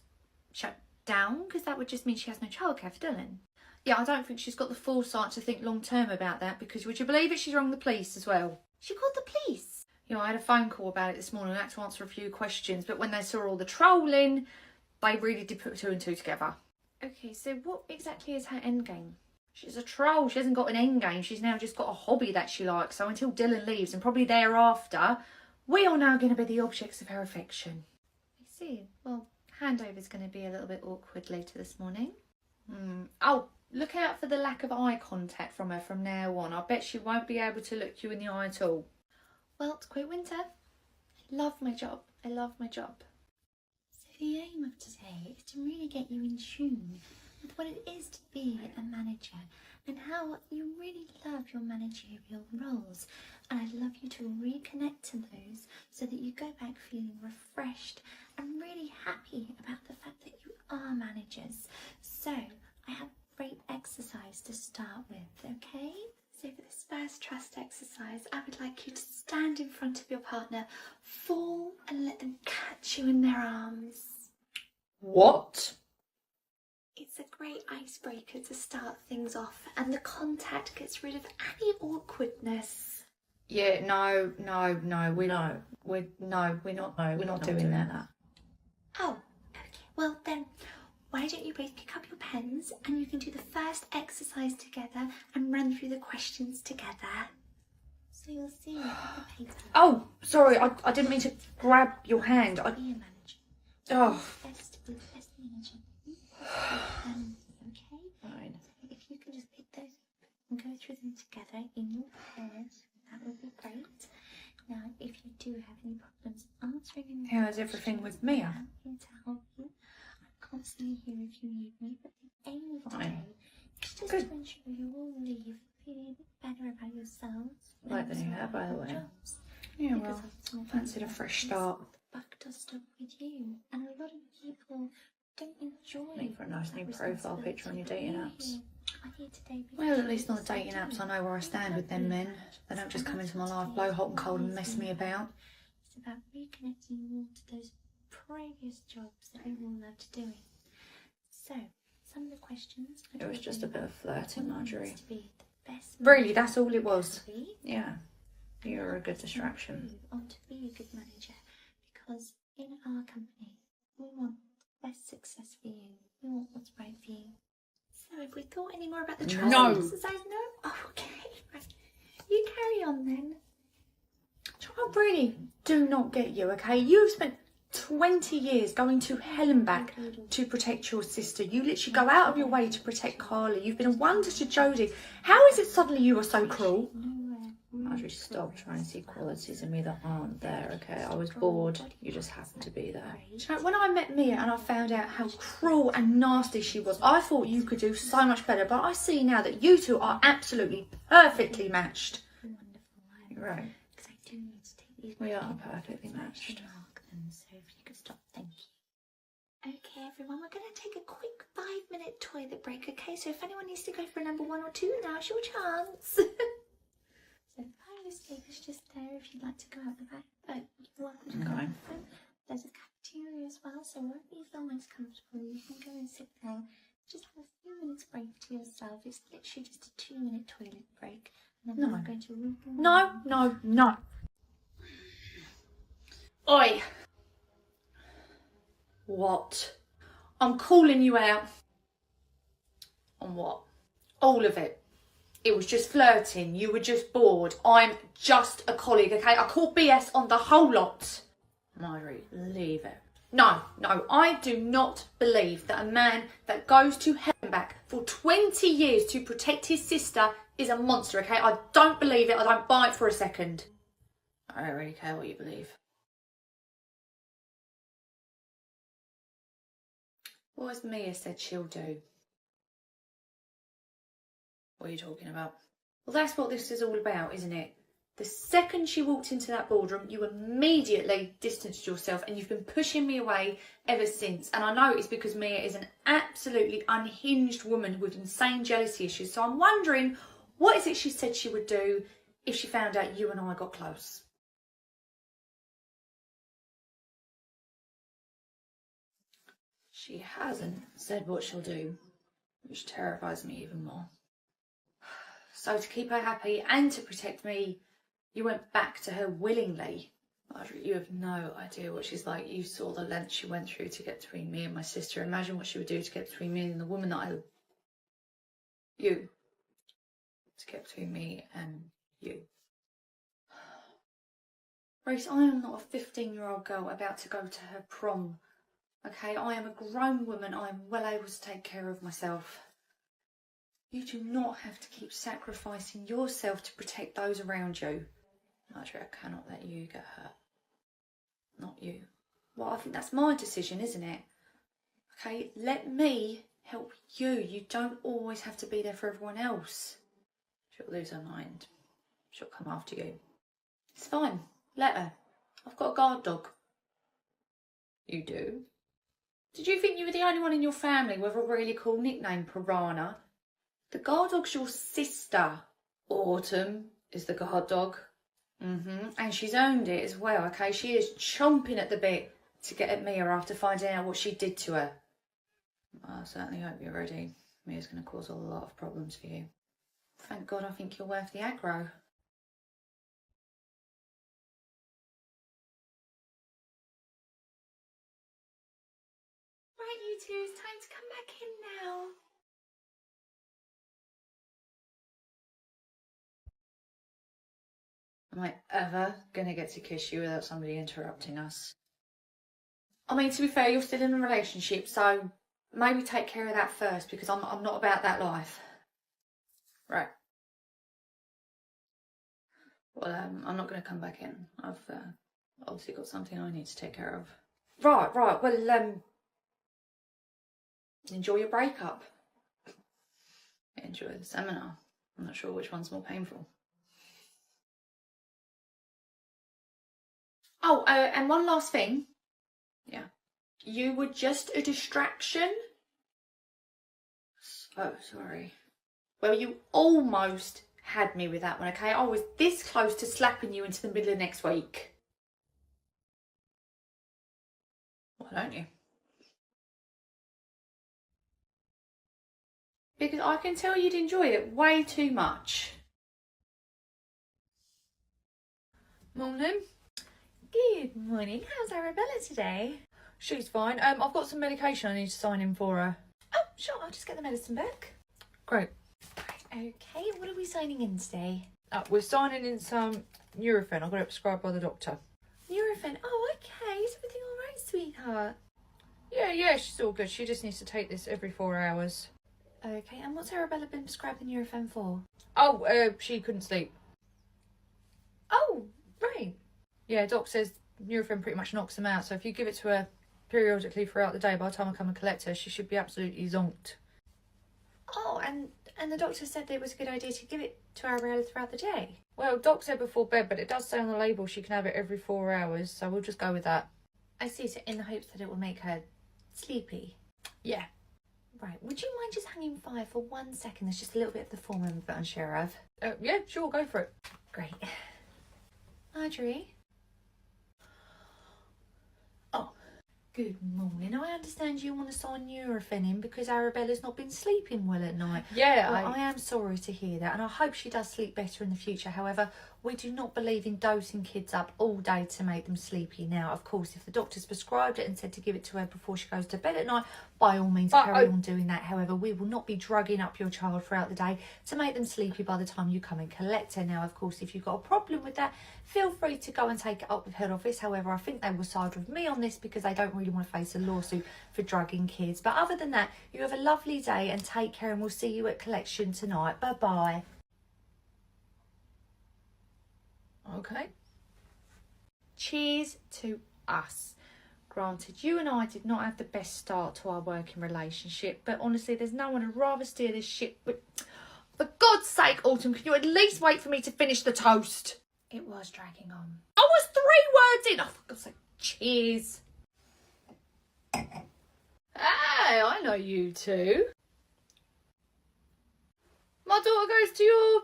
shut down? Because that would just mean she has no childcare for Dylan. Yeah, I don't think she's got the foresight to think long term about that, because would you believe it, she's rung the police as well. She called the police? You know, I had a phone call about it this morning. I had to answer a few questions, but when they saw all the trolling, they really did put two and two together. Okay, so what exactly is her end game? She's a troll. She hasn't got an end game. She's now just got a hobby that she likes. So until Dylan leaves, and probably thereafter, we are now going to be the objects of her affection. I see. Well, handover's going to be a little bit awkward later this morning. Oh, look out for the lack of eye contact from her from now on. I bet she won't be able to look you in the eye at all. Well, to quote Winter, I love my job. I love my job. So the aim of today is to really get you in tune with what it is to be a manager and how you really love your managerial roles. And I'd love you to reconnect to those so that you go back feeling refreshed and really happy about the fact that you are managers. So I have a great exercise to start with, okay? So for this first trust exercise, I would like you to stand in front of your partner, fall and let them catch you in their arms. What? It's a great icebreaker to start things off, and the contact gets rid of any awkwardness. Yeah, we're not doing that. Oh, okay. Well then, why don't you both pick up your pens and you can do the first exercise together and run through the questions together. So you'll see what the paper. Oh, sorry, I didn't mean to grab your hand. Be a manager. Oh. Best manager. Okay? Fine. If you can just pick those up and go through them together in your pairs, that would be great. Now, if you do have any problems answering any How is everything with Mia? I'm here to help you. I'm constantly here if you need me, but the aim of Fine. today is just Good. to ensure you all leave feeling a bit better by the way. jobs. Yeah, Because well, it's all fancied a about fresh this start. buck dust up with you, and a lot of people don't enjoy. Need for a nice new that profile picture on your dating responsibility. apps. I'm here today Well, at least on the because dating apps, I do. know where I stand with them men. They don't just come into my life, blow hot and cold and mess me about. It's about reconnecting you to those previous jobs that you all loved doing. So, some of the questions. It was just a bit of flirting, Marjorie. To be the best Really, that's all it was. to be. Yeah, you're a good distraction. On to be a good manager, because in our company we want the best success for you. We want what's right for you. So, have we thought any more about the trust No. exercise? No. Oh, okay. Right. You carry on then. I really do not get you, okay? You've spent 20 years going to hell and back to protect your sister. You literally go out of your way to protect Carly. You've been a wonder to Jodie. How is it suddenly you are so cruel? Marjorie, stop trying to see qualities in me that aren't there, okay? I was bored. You just happened to be there. Do you know, when I met Mia and I found out how cruel and nasty she was, I thought you could do so much better. But I see now that you two are absolutely perfectly matched. You're right. Because I do need to take these. We are perfectly matched. So if you could stop, thank you. Okay, everyone, we're going to take a quick 5-minute toilet break, okay? So if anyone needs to go for number 1 or 2, now's your chance. So the fire escape is just there if you'd like to go out the back. But you're welcome to go out the front. There's a cafeteria as well, so wherever you feel most comfortable, you can go and sit there. Just have a few minutes break to yourself. It's literally just a 2-minute toilet break. And then we're going to No. Oi. What? I'm calling you out. On what? All of it. It was just flirting. You were just bored. I'm just a colleague, okay? I call BS on the whole lot. Marjorie, leave it. No, I do not believe that a man that goes to hell and back for 20 years to protect his sister is a monster, okay? I don't believe it. I don't buy it for a second. I don't really care what you believe. What has Mia said she'll do? What are you talking about? Well, that's what this is all about, isn't it? The second she walked into that boardroom, you immediately distanced yourself and you've been pushing me away ever since. And I know it's because Mia is an absolutely unhinged woman with insane jealousy issues. So I'm wondering, what is it she said she would do if she found out you and I got close? She hasn't said what she'll do, which terrifies me even more. So to keep her happy and to protect me, you went back to her willingly. Marjorie, you have no idea what she's like. You saw the length she went through to get between me and my sister. Imagine what she would do to get between me and the woman that I... You. To get between me and you. Grace, I am not a 15-year-old girl about to go to her prom. Okay, I am a grown woman. I am well able to take care of myself. You do not have to keep sacrificing yourself to protect those around you. Marjorie, I cannot let you get hurt. Not you. Well, I think that's my decision, isn't it? Okay, let me help you. You don't always have to be there for everyone else. She'll lose her mind. She'll come after you. It's fine. Let her. I've got a guard dog. You do? Did you think you were the only one in your family with a really cool nickname, Piranha? The guard dog's your sister. Autumn is the guard dog. And she's owned it as well, okay? She is chomping at the bit to get at Mia after finding out what she did to her. I certainly hope you're ready. Mia's going to cause a lot of problems for you. Thank God I think you're worth the aggro. Right, you two, it's time to come back in now. Am I ever going to get to kiss you without somebody interrupting us? I mean, to be fair, you're still in a relationship, so maybe take care of that first, because I'm not about that life. Right. Well, I'm not going to come back in. I've obviously got something I need to take care of. Right. Well, enjoy your breakup. Enjoy the seminar. I'm not sure which one's more painful. Oh, and one last thing. Yeah. You were just a distraction. So sorry. Well, you almost had me with that one, okay? I was this close to slapping you into the middle of next week. Why don't you? Because I can tell you'd enjoy it way too much. Morning. Good morning. How's Arabella today? She's fine. I've got some medication I need to sign in for her. Oh, sure. I'll just get the medicine back. Great. Okay, what are we signing in today? We're signing in some Nurofen. I got it prescribed by the doctor. Nurofen. Oh, okay. Is everything all right, sweetheart? Yeah, she's all good. She just needs to take this every 4 hours. Okay, and what's Arabella been prescribed the Nurofen for? Oh, she couldn't sleep. Oh, right. Yeah, doc says Nurofen pretty much knocks them out. So if you give it to her periodically throughout the day, by the time I come and collect her, she should be absolutely zonked. Oh, and the doctor said that it was a good idea to give it to Arabella throughout the day. Well, doc said before bed, but it does say on the label she can have it every 4 hours, so we'll just go with that. I see, so in the hopes that it will make her sleepy. Yeah. Right, would you mind just hanging fire for 1 second? There's just a little bit of the form I'm a bit unsure of. Yeah, sure, go for it. Great. Marjorie? Good morning. I understand you want to sign Nurofen in because Arabella's not been sleeping well at night. Yeah, Well, I am sorry to hear that, and I hope she does sleep better in the future. However, we do not believe in dosing kids up all day to make them sleepy. Now, of course, if the doctor's prescribed it and said to give it to her before she goes to bed at night, by all means carry on doing that. However, we will not be drugging up your child throughout the day to make them sleepy by the time you come and collect her. Now, of course, if you've got a problem with that, feel free to go and take it up with head office. However, I think they will side with me on this because they don't really want to face a lawsuit for drugging kids. But other than that, you have a lovely day and take care, and we'll see you at collection tonight. Bye-bye. Okay. Cheers to us. Granted, you and I did not have the best start to our working relationship, but honestly, there's no one who'd rather steer this ship. But for God's sake, Autumn, can you at least wait for me to finish the toast? It was dragging on. I was 3 words in. Oh, for God's sake. Cheers. Hey, I know you two. My daughter goes to your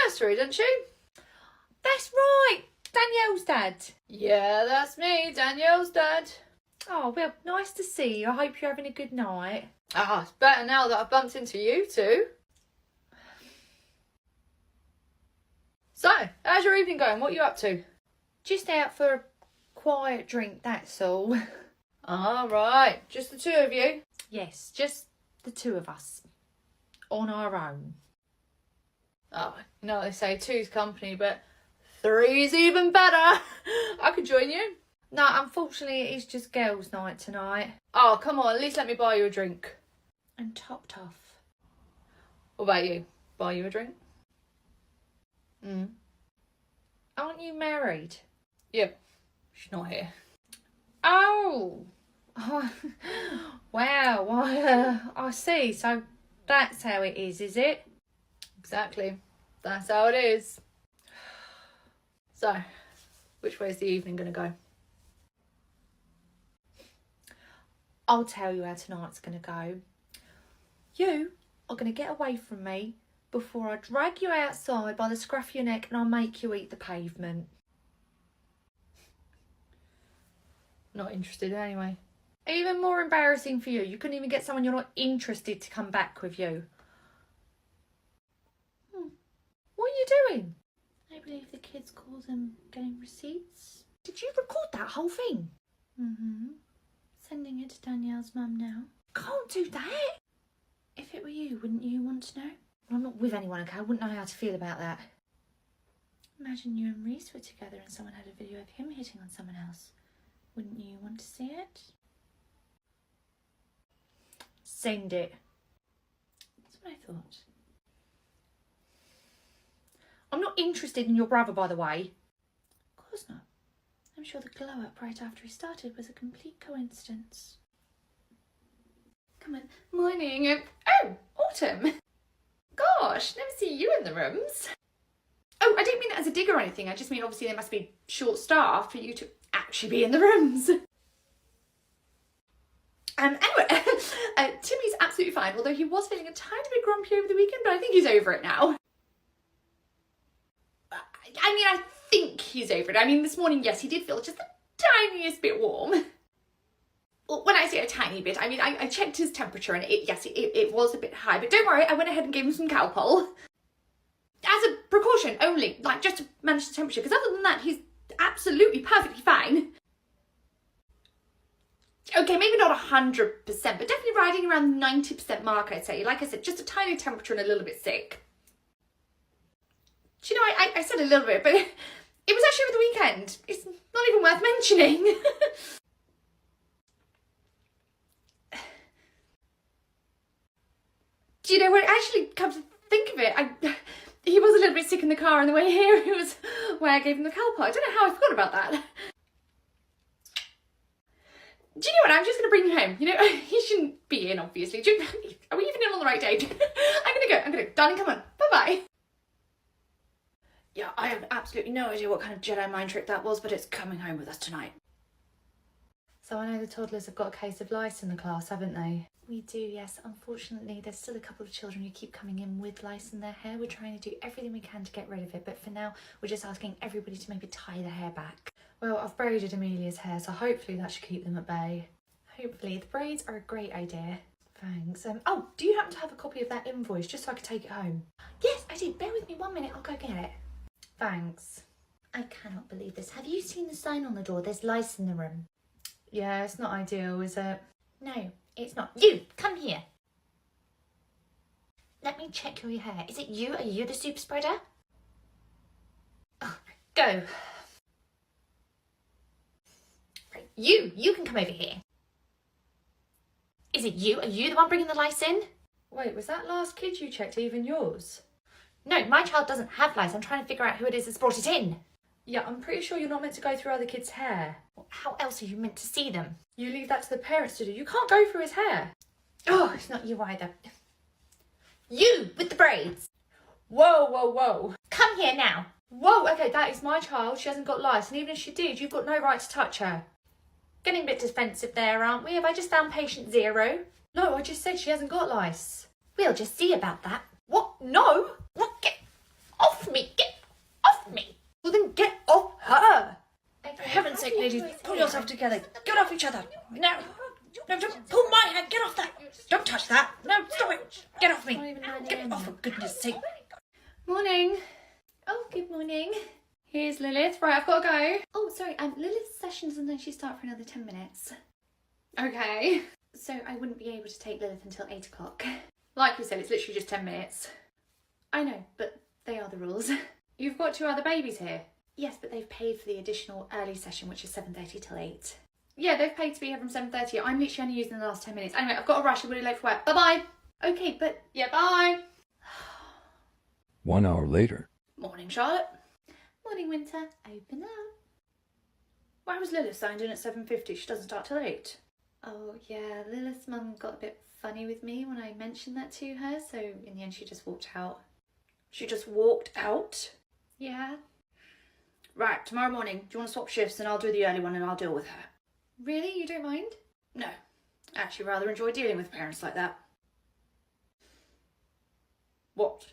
nursery, doesn't she? That's right. Danielle's dad. Yeah, that's me, Danielle's dad. Oh, well, nice to see you. I hope you're having a good night. Ah, it's better now that I've bumped into you two. So, how's your evening going? What are you up to? Just out for a quiet drink, that's all. All right, just the two of you? Yes, just the two of us. On our own. Oh, you know what they say, two's company, but three's even better. I could join you. No, unfortunately, it is just girls' night tonight. Oh, come on, at least let me buy you a drink. And topped off. What about you? Buy you a drink? Aren't you married? Yep, she's not here. Oh. Wow, I see. So that's how it is it? Exactly. That's how it is. So, which way's the evening going to go? I'll tell you how tonight's going to go. You are going to get away from me before I drag you outside by the scruff of your neck and I'll make you eat the pavement. Not interested anyway. Even more embarrassing for you. You couldn't even get someone you're not interested to come back with you. What are you doing? I believe the kids call them getting receipts. Did you record that whole thing? Sending it to Danielle's mum now. Can't do that. If it were you, wouldn't you want to know? I'm not with anyone, okay? I wouldn't know how to feel about that. Imagine you and Reese were together and someone had a video of him hitting on someone else. Wouldn't you want to see it? Send it. That's what I thought. I'm not interested in your brother, by the way. Of course not. I'm sure the glow up right after he started was a complete coincidence. Come on. Morning. Oh, Autumn. Gosh, never see you in the rooms. Oh, I didn't mean that as a dig or anything. I just mean obviously they must be short-staffed for you to actually be in the rooms. Anyway, Timmy's absolutely fine, although he was feeling a tiny bit grumpy over the weekend, but I think he's over it now. I mean, I think he's over it. I mean, this morning, yes, he did feel just the tiniest bit warm. Well, when I say a tiny bit, I mean, I checked his temperature and it was a bit high, but don't worry, I went ahead and gave him some Calpol. As a precaution only, like just to manage the temperature, because other than that, he's absolutely perfectly fine. Okay, maybe not 100%, but definitely riding around the 90% mark, I'd say. Like I said, just a tiny temperature and a little bit sick. Do you know, I said a little bit, but it was actually over the weekend. It's not even worth mentioning. Do you know what, actually, come to think of it, he was a little bit sick in the car on the way here. It was where I gave him the Calpol. I don't know how I forgot about that. Do you know what, I'm just going to bring you home. You know, he shouldn't be in, obviously. Are we even in on the right date? I'm going to go. Darling, come on. Bye-bye. Yeah, I have absolutely no idea what kind of Jedi mind trick that was, but it's coming home with us tonight. So I know the toddlers have got a case of lice in the class, haven't they? We do, yes. Unfortunately, there's still a couple of children who keep coming in with lice in their hair. We're trying to do everything we can to get rid of it, but for now, we're just asking everybody to maybe tie their hair back. Well, I've braided Amelia's hair, so hopefully that should keep them at bay. Hopefully. The braids are a great idea. Thanks. Oh, do you happen to have a copy of that invoice, just so I could take it home? Yes, I do. Bear with me 1 minute. I'll go get it. Thanks. I cannot believe this. Have you seen the sign on the door? There's lice in the room. Yeah, it's not ideal, is it? No, it's not. You, come here. Let me check your hair. Is it you? Are you the super spreader? Oh, go. Right, you can come over here. Is it you? Are you the one bringing the lice in? Wait, was that last kid you checked even yours? No, my child doesn't have lice. I'm trying to figure out who it is that's brought it in. Yeah, I'm pretty sure you're not meant to go through other kids' hair. How else are you meant to see them? You leave that to the parents to do. You can't go through his hair. Oh, it's not you either. You, with the braids. Whoa, whoa, whoa. Come here now. Whoa, okay, that is my child. She hasn't got lice, and even if she did, you've got no right to touch her. Getting a bit defensive there, aren't we? Have I just found patient 0? No, I just said she hasn't got lice. We'll just see about that. What? No! What? Get off me! Get off me! Well, then get off her! Okay, For heaven's sake, ladies, pull yourself together. Get off each other. No, don't pull my hand. Get off that. Don't touch that. No, stop it. Get off me. Get off, for goodness sake. Morning. Oh, good morning. Here's Lilith. Right, I've got to go. Oh, sorry, Lilith's session doesn't actually start for another 10 minutes. Okay. So I wouldn't be able to take Lilith until 8 o'clock. Like you said, it's literally just 10 minutes. I know, but they are the rules. You've got 2 other babies here. Yes, but they've paid for the additional early session, which is 7:30 till 8. Yeah, they've paid to be here from 7:30. I'm literally only using the last 10 minutes. Anyway, I've got a rush. I'm really late for work. Bye-bye. Okay, but... Yeah, bye. 1 hour later. Morning, Charlotte. Morning, Winter. Open up. Why was Lilith signed in at 7:50? She doesn't start till 8. Oh, yeah, Lilith's mum got a bit funny with me when I mentioned that to her, so in the end she just walked out. She just walked out? Yeah. Right, tomorrow morning, do you want to swap shifts and I'll do the early one and I'll deal with her? Really? You don't mind? No. I actually rather enjoy dealing with parents like that. What?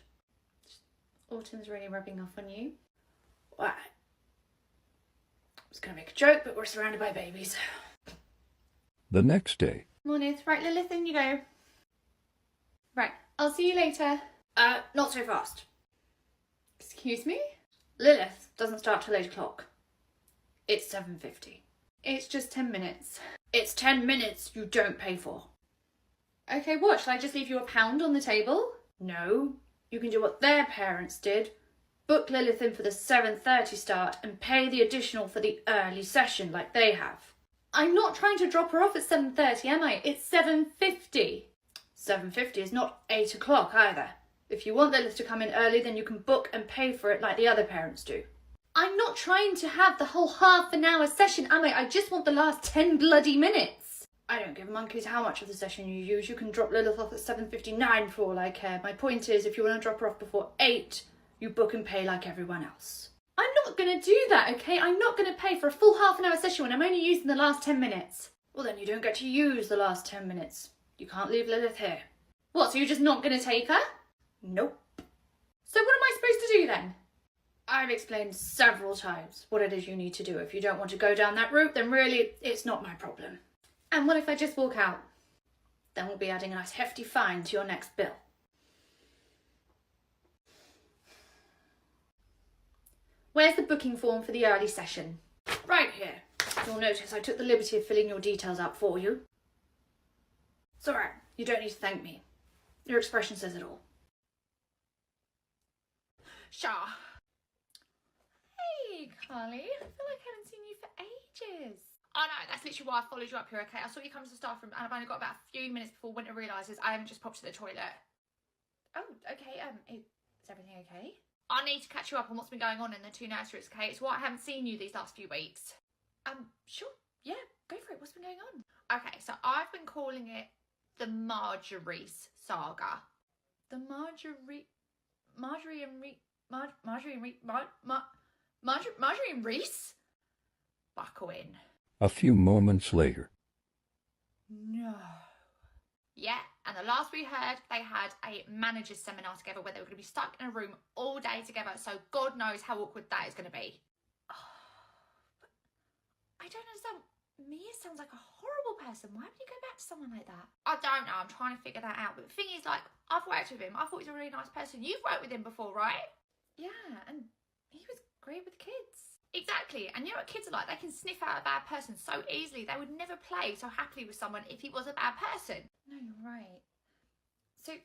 Autumn's really rubbing off on you. Right. I was going to make a joke, but we're surrounded by babies. The next day. Morning. Right, Lilith, in you go. Right, I'll see you later. Not so fast. Excuse me? Lilith doesn't start till 8 o'clock. It's 7:50. It's just 10 minutes. It's 10 minutes you don't pay for. Okay, what? Shall I just leave you £1 on the table? No, you can do what their parents did. Book Lilith in for the 7:30 start and pay the additional for the early session like they have. I'm not trying to drop her off at 7:30, am I? It's 7:50. 7:50 is not 8 o'clock either. If you want Lilith to come in early, then you can book and pay for it like the other parents do. I'm not trying to have the whole half an hour session, am I? I just want the last 10 bloody minutes. I don't give monkeys how much of the session you use. You can drop Lilith off at 7:59 for all I care. My point is, if you want to drop her off before 8, you book and pay like everyone else. I'm not going to do that, okay? I'm not going to pay for a full half-an-hour session when I'm only using the last 10 minutes. Well, then you don't get to use the last 10 minutes. You can't leave Lilith here. What, so you're just not going to take her? Nope. So what am I supposed to do then? I've explained several times what it is you need to do. If you don't want to go down that route, then really, it's not my problem. And what if I just walk out? Then we'll be adding a nice hefty fine to your next bill. Where's the booking form for the early session? Right here. You'll notice I took the liberty of filling your details out for you. It's alright, you don't need to thank me. Your expression says it all. Shah. Hey, Carly. I feel like I haven't seen you for ages. Oh no, that's literally why I followed you up here, okay? I saw you come to the staff room and I've only got about a few minutes before Winter realises I haven't just popped to the toilet. Oh, okay, is everything okay? I need to catch you up on what's been going on in the two nurseries, okay? It's why I haven't seen you these last few weeks. Sure, yeah, go for it. What's been going on? Okay, so I've been calling it the Marjorie saga. The Marjorie and Reese? Buckle in. A few moments later. No. Yeah, and the last we heard, they had a manager's seminar together where they were going to be stuck in a room all day together, so God knows how awkward that is going to be. But I don't understand. Mia sounds like a horrible person. Why would you go back to someone like that? I don't know. I'm trying to figure that out. But the thing is, like, I've worked with him. I thought he was a really nice person. You've worked with him before, right? Yeah, and he was great with kids. Exactly. And you know what kids are like? They can sniff out a bad person so easily. They would never play so happily with someone if he was a bad person. No, you're right. So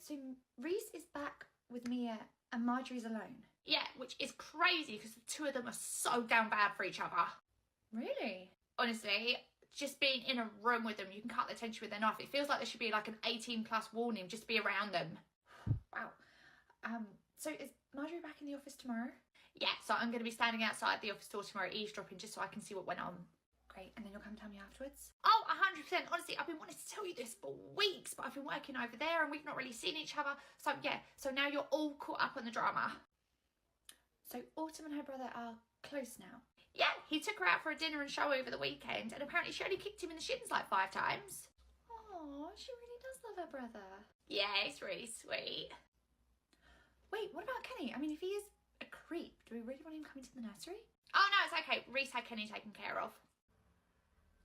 Reese is back with Mia and Marjorie's alone? Yeah, which is crazy because the two of them are so damn bad for each other. Really? Honestly, just being in a room with them, you can cut the tension with a knife. It feels like there should be like an 18+ warning just to be around them. Wow. So is Marjorie back in the office tomorrow? Yeah, so I'm going to be standing outside the office door tomorrow eavesdropping just so I can see what went on. Great, and then you'll come tell me afterwards? Oh, 100%. Honestly, I've been wanting to tell you this for weeks, but I've been working over there and we've not really seen each other. So yeah, so now you're all caught up on the drama. So Autumn and her brother are close now? Yeah, he took her out for a dinner and show over the weekend, and apparently she only kicked him in the shins like 5 times. Oh, she really does love her brother. Yeah, it's really sweet. Wait, what about Kenny? I mean, if he is a creep, do we really want him coming to the nursery? Oh, no, it's okay. Reese had Kenny taken care of.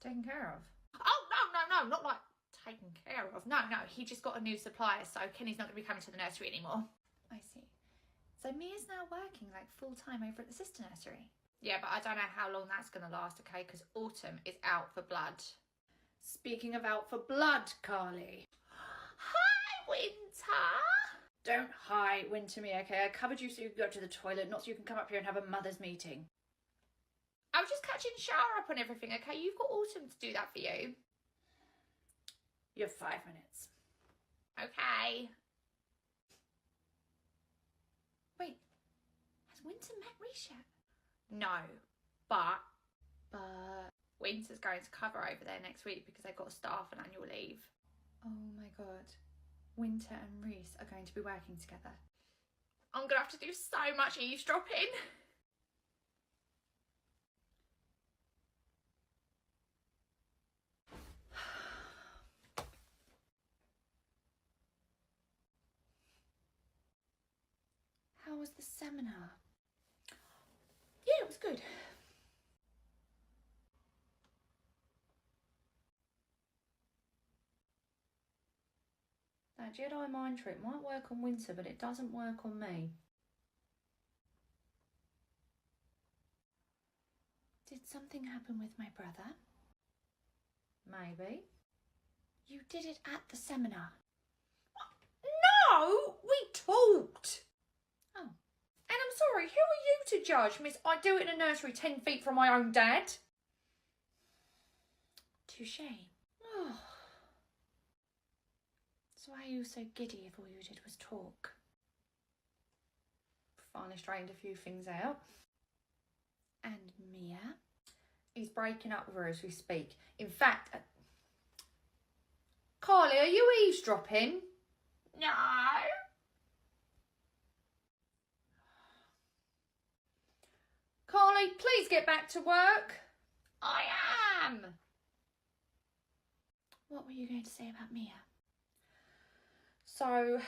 Taken care of? Oh, no, not like taken care of. No, he just got a new supplier, so Kenny's not going to be coming to the nursery anymore. I see. So Mia's now working like full-time over at the sister nursery? Yeah, but I don't know how long that's going to last, okay, because Autumn is out for blood. Speaking of out for blood, Carly. Hi, Winter. Don't hi, Winter me, okay? I covered you so you could go to the toilet, not so you can come up here and have a mother's meeting. I was just catching shower up on everything, okay? You've got Autumn to do that for you. You have 5 minutes. Okay. Wait, has Winter met Reese yet? No, but Winter's going to cover over there next week because they've got staff and annual leave. Oh my God. Winter and Reese are going to be working together. I'm going to have to do so much eavesdropping. How was the seminar? Yeah, it was good. That Jedi mind trick might work on Winter, but it doesn't work on me. Did something happen with my brother? Maybe. You did it at the seminar. No, we talked. Oh. And I'm sorry, who are you to judge, Miss? I do it in a nursery 10 feet from my own dad. Touché. Oh. So why are you so giddy if all you did was talk? Finally straightened a few things out. And Mia is breaking up with her as we speak. In fact, Carly, are you eavesdropping? No. Carly, please get back to work. I am. What were you going to say about Mia? So,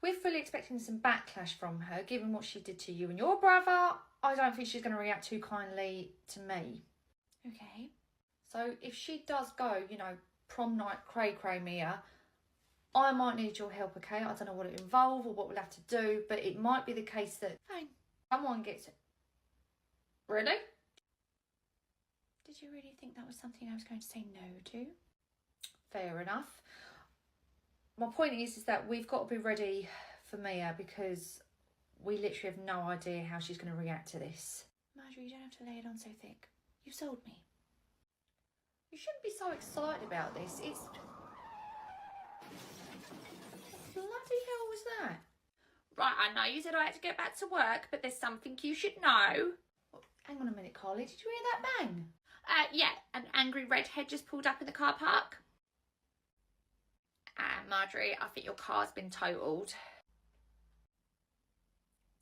we're fully expecting some backlash from her, given what she did to you and your brother. I don't think she's going to react too kindly to me. Okay. So, if she does go, prom night cray Mia, I might need your help, okay? I don't know what it involves or what we'll have to do, but it might be the case that Fine. someone gets it. Really? Did you really think that was something I was going to say no to? Fair enough. My point is that we've got to be ready for Mia because we literally have no idea how she's going to react to this. Marjorie, you don't have to lay it on so thick. You've sold me. You shouldn't be so excited about this. It's... Bloody hell was that? Right, I know you said I had to get back to work, but there's something you should know. Hang on a minute, Carly. Did you hear that bang? Yeah, an angry redhead just pulled up in the car park. Marjorie, I think your car's been totaled.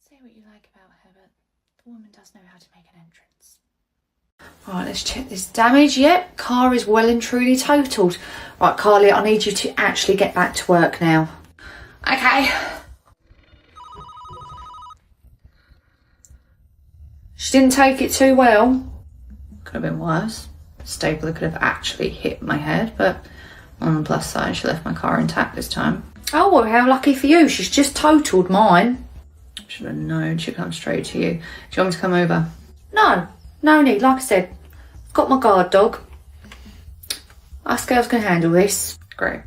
Say what you like about her, but the woman does know how to make an entrance. Right, let's check this damage. Yep, car is well and truly totaled. Right, Carly, I need you to actually get back to work now. Okay. She didn't take it too well. Could have been worse. Stapler could have actually hit my head, but on the plus side, she left my car intact this time. Oh, well, how lucky for you. She's just totaled mine. Should have known she'd come straight to you. Do you want me to come over? No, no need. Like I said, I've got my guard dog. Us girls can handle this. Great.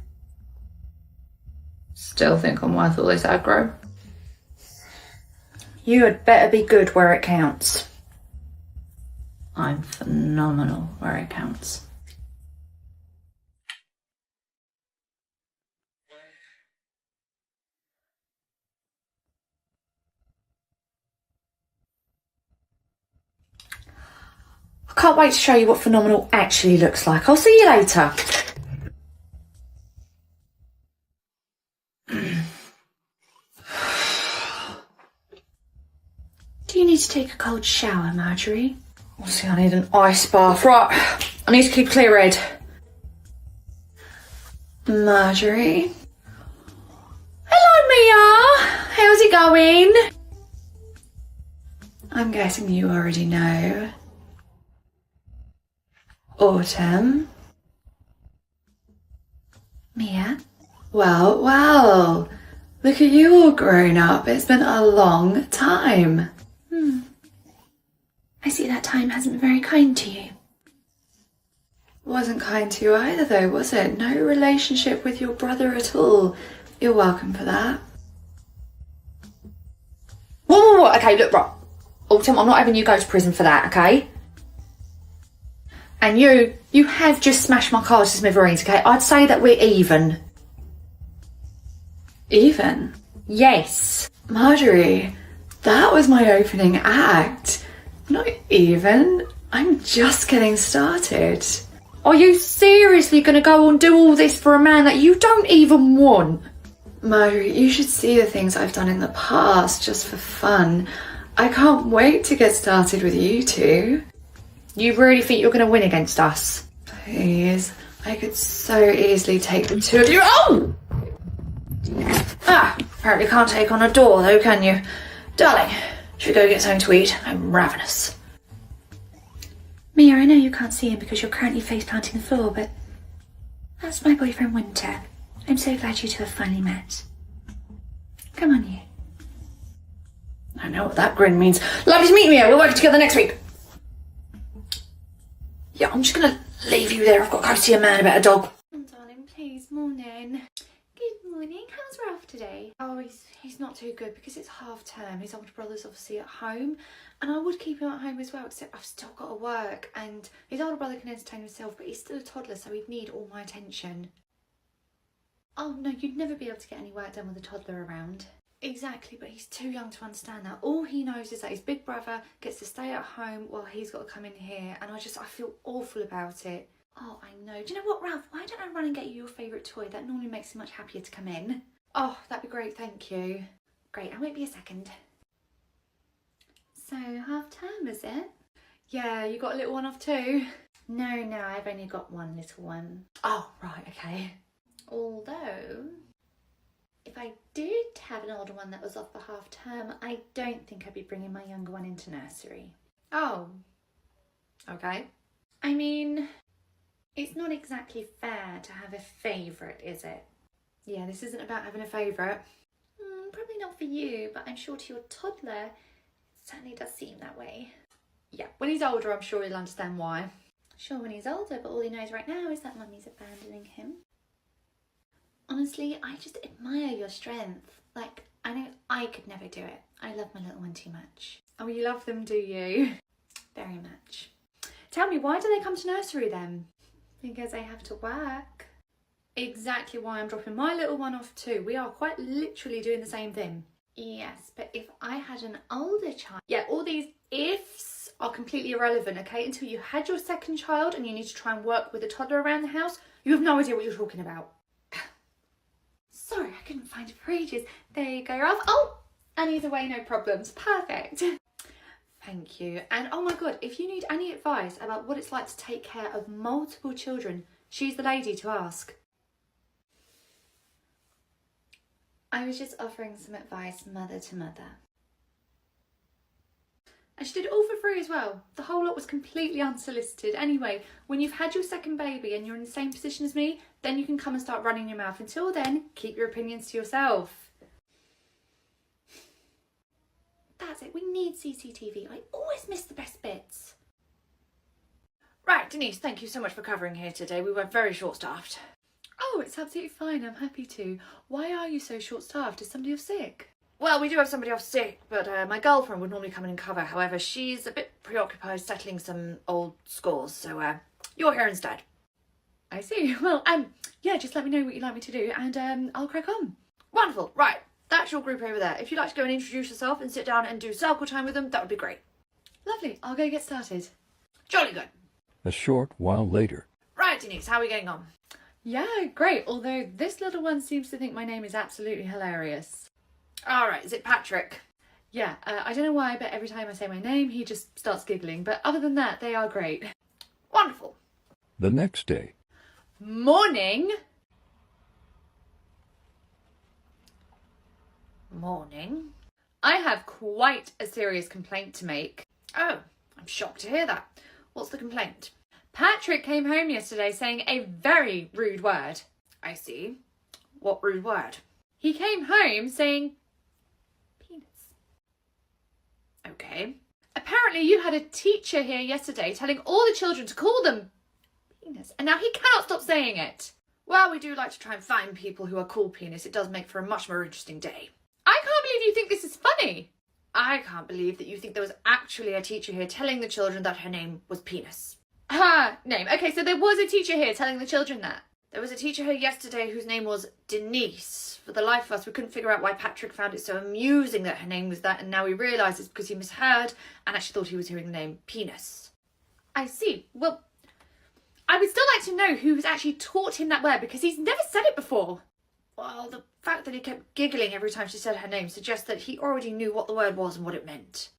Still think I'm worth all this aggro. You had better be good where it counts. I'm phenomenal where it counts. I can't wait to show you what phenomenal actually looks like. I'll see you later. Do you need to take a cold shower, Marjorie? We'll see, I need an ice bath. Right, I need to keep clear head. Marjorie? Hello, Mia! How's it going? I'm guessing you already know. Autumn? Mia? Well, look at you all grown up. It's been a long time. I see that time hasn't been very kind to you. Wasn't kind to you either though, was it? No relationship with your brother at all. You're welcome for that. Whoa. Okay, look, right. Autumn, I'm not having you go to prison for that, okay? And you have just smashed my car to smithereens, okay? I'd say that we're even. Even? Yes. Marjorie, that was my opening act. Not even. I'm just getting started. Are you seriously going to go and do all this for a man that you don't even want? Marjorie, you should see the things I've done in the past just for fun. I can't wait to get started with you two. You really think you're going to win against us? Please, I could so easily take the two of you. Oh! Apparently can't take on a door though, can you? Darling, should we go get something to eat? I'm ravenous. Mia, I know you can't see him because you're currently face planting the floor, but that's my boyfriend Winter. I'm so glad you two have finally met. Come on, you. I know what that grin means. Lovely to meet you. We'll work together next week. Yeah, I'm just going to leave you there. I've got to go see a man about a dog. Oh, darling, please, morning. Good morning. How's Ralph today? Oh, he's not too good because it's half term. His older brother's obviously at home, and I would keep him at home as well, except I've still got to work, and his older brother can entertain himself, but he's still a toddler, so he'd need all my attention. Oh, no, you'd never be able to get any work done with a toddler around. Exactly, but he's too young to understand that. All he knows is that his big brother gets to stay at home while he's got to come in here, and I feel awful about it. Oh, I know. Do you know what, Ralph? Why don't I run and get you your favourite toy? That normally makes him much happier to come in. Oh, that'd be great, thank you. Great, I won't be a second. So, half term, is it? Yeah, you got a little one off too? No, I've only got one little one. Oh, right, okay. Although, if I did have an older one that was off for half term, I don't think I'd be bringing my younger one into nursery. Oh, okay. I mean, it's not exactly fair to have a favourite, is it? Yeah, this isn't about having a favourite. Probably not for you, but I'm sure to your toddler, it certainly does seem that way. Yeah, when he's older, I'm sure he'll understand why. Sure, when he's older, but all he knows right now is that Mummy's abandoning him. Honestly, I just admire your strength. Like, I know I could never do it. I love my little one too much. Oh, you love them, do you? Very much. Tell me, why do they come to nursery then? Because I have to work. Exactly why I'm dropping my little one off too. We are quite literally doing the same thing. Yes, but if I had an older child... Yeah, all these ifs are completely irrelevant, okay? Until you had your second child and you need to try and work with a toddler around the house, you have no idea what you're talking about. Sorry, I couldn't find it for ages. There you go, Ralph. Oh, and either way, no problems. Perfect. Thank you. And oh my God, if you need any advice about what it's like to take care of multiple children, she's the lady to ask. I was just offering some advice mother to mother. And she did it all for free as well. The whole lot was completely unsolicited. Anyway, when you've had your second baby and you're in the same position as me, then you can come and start running your mouth. Until then, keep your opinions to yourself. That's it, we need CCTV. I always miss the best bits. Right, Denise, thank you so much for covering here today. We were very short-staffed. Oh, it's absolutely fine. I'm happy to. Why are you so short-staffed? Is somebody off sick? Well, we do have somebody off sick, but my girlfriend would normally come in and cover. However, she's a bit preoccupied settling some old scores, so you're here instead. I see. Well, yeah, just let me know what you'd like me to do, and I'll crack on. Wonderful. Right, that's your group over there. If you'd like to go and introduce yourself and sit down and do circle time with them, that would be great. Lovely. I'll go get started. Jolly good. A short while later. Right, Denise, how are we getting on? Yeah, great. Although this little one seems to think my name is absolutely hilarious. All right, is it Patrick? Yeah, I don't know why, but every time I say my name, he just starts giggling. But other than that, they are great. Wonderful. The next day. Morning. Morning. I have quite a serious complaint to make. Oh, I'm shocked to hear that. What's the complaint? Patrick came home yesterday saying a very rude word. I see. What rude word? He came home saying penis. Okay. Apparently you had a teacher here yesterday telling all the children to call them penis, and now he cannot stop saying it. Well, we do like to try and find people who are called penis. It does make for a much more interesting day. I can't believe you think this is funny. I can't believe that you think there was actually a teacher here telling the children that her name was penis. Name. Okay, so there was a teacher here telling the children that. There was a teacher here yesterday whose name was Denise. For the life of us, we couldn't figure out why Patrick found it so amusing that her name was that, and now we realise it's because he misheard and actually thought he was hearing the name penis. I see. Well, I would still like to know who has actually taught him that word, because he's never said it before. Well, the fact that he kept giggling every time she said her name suggests that he already knew what the word was and what it meant.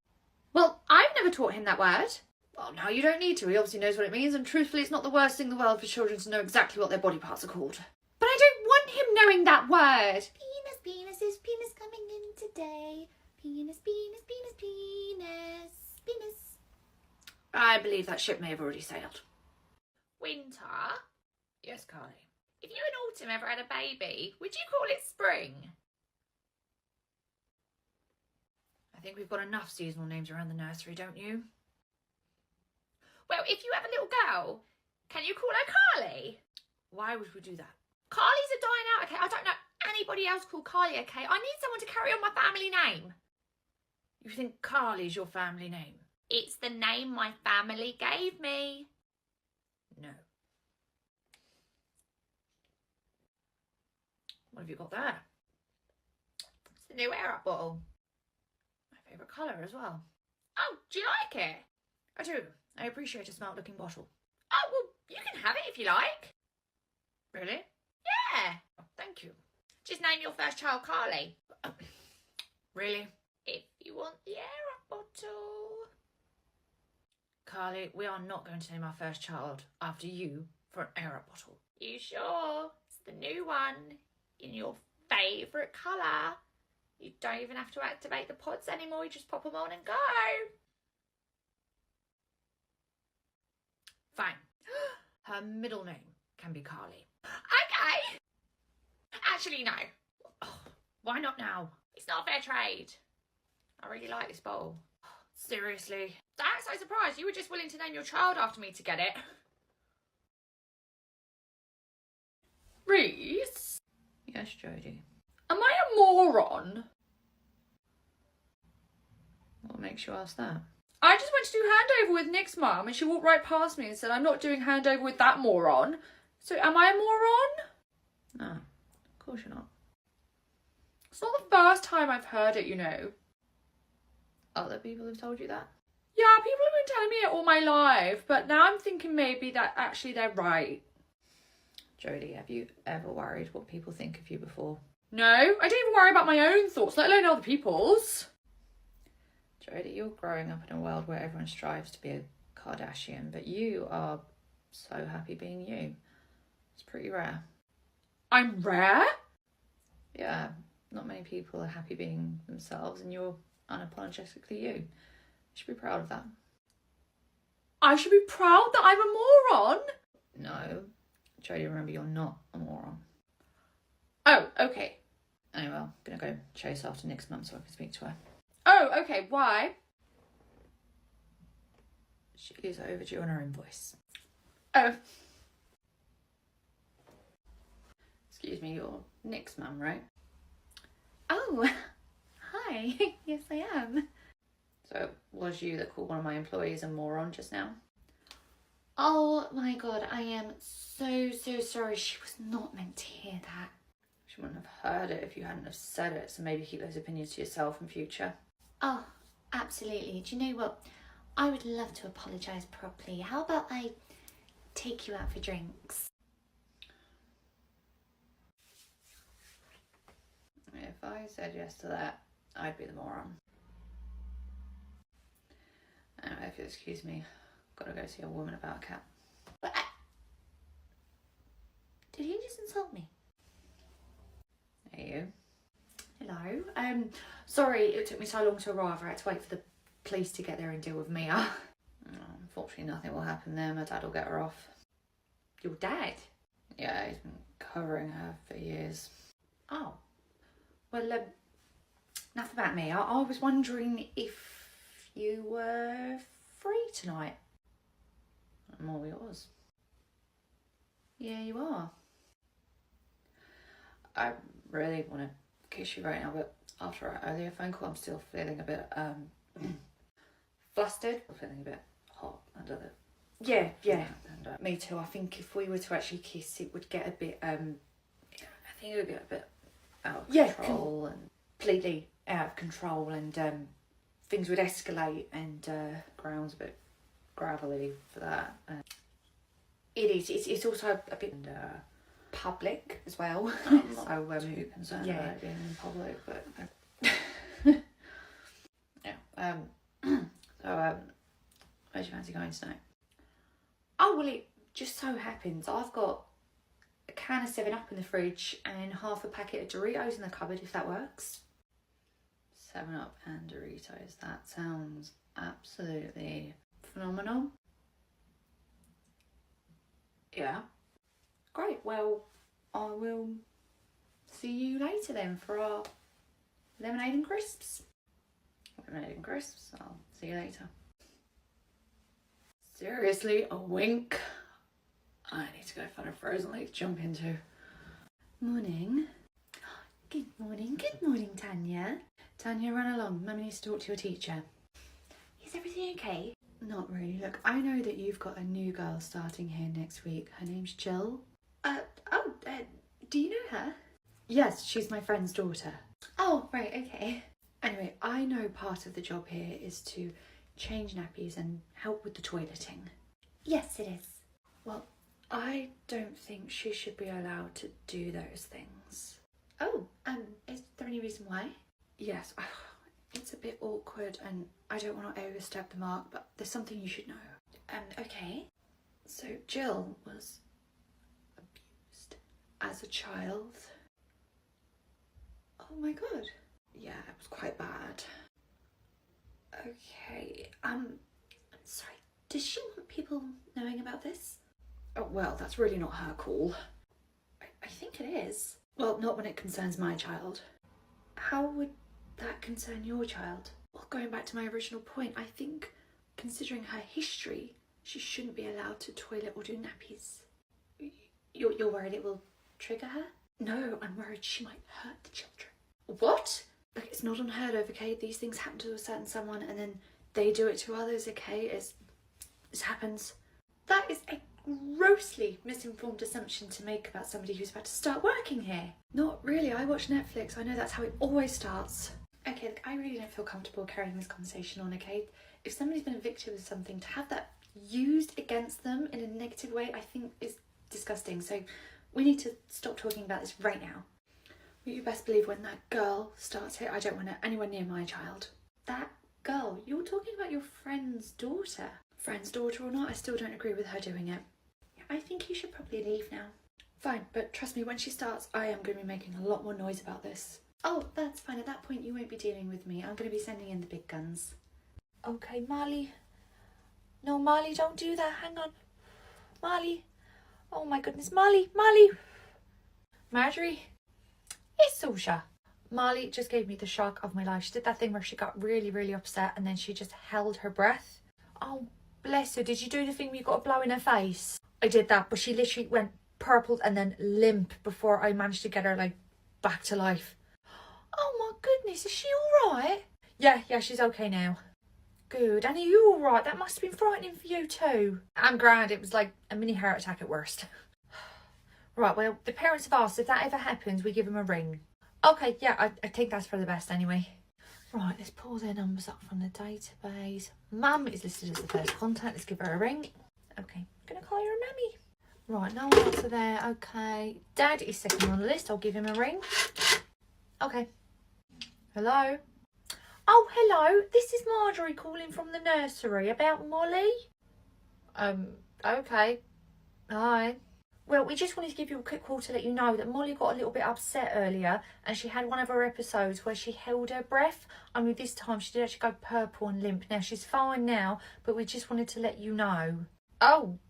Well, I've never taught him that word. Well, now you don't need to. He obviously knows what it means, and truthfully, it's not the worst thing in the world for children to know exactly what their body parts are called. But I don't want him knowing that word. Penis, penis, is penis coming in today? Penis, penis, penis, penis, penis. I believe that ship may have already sailed. Winter? Yes, Carly. If you and Autumn ever had a baby, would you call it spring? I think we've got enough seasonal names around the nursery, don't you? Well, if you have a little girl, can you call her Carly? Why would we do that? Carly's a dying out, okay? I don't know anybody else called Carly, okay? I need someone to carry on my family name. You think Carly's your family name? It's the name my family gave me. No. What have you got there? It's the new air up bottle. My favourite colour as well. Oh, do you like it? I do. I appreciate a smart looking bottle. Oh, well, you can have it if you like. Really? Yeah. Oh, thank you. Just name your first child Carly. Really? If you want the air up bottle. Carly, we are not going to name our first child after you for an error bottle. You sure? It's the new one in your favourite colour. You don't even have to activate the pods anymore. You just pop them on and go. Fine. Her middle name can be Carly. Okay. Actually, no. Why not now? It's not fair trade. I really like this bottle. Seriously? I'm so surprised. You were just willing to name your child after me to get it. Reese? Yes, Jodie. Am I a moron? What makes you ask that? I just went to do handover with Nick's mum and she walked right past me and said, I'm not doing handover with that moron. So am I a moron? No, of course you're not. It's not the first time I've heard it, you know. Other people have told you that? Yeah, people have been telling me it all my life, but now I'm thinking maybe that actually they're right. Jodie, have you ever worried what people think of you before? No, I don't even worry about my own thoughts, let alone other people's. Jodie, you're growing up in a world where everyone strives to be a Kardashian, but you are so happy being you. It's pretty rare. I'm rare? Yeah, not many people are happy being themselves, and you're unapologetically you. You should be proud of that. I should be proud that I'm a moron? No, Jodie, remember, you're not a moron. Oh, okay. Anyway, I'm gonna go chase after Nick's mum so I can speak to her. Oh, okay, why? She is overdue on her invoice. Oh, Excuse me, you're Nick's mum, right? Oh, hi. Yes, I am. So it was you that called one of my employees a moron just now? Oh my god, I am so sorry. She was not meant to hear that. She wouldn't have heard it if you hadn't have said it, so maybe keep those opinions to yourself in future. Oh, absolutely. Do you know what? I would love to apologise properly. How about I take you out for drinks? If I said yes to that, I'd be the moron. Anyway, if you'll excuse me, I've got to go see a woman about a cat. But did you just insult me? Hey, you? hello. Sorry it took me so long to arrive. I had to wait for the police to get there and deal with Mia. Oh, unfortunately, nothing will happen there. My dad will get her off. Your dad? Yeah, he's been covering her for years. Oh. Well, enough about Mia. I was wondering if you were free tonight. I'm all yours. Yeah, you are. I really want to kiss you right now, but after our earlier phone call, I'm still feeling a bit Flustered? I'm feeling a bit hot under the. Yeah. And, Me too. I think if we were to actually kiss, it would get a bit, I think it would get a bit out of Yeah, control and completely out of control, and things would escalate, and ground's a bit gravelly for that. it is. It's also a bit And public as well. I'm not So too concerned yeah. about it being in public, but yeah. So where's you fancy going tonight? Oh, well, it just so happens I've got a can of 7-Up in the fridge and half a packet of Doritos in the cupboard, if that works. 7-Up and Doritos. That sounds absolutely phenomenal. Yeah. Great. Well, I will see you later then for our lemonade and crisps. Lemonade and crisps. I'll see you later. Seriously, a wink. I need to go find a frozen lake to jump into. Morning. Good morning, Tanya. Tanya, run along. Mummy needs to talk to your teacher. Is everything okay? Not really. Look, I know that you've got a new girl starting here next week. Her name's Jill. Do you know her? Yes, she's my friend's daughter. Oh, right, okay. Anyway, I know part of the job here is to change nappies and help with the toileting. Yes, it is. Well, I don't think she should be allowed to do those things. Oh, is there any reason why? Yes, it's a bit awkward and I don't want to overstep the mark, but there's something you should know. Okay. So Jill was abused as a child. Oh my god. Yeah, it was quite bad. Okay, I'm sorry, does she want people knowing about this? Oh, well, that's really not her call. I think it is. Well, not when it concerns my child. How would that concern your child? Well, going back to my original point, I think, considering her history, she shouldn't be allowed to toilet or do nappies. You're worried it will trigger her? No, I'm worried she might hurt the children. What? Look, it's not unheard of, okay? These things happen to a certain someone and then they do it to others, okay? It happens. That is a grossly misinformed assumption to make about somebody who's about to start working here. Not really. I watch Netflix. I know that's how it always starts. Okay, look, I really don't feel comfortable carrying this conversation on, okay? If somebody's been a victim of something, to have that used against them in a negative way, I think is disgusting. So we need to stop talking about this right now. But you best believe when that girl starts it, I don't want her anywhere near my child. That girl, you're talking about your friend's daughter. Friend's daughter or not, I still don't agree with her doing it. I think you should probably leave now. Fine, but trust me, when she starts, I am going to be making a lot more noise about this. Oh, that's fine. At that point, you won't be dealing with me. I'm going to be sending in the big guns. Okay, Molly. No, Molly, don't do that. Hang on. Molly. Oh my goodness, Molly. Marjorie. It's Susha. Molly just gave me the shock of my life. She did that thing where she got really, really upset and then she just held her breath. Oh, bless her. Did you do the thing where you got a blow in her face? I did that, but she literally went purple and then limp before I managed to get her, like, back to life. Oh my goodness, is she alright? Yeah, she's okay now. Good. And are you alright? That must have been frightening for you too. I'm grand. It was like a mini heart attack at worst. Right, well, the parents have asked if that ever happens, we give them a ring. Okay, yeah, I think that's for the best anyway. Right, let's pull their numbers up from the database. Mum is listed as the first contact. Let's give her a ring. Okay, I'm going to call her Mammy. Right, no one else are there. Okay, Dad is second on the list. I'll give him a ring. Okay. Hello? Oh, hello. This is Marjorie calling from the nursery about Molly. Okay. Hi. Well, we just wanted to give you a quick call to let you know that Molly got a little bit upset earlier and she had one of her episodes where she held her breath. Only this time she did actually go purple and limp. Now, she's fine now, but we just wanted to let you know. Oh.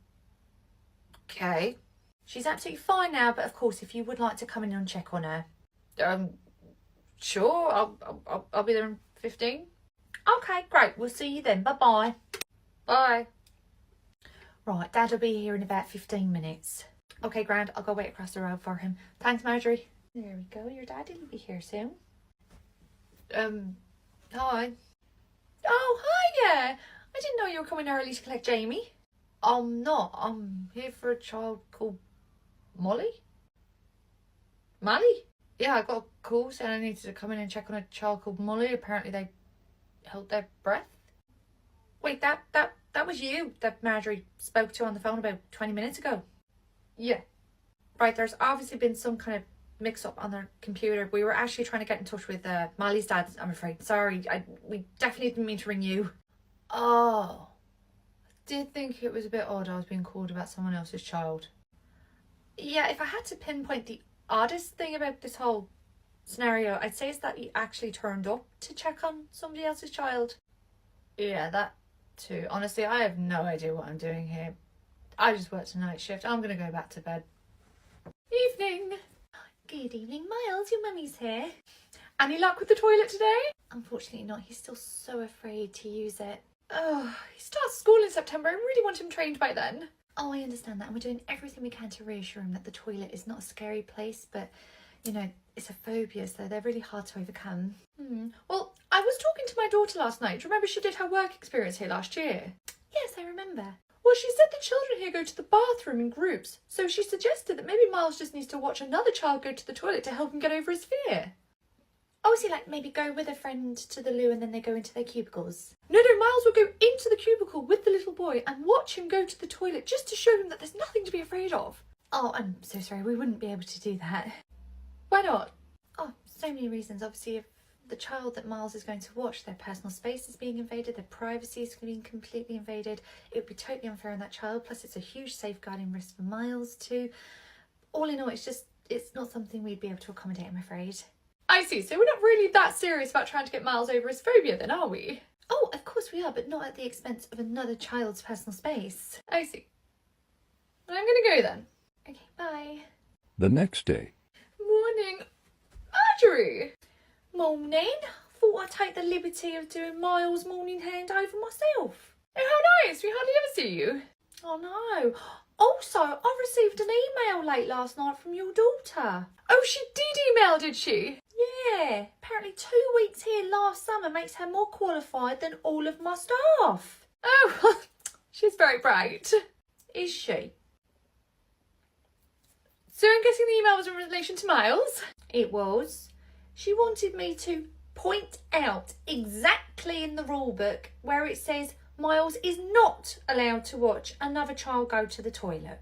Okay. She's absolutely fine now, but of course, if you would like to come in and check on her. Sure. I'll be there in 15. Okay, great. We'll see you then. Bye-bye. Bye. Right, Dad will be here in about 15 minutes. Okay, grand. I'll go wait across the road for him. Thanks, Marjorie. There we go. Your daddy will be here soon. Hi. Oh, hiya. I didn't know you were coming early to collect Jamie. I'm not. I'm here for a child called Molly. Molly? Yeah, I got a call saying I needed to come in and check on a child called Molly. Apparently they held their breath. Wait, that was you that Marjorie spoke to on the phone about 20 minutes ago? Yeah. Right, there's obviously been some kind of mix-up on their computer. We were actually trying to get in touch with Molly's dad, I'm afraid. Sorry, we definitely didn't mean to ring you. Oh. I did think it was a bit odd I was being called about someone else's child. Yeah, if I had to pinpoint the oddest thing about this whole scenario, I'd say is that you actually turned up to check on somebody else's child. Yeah, that too. Honestly, I have no idea what I'm doing here. I just worked a night shift. I'm going to go back to bed. Evening. Good evening, Miles. Your mummy's here. Any luck with the toilet today? Unfortunately not. He's still so afraid to use it. Oh, he starts school in September. I really want him trained by then. Oh, I understand that. And we're doing everything we can to reassure him that the toilet is not a scary place, but, you know, it's a phobia, so they're really hard to overcome. Well, I was talking to my daughter last night. Do you remember she did her work experience here last year? Yes, I remember. Well, she said the children here go to the bathroom in groups, so she suggested that maybe Miles just needs to watch another child go to the toilet to help him get over his fear. Oh, so like maybe go with a friend to the loo and then they go into their cubicles? No, Miles will go into the cubicle with the little boy and watch him go to the toilet just to show him that there's nothing to be afraid of. Oh, I'm so sorry. We wouldn't be able to do that. Why not? Oh, so many reasons. Obviously, if the child that Miles is going to watch, their personal space is being invaded, their privacy is being completely invaded. It would be totally unfair on that child. Plus, it's a huge safeguarding risk for Miles too. All in all, it's not something we'd be able to accommodate, I'm afraid. I see, so we're not really that serious about trying to get Miles over his phobia then, are we? Oh, of course we are, but not at the expense of another child's personal space. I see. I'm gonna go then. Okay, bye. The next day. Morning. Marjorie! Morning. Thought I'd take the liberty of doing Miles' morning handover myself. Oh, how nice, we hardly ever see you. Oh no. Also, I received an email late last night from your daughter. Oh, she did email, did she? Yeah, apparently 2 weeks here last summer makes her more qualified than all of my staff. Oh, she's very bright. Is she? So I'm guessing the email was in relation to Miles? It was. She wanted me to point out exactly in the rule book where it says Miles is not allowed to watch another child go to the toilet.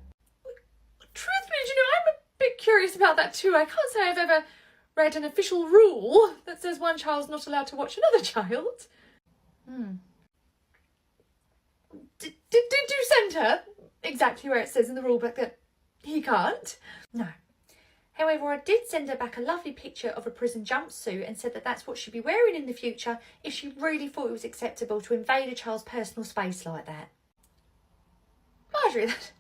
Truth be, I'm a bit curious about that too. I can't say I've ever read an official rule that says one child's not allowed to watch another child. Did you send her exactly where it says in the rule book that he can't? No. However, I did send her back a lovely picture of a prison jumpsuit and said that that's what she'd be wearing in the future if she really thought it was acceptable to invade a child's personal space like that. Marjorie, that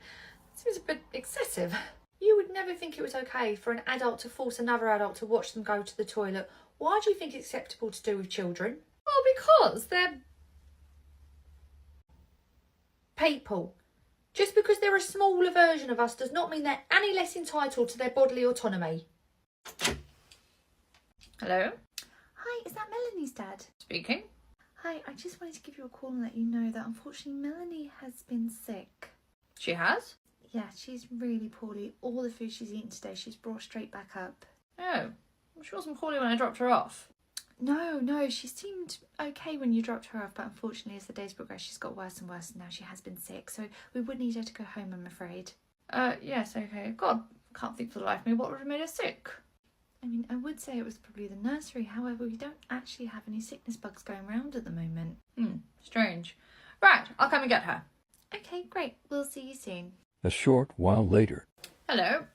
seems a bit excessive. You would never think it was okay for an adult to force another adult to watch them go to the toilet. Why do you think it's acceptable to do with children? Well, because they're people. Just because they're a smaller version of us does not mean they're any less entitled to their bodily autonomy. Hello? Hi, is that Melanie's dad? Speaking. Hi, I just wanted to give you a call and let you know that unfortunately Melanie has been sick. She has? Yeah, she's really poorly. All the food she's eaten today, she's brought straight back up. Oh, she wasn't poorly when I dropped her off. No, she seemed okay when you dropped her off, but unfortunately as the days progressed, she's got worse and worse, and now she has been sick, so we would need her to go home, I'm afraid. Yes, okay. God, can't think for the life of me what would have made her sick. I mean, I would say it was probably the nursery, however, we don't actually have any sickness bugs going around at the moment. Strange. Right, I'll come and get her. Okay, great. We'll see you soon. A short while later. Hello.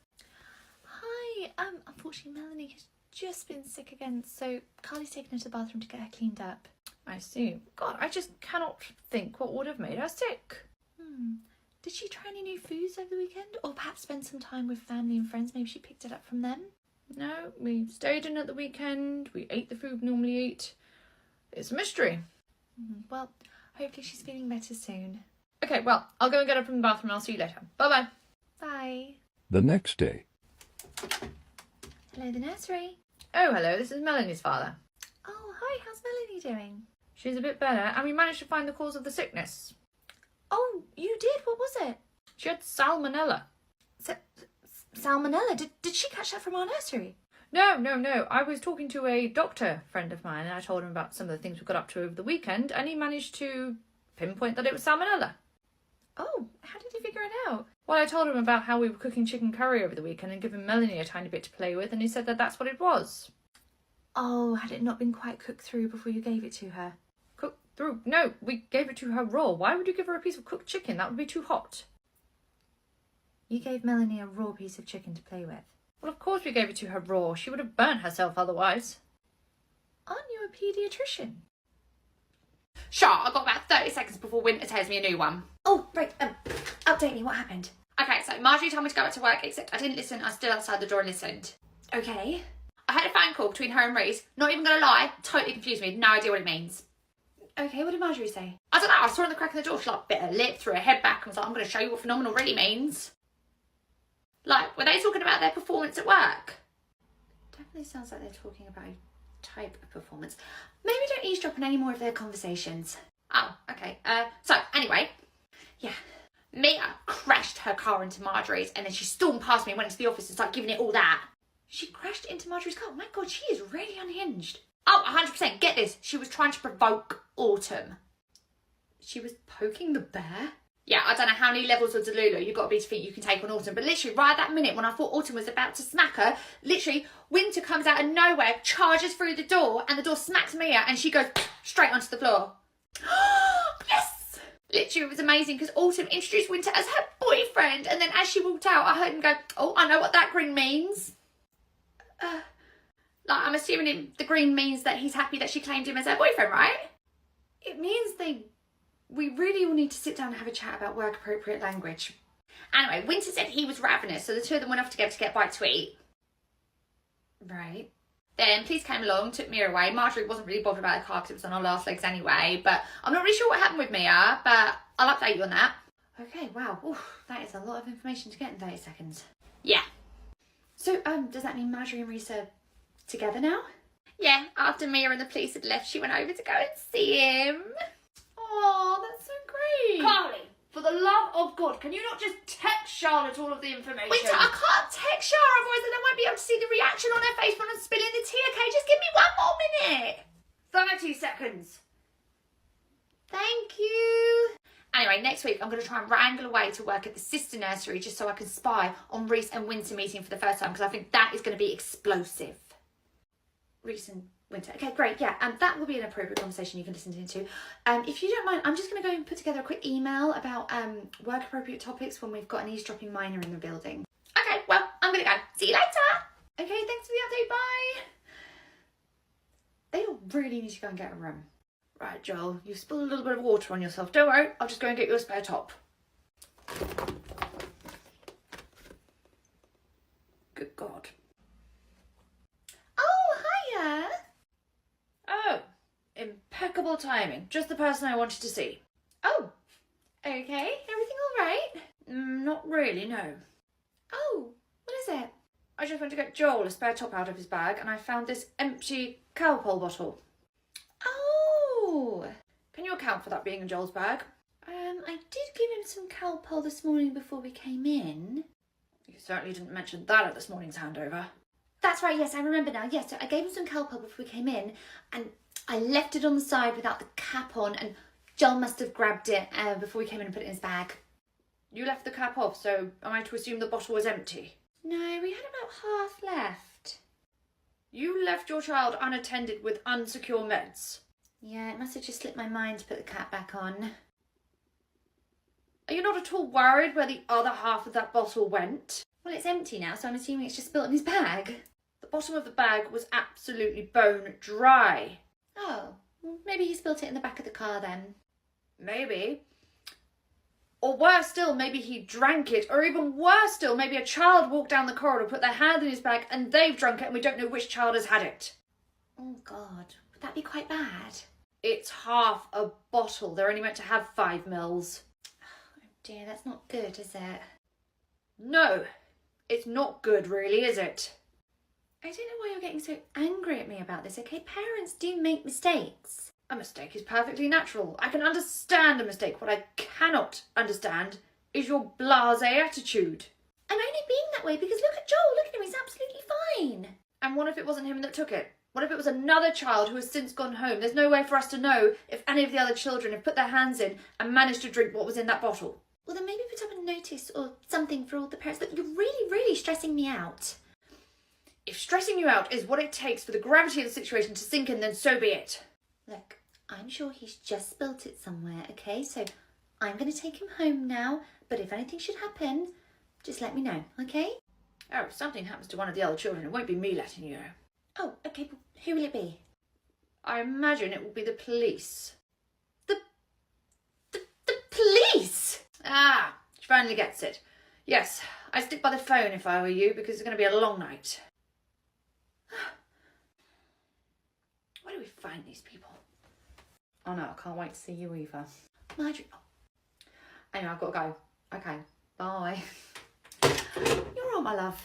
Hi, unfortunately Melanie has just been sick again, so Carly's taken her to the bathroom to get her cleaned up. I see. God, I just cannot think what would have made her sick. Did she try any new foods over the weekend? Or perhaps spend some time with family and friends? Maybe she picked it up from them? No, we stayed in at the weekend. We ate the food we normally eat. It's a mystery. Well, hopefully she's feeling better soon. Okay, well, I'll go and get her from the bathroom and I'll see you later. Bye-bye. Bye. The next day. Hello, the nursery. Oh, hello, this is Melanie's father. Oh, hi, how's Melanie doing? She's a bit better, and we managed to find the cause of the sickness. Oh, you did? What was it? She had salmonella. Salmonella? Did she catch that from our nursery? No. I was talking to a doctor friend of mine, and I told him about some of the things we got up to over the weekend, and he managed to pinpoint that it was salmonella. Oh, how did you figure it out? Well, I told him about how we were cooking chicken curry over the weekend and giving Melanie a tiny bit to play with, and he said that that's what it was. Oh, had it not been quite cooked through before you gave it to her? Cooked through? No, we gave it to her raw. Why would you give her a piece of cooked chicken? That would be too hot. You gave Melanie a raw piece of chicken to play with. Well, of course we gave it to her raw. She would have burnt herself otherwise. Aren't you a paediatrician? Sure, I've got about 30 seconds before Winter tears me a new one. Oh, right, update me, what happened? Okay, so Marjorie told me to go back to work, except I didn't listen. I stood outside the door and listened. Okay. I had a phone call between her and Reese. Not even gonna lie, totally confused me. No idea what it means. Okay, what did Marjorie say? I don't know, I saw her in the crack of the door. She like bit her lip, threw her head back, and was like, I'm gonna show you what phenomenal really means. Like, were they talking about their performance at work? Definitely sounds like they're talking about a type of performance. Maybe don't eavesdrop on any more of their conversations. Oh, okay. So, anyway. Yeah. Mia crashed her car into Marjorie's, and then she stormed past me and went into the office and started giving it all that. She crashed into Marjorie's car. My God, she is really unhinged. Oh, 100%. Get this. She was trying to provoke Autumn. She was poking the bear? Yeah, I don't know how many levels of Delulu you've got to be to think you can take on Autumn, but literally right at that minute when I thought Autumn was about to smack her, literally Winter comes out of nowhere, charges through the door, and the door smacks Mia and she goes straight onto the floor. Yes! Literally, it was amazing because Autumn introduced Winter as her boyfriend, and then as she walked out, I heard him go, oh, I know what that grin means. Like, I'm assuming the green means that he's happy that she claimed him as her boyfriend, right? It means we really all need to sit down and have a chat about work-appropriate language. Anyway, Winter said he was ravenous, so the two of them went off together to get a bite to eat. Right. Then Police came along, took Mia away. Marjorie wasn't really bothered about the car because it was on her last legs anyway, but I'm not really sure what happened with Mia, but I'll update you on that. Okay, wow. Oof, that is a lot of information to get in 30 seconds. Yeah. So, does that mean Marjorie and Reese are together now? Yeah, after Mia and the police had left, she went over to go and see him. Oh, that's so great. Carly, for the love of God, can you not just text Charlotte all of the information? Winter, I can't text Charlotte, otherwise then I won't be able to see the reaction on her face when I'm spilling the tea, okay? Just give me 1 more minute. 30 seconds. Thank you. Anyway, next week I'm going to try and wrangle away to work at the sister nursery just so I can spy on Reese and Winter meeting for the first time because I think that is going to be explosive. Reese and Winter. Okay, great. Yeah, and that will be an appropriate conversation you can listen to. If you don't mind, I'm just going to go and put together a quick email about work-appropriate topics when we've got an eavesdropping minor in the building. Okay, well, I'm going to go. See you later. Okay, thanks for the update. Bye. They all really need to go and get a room. Right, Joel, you've spilled a little bit of water on yourself. Don't worry, I'll just go and get you a spare top. Good God. Oh, hiya. Oh, impeccable timing. Just the person I wanted to see. Oh, okay. Everything all right? Not really, no. Oh, what is it? I just went to get Joel a spare top out of his bag and I found this empty Cowpole bottle. Oh, can you account for that being in Joel's bag? I did give him some Cowpole this morning before we came in. You certainly didn't mention that at this morning's handover. That's right, yes, I remember now. Yes, so I gave him some Cowpole before we came in and I left it on the side without the cap on and Joel must have grabbed it before we came in and put it in his bag. You left the cap off, so am I to assume the bottle was empty? No, we had about half left. You left your child unattended with unsecure meds? Yeah, it must have just slipped my mind to put the cap back on. Are you not at all worried where the other half of that bottle went? Well, it's empty now, so I'm assuming it's just spilt in his bag. The bottom of the bag was absolutely bone dry. Oh, well, maybe he spilt it in the back of the car then. Maybe. Or worse still, maybe he drank it. Or even worse still, maybe a child walked down the corridor, put their hand in his bag, and they've drunk it, and we don't know which child has had it. Oh, God. Would that be quite bad? It's half a bottle. They're only meant to have 5 mils. Oh, dear, that's not good, is it? No, it's not good, really, is it? I don't know why you're getting so angry at me about this, okay? Parents do make mistakes. A mistake is perfectly natural. I can understand a mistake. What I cannot understand is your blasé attitude. I'm only being that way because look at Joel. Look at him. He's absolutely fine. And what if it wasn't him that took it? What if it was another child who has since gone home? There's no way for us to know if any of the other children have put their hands in and managed to drink what was in that bottle. Well, then maybe put up a notice or something for all the parents. Look, you're really, really stressing me out. If stressing you out is what it takes for the gravity of the situation to sink in, then so be it. Look, I'm sure he's just spilt it somewhere, okay? So I'm going to take him home now, but if anything should happen, just let me know, okay? Oh, if something happens to one of the other children, it won't be me letting you know. Oh, okay, but who will it be? I imagine it will be the police. The police? Ah, she finally gets it. Yes, I'd stick by the phone if I were you, because it's going to be a long night. Where do we find these people? Oh no, I can't wait to see you either. Marjorie. Oh. Anyway, I've got to go. Okay, bye. You're all my love.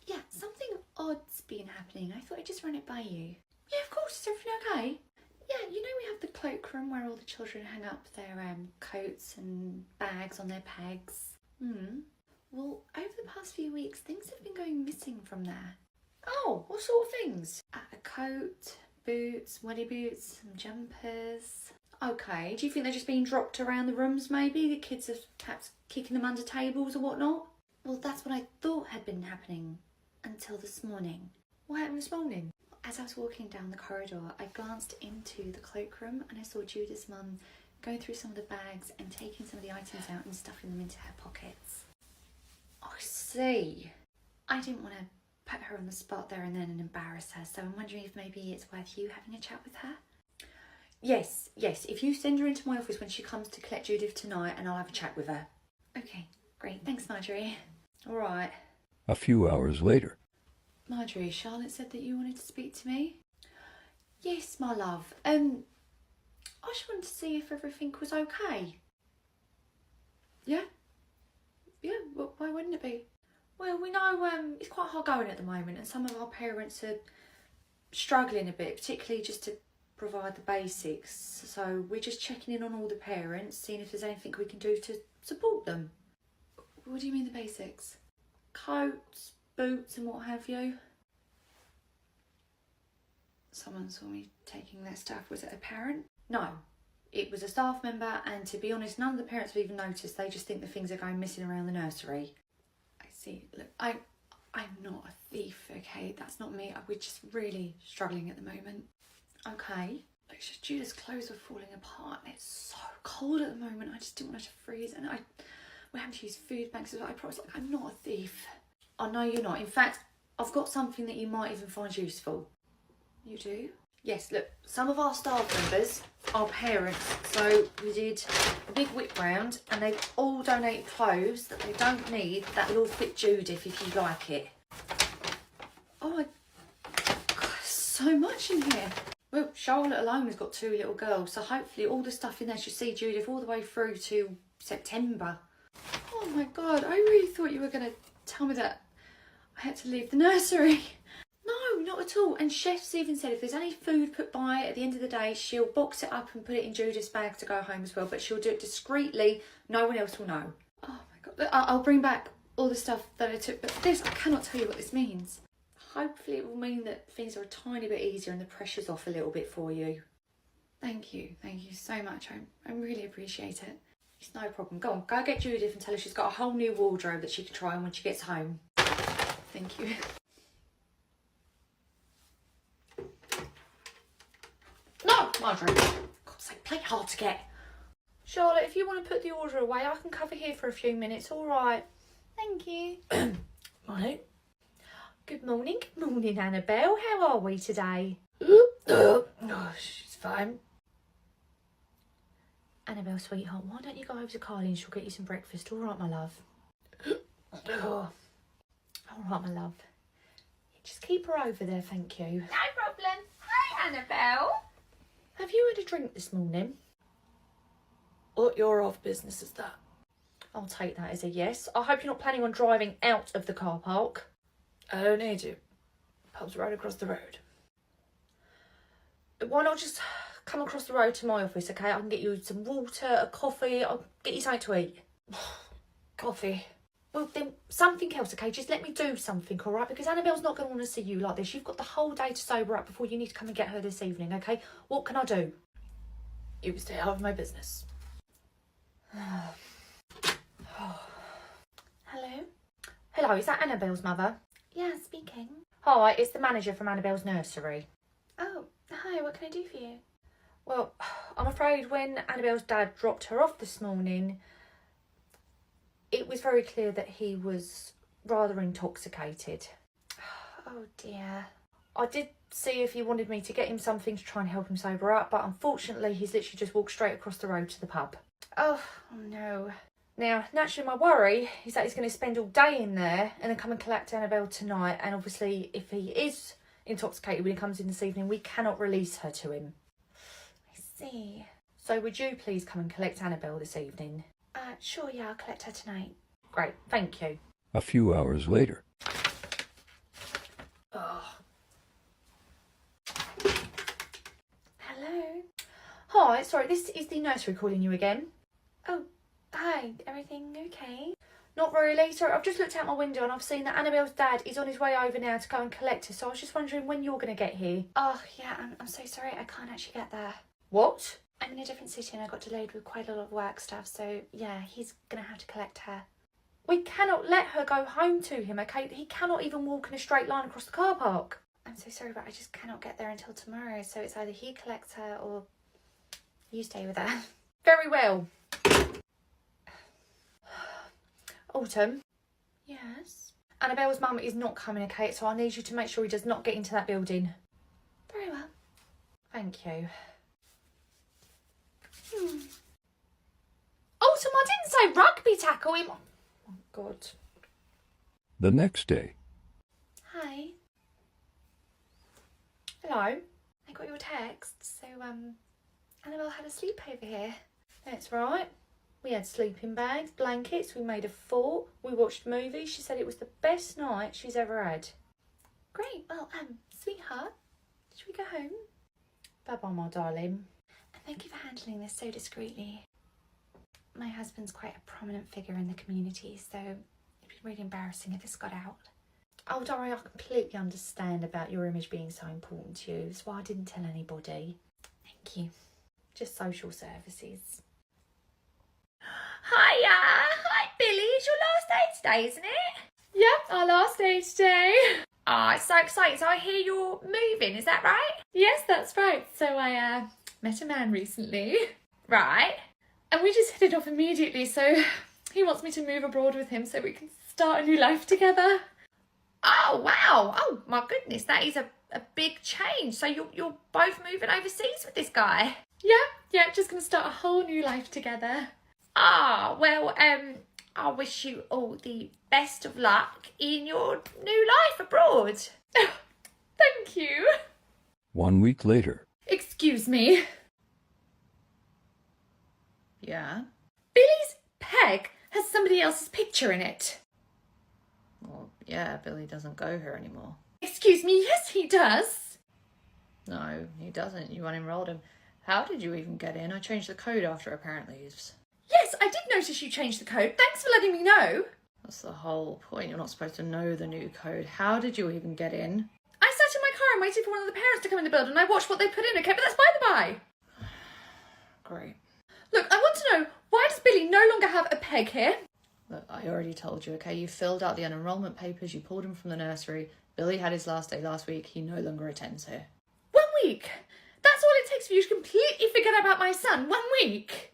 Yeah, something odd's been happening. I thought I'd just run it by you. Yeah, of course. Is everything okay? Yeah, you know we have the cloakroom where all the children hang up their coats and bags on their pegs. Well, over the past few weeks, things have been going missing from there. Oh, what sort of things? A coat, boots, welly boots, some jumpers. Okay, do you think they're just being dropped around the rooms maybe? The kids are perhaps kicking them under tables or whatnot? Well, that's what I thought had been happening until this morning. What happened this morning? As I was walking down the corridor, I glanced into the cloakroom and I saw Judith's mum going through some of the bags and taking some of the items out and stuffing them into her pockets. I see. I didn't want to put her on the spot there and then and embarrass her, so I'm wondering if maybe it's worth you having a chat with her. Yes. If you send her into my office when she comes to collect Judith tonight, and I'll have a chat with her. Okay, great. Thanks, Marjorie. All right. A few hours later. Marjorie, Charlotte said that you wanted to speak to me. Yes, my love. I just wanted to see if everything was okay. Yeah, well, why wouldn't it be? Well, we know it's quite hard going at the moment, and some of our parents are struggling a bit, particularly just to provide the basics. So we're just checking in on all the parents, seeing if there's anything we can do to support them. What do you mean the basics? Coats, boots and what have you. Someone saw me taking their stuff. Was it a parent? No, it was a staff member, and to be honest, none of the parents have even noticed. They just think the things are going missing around the nursery. I see. Look, I'm not a thief, okay? That's not me. We're just really struggling at the moment. Okay. Like, Judith's clothes were falling apart and it's so cold at the moment. I just didn't want her to freeze, and we're having to use food banks as well. I promise, like, I'm not a thief. I know you're not. In fact, I've got something that you might even find useful. You do? Yes, look, some of our staff members are parents, so we did a big whip round and they've all donated clothes that they don't need that will all fit Judith if you'd like it. Oh my God, so much in here. Well, Charlotte alone has got 2 little girls, so hopefully all the stuff in there should see Judith all the way through to September. Oh my God, I really thought you were going to tell me that I had to leave the nursery. No, not at all. And Chef's even said if there's any food put by at the end of the day, she'll box it up and put it in Judith's bag to go home as well, but she'll do it discreetly. No one else will know. Oh my God, look, I'll bring back all the stuff that I took, but this, I cannot tell you what this means. Hopefully it will mean that things are a tiny bit easier and the pressure's off a little bit for you. Thank you so much. I really appreciate it. It's no problem. Go on, go get Judith and tell her she's got a whole new wardrobe that she can try on when she gets home. Thank you. No, Marjorie. God's sake, play hard to get. Charlotte, if you want to put the order away, I can cover here for a few minutes, all right? Thank you. Morning. Good morning. Good morning, Annabelle. How are we today? Oh, she's fine. Annabelle, sweetheart, why don't you go over to Carly and she'll get you some breakfast, all right, my love? Oh. All right, my love. Just keep her over there, thank you. No problem. Hi, Annabelle. Have you had a drink this morning? What your off business is that? I'll take that as a yes. I hope you're not planning on driving out of the car park. I don't need to. Pub's right across the road. Why not just come across the road to my office, okay? I can get you some water, a coffee, I'll get you something to eat. Coffee. Well, then something else, okay? Just let me do something, all right? Because Annabelle's not going to want to see you like this. You've got the whole day to sober up before you need to come and get her this evening, okay? What can I do? You stay out of my business. Hello? Hello, is that Annabelle's mother? Yeah, speaking. Hi, it's the manager from Annabelle's nursery. Oh, hi, what can I do for you? Well, I'm afraid when Annabelle's dad dropped her off this morning, it was very clear that he was rather intoxicated. Oh dear. I did see if he wanted me to get him something to try and help him sober up, but unfortunately he's literally just walked straight across the road to the pub. Oh no. Now, naturally my worry is that he's going to spend all day in there and then come and collect Annabelle tonight, and obviously if he is intoxicated when he comes in this evening, we cannot release her to him. I see. So would you please come and collect Annabelle this evening? Sure, yeah, I'll collect her tonight. Great, thank you. A few hours later. Hello? Hi, sorry, this is the nursery calling you again. Oh, hi, everything okay? Not really, sorry, I've just looked out my window and I've seen that Annabelle's dad is on his way over now to go and collect her, so I was just wondering when you're going to get here. Oh, yeah, I'm so sorry, I can't actually get there. What? I'm in a different city and I got delayed with quite a lot of work stuff, so yeah, he's gonna have to collect her. We cannot let her go home to him, okay? He cannot even walk in a straight line across the car park. I'm so sorry, but I just cannot get there until tomorrow, so it's either he collects her or you stay with her. Very well. Autumn, Yes? Annabelle's mum is not coming, okay? So I need you to make sure he does not get into that building. Very well. Thank you. Autumn, I didn't say rugby tackle him. Oh, God. The next day. Hi. Hello. I got your text, so Annabelle had a sleepover here. That's right. We had sleeping bags, blankets, we made a fort, we watched movies. She said it was the best night she's ever had. Great. Well, sweetheart, should we go home? Bye-bye, my darling. And thank you for handling this so discreetly. My husband's quite a prominent figure in the community, so it'd be really embarrassing if this got out. Oh, Dory, I completely understand about your image being so important to you. That's why I didn't tell anybody. Thank you. Just social services. Hiya! Hi, Billy. It's your last day today, isn't it? Yeah, our last day today. Ah, it's so exciting. So I hear you're moving, is that right? Yes, that's right. So I met a man recently. Right. And we just hit it off immediately. So he wants me to move abroad with him so we can start a new life together. Oh, wow. Oh, my goodness. That is a big change. So you're both moving overseas with this guy? Yeah, just going to start a whole new life together. Ah, well, I wish you all the best of luck in your new life abroad. Thank you. 1 week later. Excuse me. Yeah? Billy's peg has somebody else's picture in it. Well, yeah, Billy doesn't go here anymore. Excuse me, yes he does. No, he doesn't. You unenrolled him. How did you even get in? I changed the code after a parent leaves. Yes, I did notice you changed the code. Thanks for letting me know. That's the whole point. You're not supposed to know the new code. How did you even get in? I sat in my car and waited for one of the parents to come in the building and I watched what they put in, okay? But that's by the by. Great. Look, I want to know, why does Billy no longer have a peg here? Look, I already told you, okay? You filled out the unenrollment papers. You pulled him from the nursery. Billy had his last day last week. He no longer attends here. 1 week? That's all it takes for you to completely forget about my son. 1 week?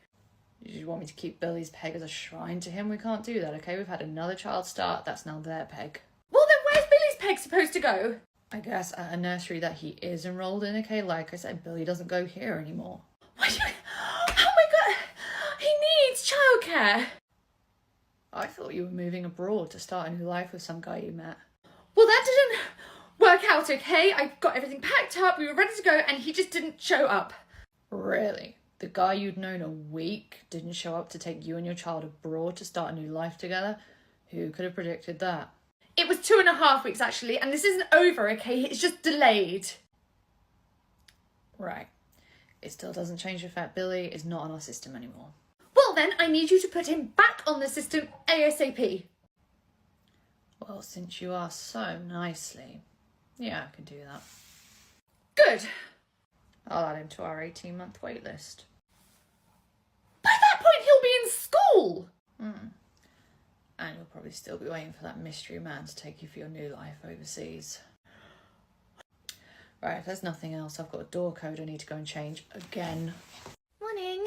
You want me to keep Billy's peg as a shrine to him? We can't do that, okay? We've had another child start. That's now their peg. Well, then where's Billy's peg supposed to go? I guess at a nursery that he is enrolled in, okay? Like I said, Billy doesn't go here anymore. Why do you... Oh my God! He needs childcare. I thought you were moving abroad to start a new life with some guy you met. Well, that didn't work out, okay? I got everything packed up, we were ready to go, and he just didn't show up. Really? The guy you'd known a week didn't show up to take you and your child abroad to start a new life together? Who could have predicted that? It was 2.5 weeks, actually, and this isn't over, okay? It's just delayed. Right. It still doesn't change the fact Billy is not on our system anymore. Well, then, I need you to put him back on the system ASAP. Well, since you asked so nicely, yeah, I can do that. Good. I'll add him to our 18-month wait list. By that point, he'll be in school. And you'll probably still be waiting for that mystery man to take you for your new life overseas. Right, if there's nothing else, I've got a door code I need to go and change again. Morning.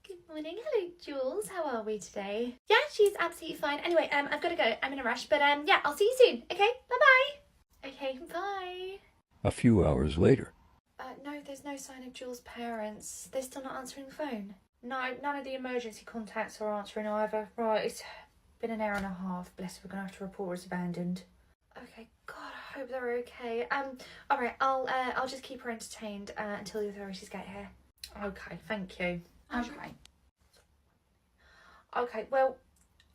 Good morning. Hello, Jules. How are we today? Yeah, she's absolutely fine. Anyway, I've got to go. I'm in a rush, but yeah, I'll see you soon. Okay, bye-bye. Okay, bye. A few hours later. No, there's no sign of Jules' parents. They're still not answering the phone. No, none of the emergency contacts are answering either. Right, it's been an hour and a half. Bless her, we're going to have to report her as abandoned. Okay, God, I hope they're okay. All right, I'll just keep her entertained until the authorities get here. Okay, thank you. Okay. Okay, well,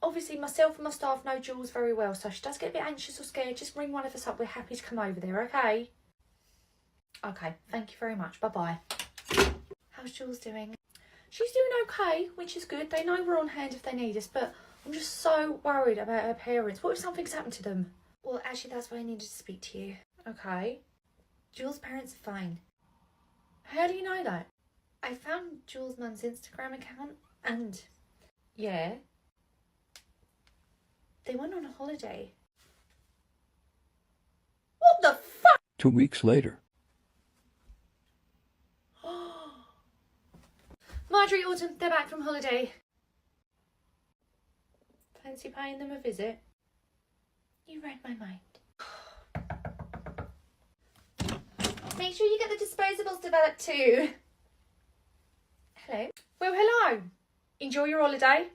obviously myself and my staff know Jules very well, so if she does get a bit anxious or scared, just ring one of us up. We're happy to come over there, okay? Okay, thank you very much. Bye-bye. How's Jules doing? She's doing okay, which is good. They know we're on hand if they need us, but I'm just so worried about her parents. What if something's happened to them? Well, actually, that's why I needed to speak to you. Okay. Jules' parents are fine. How do you know that? I found Jules' mum's Instagram account and, yeah, they went on a holiday. What the fuck? 2 weeks later. Marjorie, Autumn, they're back from holiday. Fancy paying them a visit? You read my mind. Make sure you get the disposables developed too. Hello. Well, hello. Enjoy your holiday.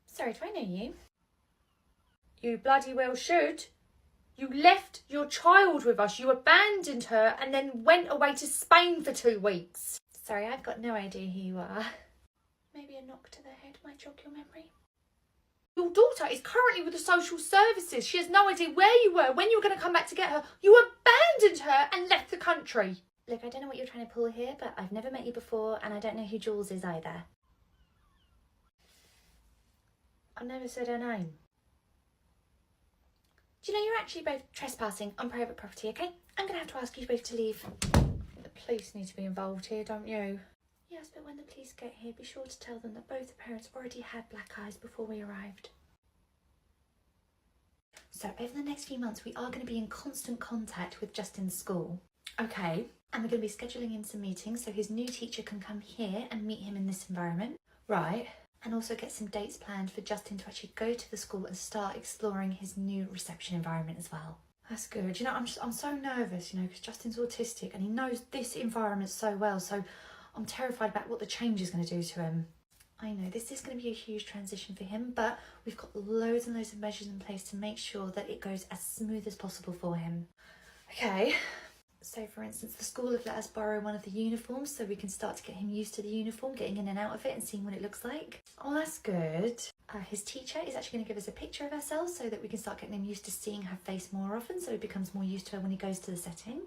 Sorry, do I know you? You bloody well should. You left your child with us. You abandoned her and then went away to Spain for 2 weeks. Sorry, I've got no idea who you are. Maybe a knock to the head might jog your memory. Your daughter is currently with the social services. She has no idea where you were, when you were going to come back to get her. You abandoned her and left the country. Look, I don't know what you're trying to pull here, but I've never met you before and I don't know who Jules is either. I never said her name. Do you know you're actually both trespassing on private property, okay? I'm going to have to ask you both to leave. The police need to be involved here, don't you? Yes, but when the police get here, be sure to tell them that both the parents already had black eyes before we arrived. So over the next few months, we are going to be in constant contact with Justin's school. Okay. And we're going to be scheduling in some meetings so his new teacher can come here and meet him in this environment. Right. And also get some dates planned for Justin to actually go to the school and start exploring his new reception environment as well. That's good. You know, I'm so nervous, you know, because Justin's autistic and he knows this environment so well. So I'm terrified about what the change is going to do to him. I know, this is going to be a huge transition for him, but we've got loads and loads of measures in place to make sure that it goes as smooth as possible for him. Okay. So, for instance, the school have let us borrow one of the uniforms so we can start to get him used to the uniform, getting in and out of it and seeing what it looks like. Oh, that's good. His teacher is actually going to give us a picture of ourselves so that we can start getting him used to seeing her face more often so he becomes more used to her when he goes to the setting.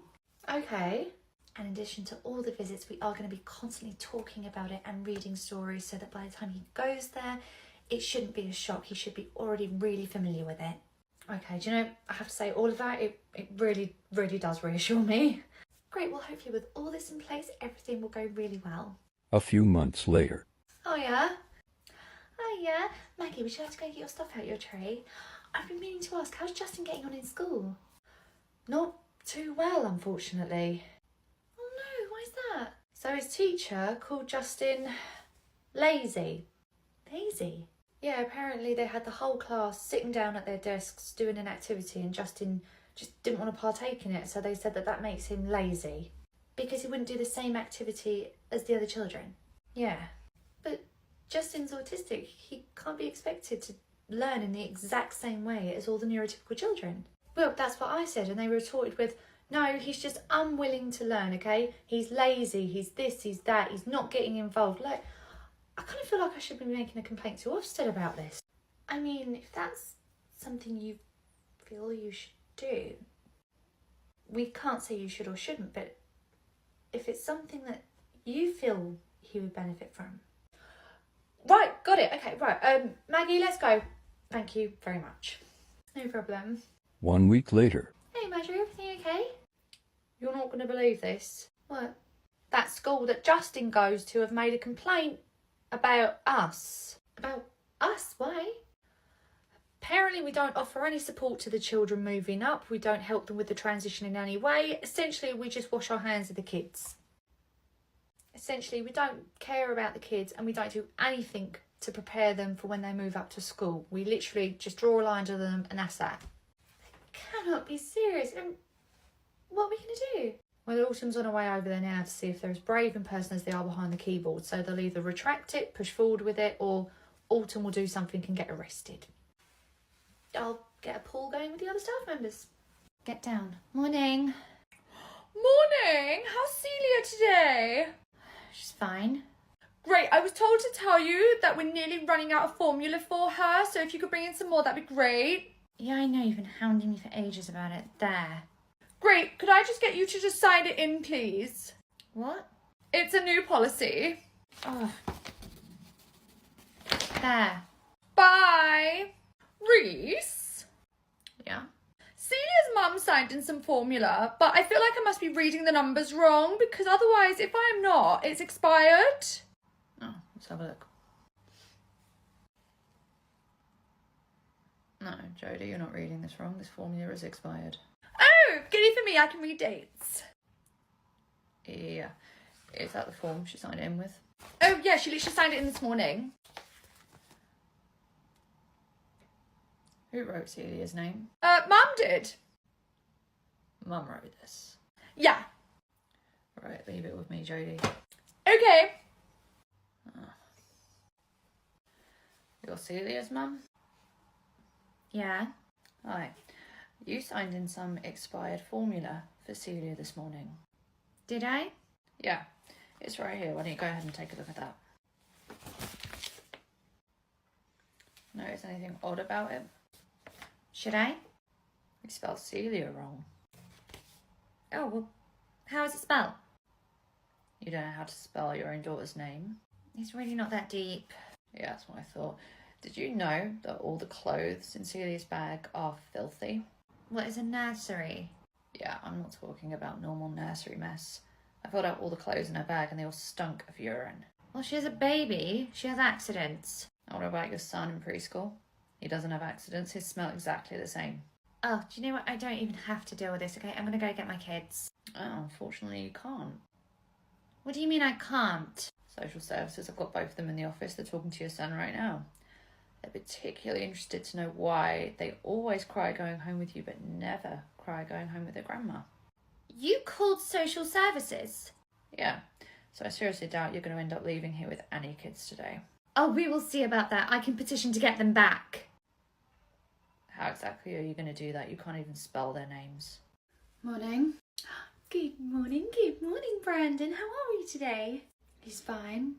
Okay. And in addition to all the visits, we are going to be constantly talking about it and reading stories so that by the time he goes there, it shouldn't be a shock. He should be already really familiar with it. Okay, do you know, I have to say all of that, it really, really does reassure me. Great, well hopefully with all this in place, everything will go really well. A few months later. Oh yeah? Oh yeah? Maggie, would you like to go get your stuff out your tray? I've been meaning to ask, how's Justin getting on in school? Not too well, unfortunately. Oh no, why's that? So his teacher called Justin lazy. Lazy? Yeah, apparently they had the whole class sitting down at their desks doing an activity and Justin just didn't want to partake in it, so they said that that makes him lazy. Because he wouldn't do the same activity as the other children? Yeah. But Justin's autistic. He can't be expected to learn in the exact same way as all the neurotypical children. Well, that's what I said, and they retorted with, no, he's just unwilling to learn, okay? He's lazy, he's this, he's that, he's not getting involved. Like, I kind of feel like I should be making a complaint to Ofsted about this. I mean, if that's something you feel you should do, we can't say you should or shouldn't, but if it's something that you feel he would benefit from. Right, got it. Okay, right. Maggie, let's go. Thank you very much. No problem. 1 week later. Hey Marjorie, everything okay? You're not going to believe this. What? That school that Justin goes to have made a complaint about us. About us? Why? Apparently we don't offer any support to the children moving up. We don't help them with the transition in any way. Essentially, we just wash our hands of the kids. Essentially, we don't care about the kids and we don't do anything to prepare them for when they move up to school. We literally just draw a line to them and that's that. Cannot be serious. What are we going to do? Well, Autumn's on her way over there now to see if they're as brave in person as they are behind the keyboard. So they'll either retract it, push forward with it, or Autumn will do something and get arrested. I'll get a pool going with the other staff members. Get down. Morning. Morning! How's Celia today? She's fine. Great, I was told to tell you that we're nearly running out of formula for her, so if you could bring in some more, that'd be great. Yeah, I know, you've been hounding me for ages about it. There. Great, could I just get you to just sign it in, please? What? It's a new policy. Oh. There. Bye. Reese? Yeah? Celia's mum Mum signed in some formula, but I feel like I must be reading the numbers wrong because otherwise, if I'm not, it's expired. Oh, let's have a look. No, Jodie, you're not reading this wrong. This formula is expired. Oh, goody for me, I can read dates. Yeah. Is that the form she signed it in with? Oh, yeah, she literally signed it in this morning. Who wrote Celia's name? Mum did. Mum wrote this. Yeah. Right, leave it with me, Jodie. Okay. You're Celia's mum? Yeah. Hi. You signed in some expired formula for Celia this morning. Did I? Yeah, it's right here. Why don't you go ahead and take a look at that? Notice anything odd about it? Should I? You spelled Celia wrong. Oh, well, how is it spelled? You don't know how to spell your own daughter's name? It's really not that deep. Yeah, that's what I thought. Did you know that all the clothes in Celia's bag are filthy? What is a nursery? Yeah, I'm not talking about normal nursery mess. I pulled out all the clothes in her bag and they all stunk of urine. Well, she has a baby. She has accidents. What about your son in preschool? He doesn't have accidents. His smell exactly the same. Oh, do you know what? I don't even have to deal with this, okay? I'm going to go get my kids. Oh, unfortunately you can't. What do you mean I can't? Social services have got both of them in the office. They're talking to your son right now. They're particularly interested to know why they always cry going home with you but never cry going home with their grandma. You called social services? Yeah, so I seriously doubt you're going to end up leaving here with any kids today. Oh, we will see about that. I can petition to get them back. How exactly are you going to do that? You can't even spell their names. Morning. Good morning, Brandon. How are you today? He's fine.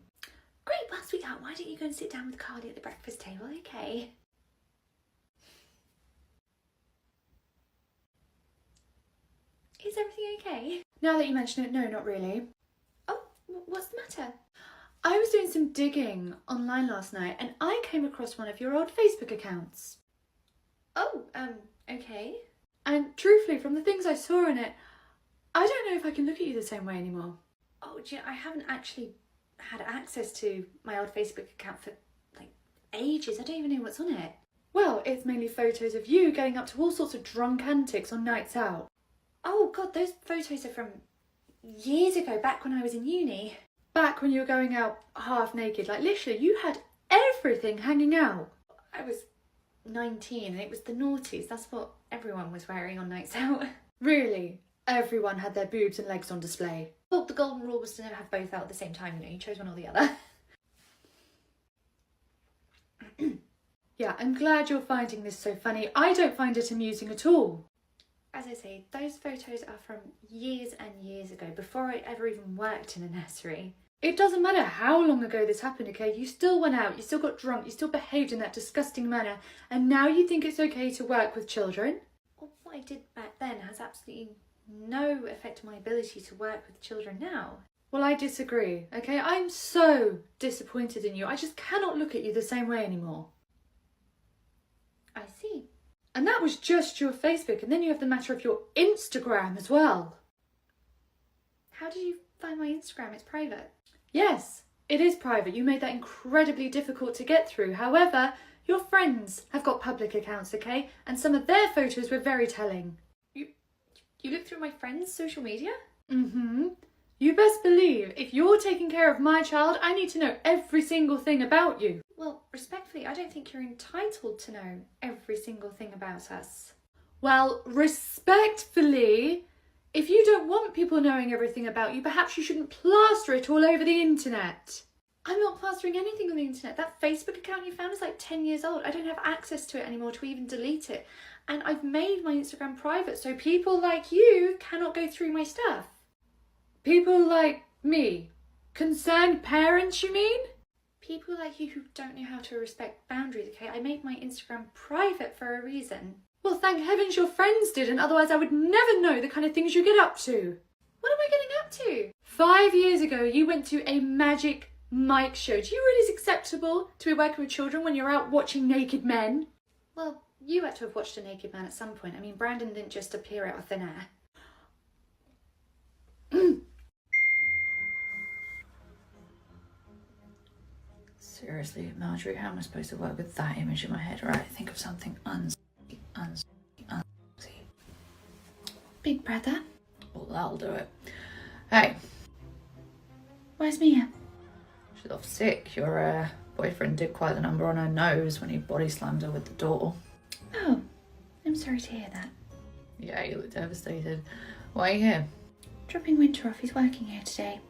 Great, well, sweetheart, why don't you go and sit down with Carly at the breakfast table, okay? Is everything okay? Now that you mention it, no, not really. Oh, what's the matter? I was doing some digging online last night and I came across one of your old Facebook accounts. Oh, okay. And truthfully, from the things I saw in it, I don't know if I can look at you the same way anymore. Oh, do you know, I haven't actually had access to my old Facebook account for, like, ages. I don't even know what's on it. Well, it's mainly photos of you getting up to all sorts of drunk antics on nights out. Oh, God, those photos are from years ago, back when I was in uni. Back when you were going out half naked, like literally you had everything hanging out. I was 19 and it was the noughties. That's what everyone was wearing on nights out. Really? Everyone had their boobs and legs on display. Well, the golden rule was to never have both out at the same time, you know, you chose one or the other. Yeah, I'm glad you're finding this so funny. I don't find it amusing at all. As I say, those photos are from years and years ago, before I ever even worked in a nursery. It doesn't matter how long ago this happened, okay? You still went out, you still got drunk, you still behaved in that disgusting manner, and now you think it's okay to work with children? Well, what I did back then has absolutely no effect on my ability to work with children now. Well, I disagree, okay? I'm so disappointed in you. I just cannot look at you the same way anymore. I see. And that was just your Facebook, and then you have the matter of your Instagram as well. How did you find my Instagram? It's private. Yes, it is private. You made that incredibly difficult to get through. However, your friends have got public accounts, okay? And some of their photos were very telling. You looked through my friends' social media? Mm-hmm. You best believe, if you're taking care of my child, I need to know every single thing about you. Well, respectfully, I don't think you're entitled to know every single thing about us. Well, respectfully, if you don't want people knowing everything about you, perhaps you shouldn't plaster it all over the internet. I'm not plastering anything on the internet. That Facebook account you found is like 10 years old. I don't have access to it anymore to even delete it. And I've made my Instagram private so people like you cannot go through my stuff. People like me? Concerned parents, you mean? People like you who don't know how to respect boundaries, okay? I made my Instagram private for a reason. Well, thank heavens your friends didn't, otherwise I would never know the kind of things you get up to. What am I getting up to? 5 years ago, you went to a Magic Mike show. Do you realise it's acceptable to be working with children when you're out watching naked men? Well, You had to have watched a naked man at some point. I mean, Brandon didn't just appear out of thin air. Seriously, Marjorie, how am I supposed to work with that image in my head? Right, think of something unsexy. Big brother, Well, that'll do it. Hey, where's Mia? she's off sick. Your boyfriend did quite the number on her nose when he body slammed her with the door. Oh, I'm sorry to hear that. Yeah, you look devastated. Why are you here? Dropping Winter off, he's working here today.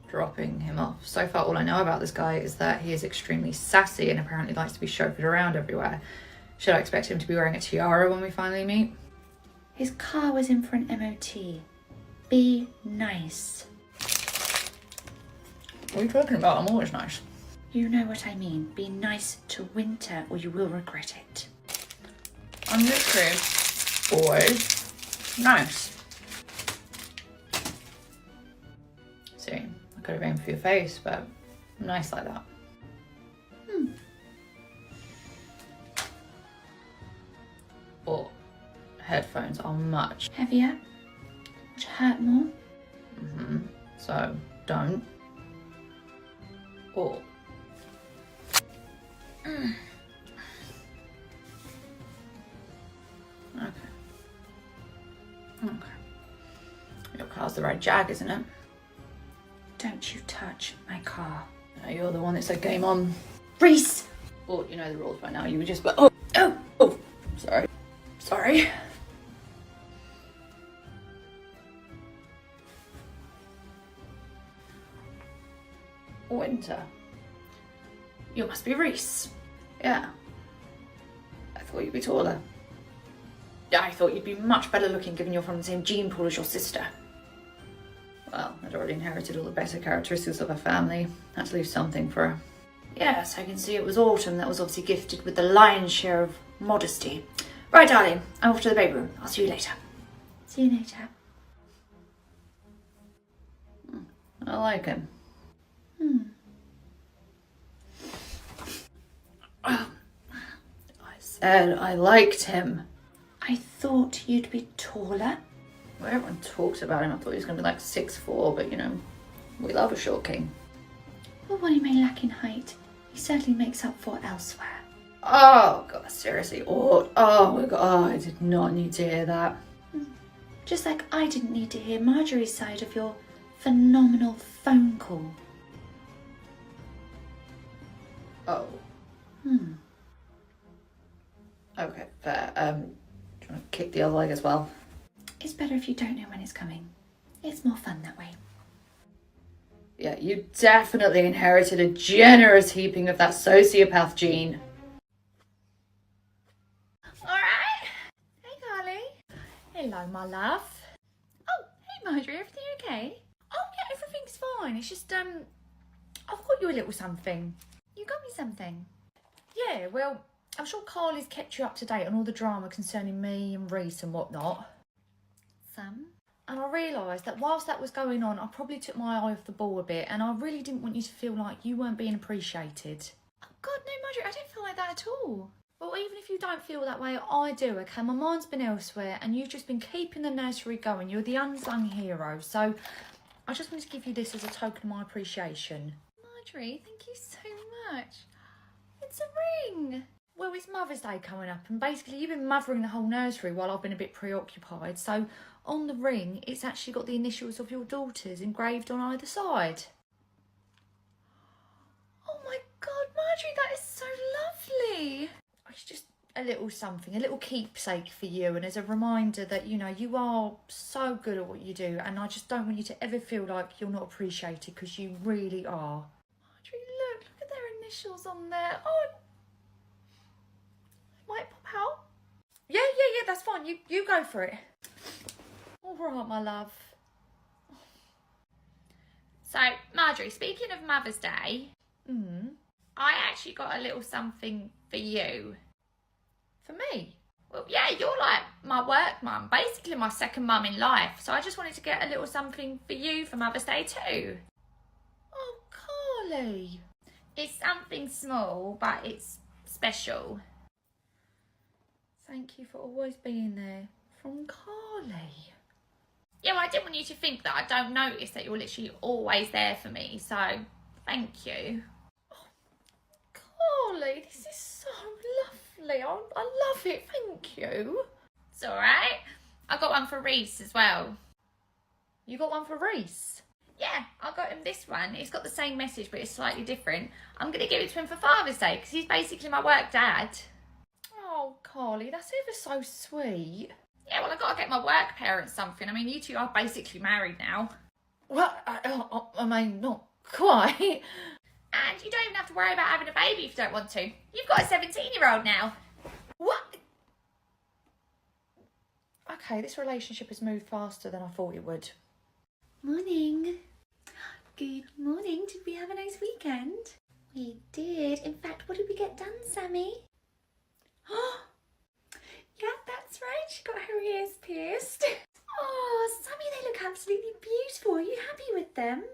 Dropping him off. So far, all I know about this guy is that he is extremely sassy and apparently likes to be chauffeured around everywhere. Should I expect him to be wearing a tiara when we finally meet? His car was in for an MOT. Be nice. What are you talking about? I'm always nice. You know what I mean. Be nice to Winter or you will regret it. I'm literally always nice. See, I could have aimed for your face, but I'm nice like that. But headphones are much. Heavier? Would hurt more? So don't. Or Okay. Your car's the right Jag, isn't it? Don't you touch my car. No, you're the one that said game on. Reese! Well, you know the rules by now. You were just like, oh, sorry. Winter. You must be Reese. Yeah. I thought you'd be taller. I thought you'd be much better looking given you're from the same gene pool as your sister. Well, I'd already inherited all the better characteristics of her family. Had to leave something for her. Yes, I can see it was Autumn that was obviously gifted with the lion's share of modesty. Right, darling, I'm off to the baby room. I'll see you later. See you later. I like him. I said I liked him. I thought you'd be taller. Well, everyone talks about him. I thought he was going to be like 6'4", but you know, we love a short king. Well, what he may lack in height, he certainly makes up for elsewhere. Oh, God, seriously. Oh my God. Oh, I did not need to hear that. Just like I didn't need to hear Marjorie's side of your phenomenal phone call. Oh. Okay, fair. Do you want to kick the other leg as well? It's better if you don't know when it's coming. It's more fun that way. Yeah, you definitely inherited a generous heaping of that sociopath gene. Alright. Hey, Carly. Hello, my love. Oh, hey, Marjorie, everything okay? Oh, yeah, everything's fine. It's just, I've got you a little something. You got me something? Yeah, well, I'm sure Carly's kept you up to date on all the drama concerning me and Reese and whatnot. Some? And I realised that whilst that was going on, I probably took my eye off the ball a bit, and I really didn't want you to feel like you weren't being appreciated. Oh, God, no, Marjorie, I don't feel like that at all. Well, even if you don't feel that way, I do, okay? My mind's been elsewhere, and you've just been keeping the nursery going. You're the unsung hero, so I just wanted to give you this as a token of my appreciation. Marjorie, thank you so much. It's a ring. Well, it's Mother's Day coming up, and basically you've been mothering the whole nursery while I've been a bit preoccupied, so on the ring, it's actually got the initials of your daughters engraved on either side. Oh my God, Marjorie, that is so lovely. It's just a little something, a little keepsake for you, and as a reminder that, you know, you are so good at what you do, and I just don't want you to ever feel like you're not appreciated, because you really are. Marjorie, look at their initials on there. Oh, it might pop out. Yeah, that's fine. You go for it. All right, my love. So, Marjorie, speaking of Mother's Day, I actually got a little something for you. For me? Well, yeah, you're like my work mum, basically my second mum in life. So I just wanted to get a little something for you for Mother's Day too. Oh, Carly. It's something small, but it's special. Thank you for always being there. From Carly. Yeah, well, I didn't want you to think that I don't notice that you're literally always there for me, so thank you. Carly, this is so lovely. I love it, thank you. It's alright. I got one for Reese as well. You got one for Reese? Yeah, I got him this one. It's got the same message, but it's slightly different. I'm going to give it to him for Father's Day, because he's basically my work dad. Oh, Carly, that's ever so sweet. Yeah, well, I've got to get my work parents something. I mean, you two are basically married now. Well, I mean, not quite. And you don't even have to worry about having a baby if you don't want to. You've got a 17-year-old now. What? Okay, this relationship has moved faster than I thought it would. Morning. Good morning. Did we have a nice weekend? We did. In fact, what did we get done, Sammy? Yeah, that's right. She got her ears pierced. Oh, Sammy, they look absolutely beautiful. Are you happy with them?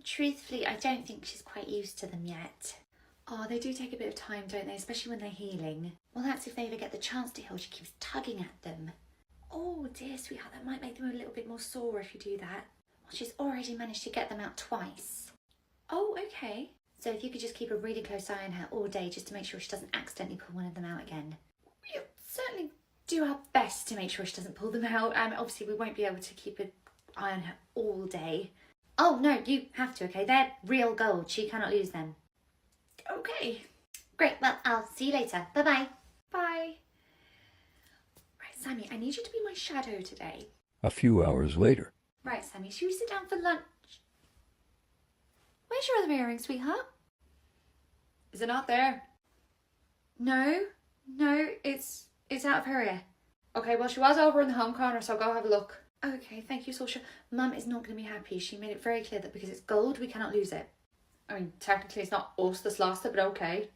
Truthfully, I don't think she's quite used to them yet. Oh, they do take a bit of time, don't they? Especially when they're healing. Well, that's if they ever get the chance to heal. She keeps tugging at them. Oh, dear sweetheart, that might make them a little bit more sore if you do that. Well, she's already managed to get them out twice. Oh, okay. So if you could just keep a really close eye on her all day just to make sure she doesn't accidentally pull one of them out again. We'll certainly do our best to make sure she doesn't pull them out. Obviously, we won't be able to keep an eye on her all day. Oh, no, you have to, okay? They're real gold. She cannot lose them. Okay. Great. Well, I'll see you later. Bye-bye. Bye. Right, Sammy, I need you to be my shadow today. A few hours later. Right, Sammy, should we sit down for lunch? Where's your other earring, sweetheart? Is it not there? No, it's out of her ear. Okay, well, she was over in the home corner, so go have a look. Okay, thank you, Sasha. Mum is not going to be happy. She made it very clear that because it's gold, we cannot lose it. I mean, technically, it's not us that's lost it, but okay.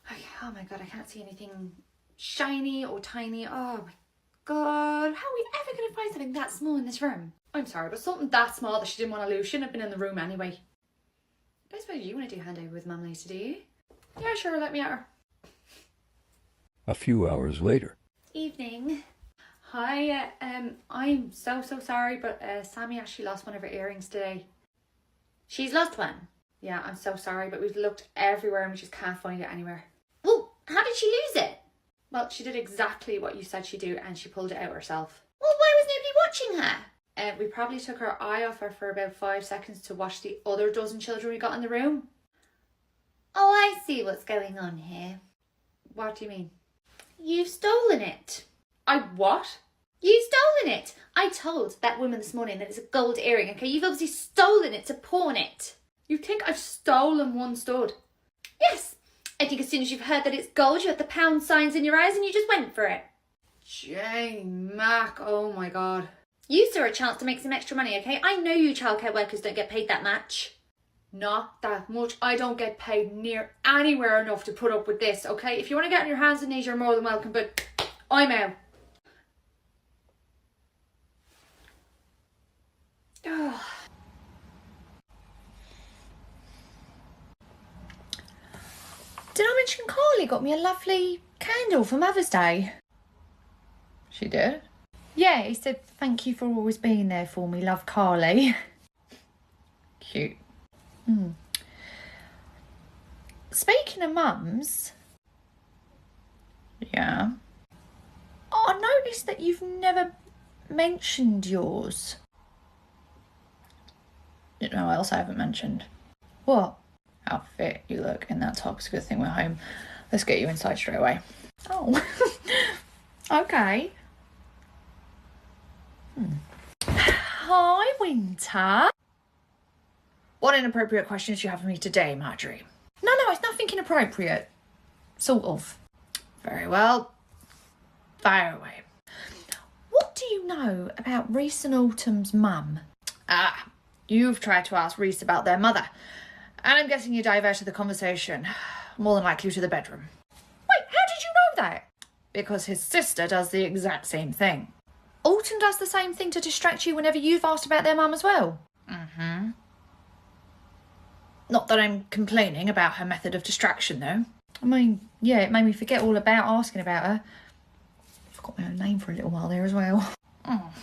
Okay, oh my God, I can't see anything shiny or tiny. Oh my God, how are we ever going to find something that small in this room? I'm sorry, but something that small that she didn't want to lose shouldn't have been in the room anyway. I suppose you want to do handover with Mum later, do you? Yeah, sure, let me at her. A few hours later. Evening. Hi, I'm so sorry, but Sammy actually lost one of her earrings today. She's lost one? Yeah, I'm so sorry, but we've looked everywhere and we just can't find it anywhere. Well, how did she lose it? Well, she did exactly what you said she'd do and she pulled it out herself. Well, why was nobody watching her? We probably took our eye off her for about 5 seconds to watch the other dozen children we got in the room. Oh, I see what's going on here. What do you mean? You've stolen it. I what? You've stolen it. I told that woman this morning that it's a gold earring, okay? You've obviously stolen it to pawn it. You think I've stolen one stud? Yes. I think as soon as you've heard that it's gold, you had the pound signs in your eyes and you just went for it. Jane Mac, oh my God. You saw a chance to make some extra money, okay? I know you childcare workers don't get paid that much. Not that much. I don't get paid near anywhere enough to put up with this, okay? If you want to get on your hands and knees, you're more than welcome, but I'm out. Oh. Did I mention Carly got me a lovely candle for Mother's Day? She did? Yeah, he said, thank you for always being there for me, love, Carly. Cute. Speaking of mums... Yeah? I noticed that you've never mentioned yours. You know what else I haven't mentioned? What? How fit you look in that top. It's a good thing we're home. Let's get you inside straight away. Oh. Okay. Hi, Winter. What inappropriate questions do you have for me today, Marjorie? No, it's nothing inappropriate. Sort of. Very well. Fire away. What do you know about Reese and Autumn's mum? Ah, you've tried to ask Reese about their mother. And I'm guessing you diverted the conversation, more than likely to the bedroom. Wait, how did you know that? Because his sister does the exact same thing. Autumn does the same thing to distract you whenever you've asked about their mum as well? Mm-hmm. Not that I'm complaining about her method of distraction, though. I mean, yeah, it made me forget all about asking about her. Forgot my own name for a little while there as well. Oh.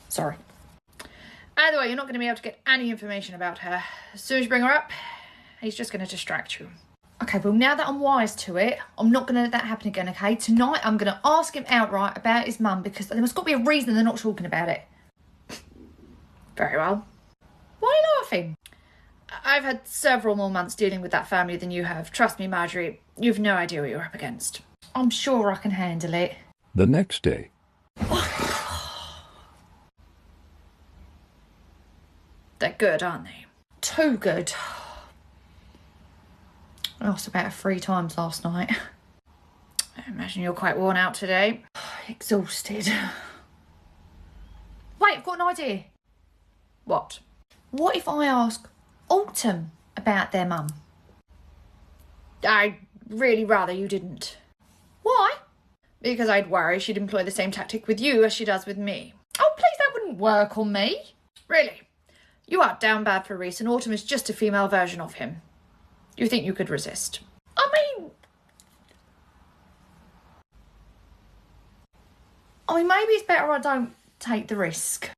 Sorry. Either way, you're not going to be able to get any information about her. As soon as you bring her up, he's just going to distract you. Okay, well, now that I'm wise to it, I'm not going to let that happen again, okay? Tonight, I'm going to ask him outright about his mum, because there must got to be a reason they're not talking about it. Very well. Why are you laughing? I've had several more months dealing with that family than you have. Trust me, Marjorie, you've no idea what you're up against. I'm sure I can handle it. The next day. They're good, aren't they? Too good. I lost about 3 times last night. I imagine you're quite worn out today. Exhausted. Wait, I've got an idea. What? What if I ask Autumn about their mum? I'd really rather you didn't. Why? Because I'd worry she'd employ the same tactic with you as she does with me. Oh, please, that wouldn't work on me. Really? You are down bad for Reese, and Autumn is just a female version of him. You think you could resist? I mean, maybe it's better I don't take the risk.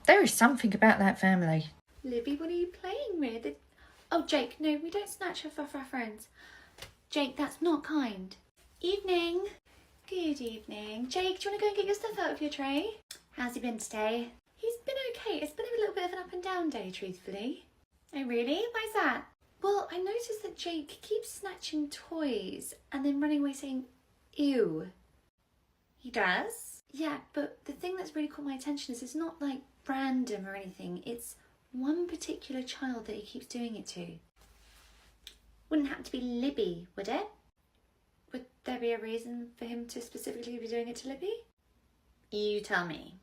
There is something about that family. Libby, what are you playing with? Oh, Jake, no, we don't snatch her for our friends. Jake, that's not kind. Evening. Good evening. Jake, do you want to go and get your stuff out of your tray? How's he been today? He's been okay. It's been a little bit of an up and down day, truthfully. Oh, really? Why's that? Well, I noticed that Jake keeps snatching toys and then running away saying, ew. He does? Yeah, but the thing that's really caught my attention is it's not like random or anything. It's one particular child that he keeps doing it to. Wouldn't happen to be Libby, would it? Would there be a reason for him to specifically be doing it to Libby? You tell me.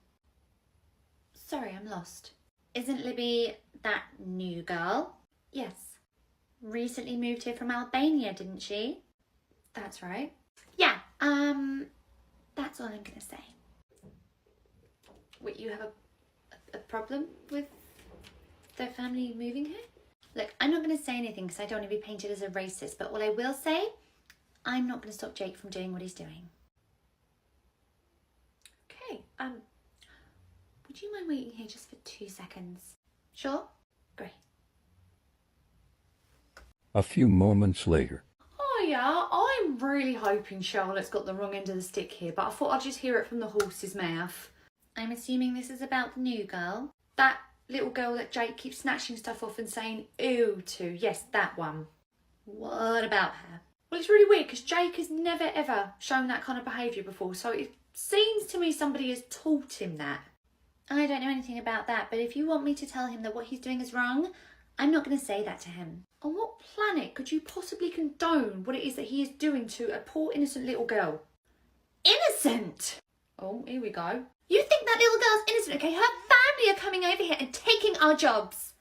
Sorry, I'm lost. Isn't Libby that new girl? Yes. Recently moved here from Albania, didn't she? That's right. Yeah, that's all I'm gonna say. Wait, you have a problem with their family moving here? Look, I'm not gonna say anything because I don't want to be painted as a racist, but what I will say, I'm not gonna stop Jake from doing what he's doing. Okay, would you mind waiting here just for 2 seconds? Sure? Great. A few moments later. Oh yeah, I'm really hoping Charlotte's got the wrong end of the stick here, but I thought I'd just hear it from the horse's mouth. I'm assuming this is about the new girl. That little girl that Jake keeps snatching stuff off and saying ew to. Yes, that one. What about her? Well, it's really weird because Jake has never ever shown that kind of behaviour before, so it seems to me somebody has taught him that. I don't know anything about that, but if you want me to tell him that what he's doing is wrong, I'm not going to say that to him. On what planet could you possibly condone what it is that he is doing to a poor innocent little girl? Innocent? Oh, here we go. You think that little girl's innocent, okay? Her family are coming over here and taking our jobs.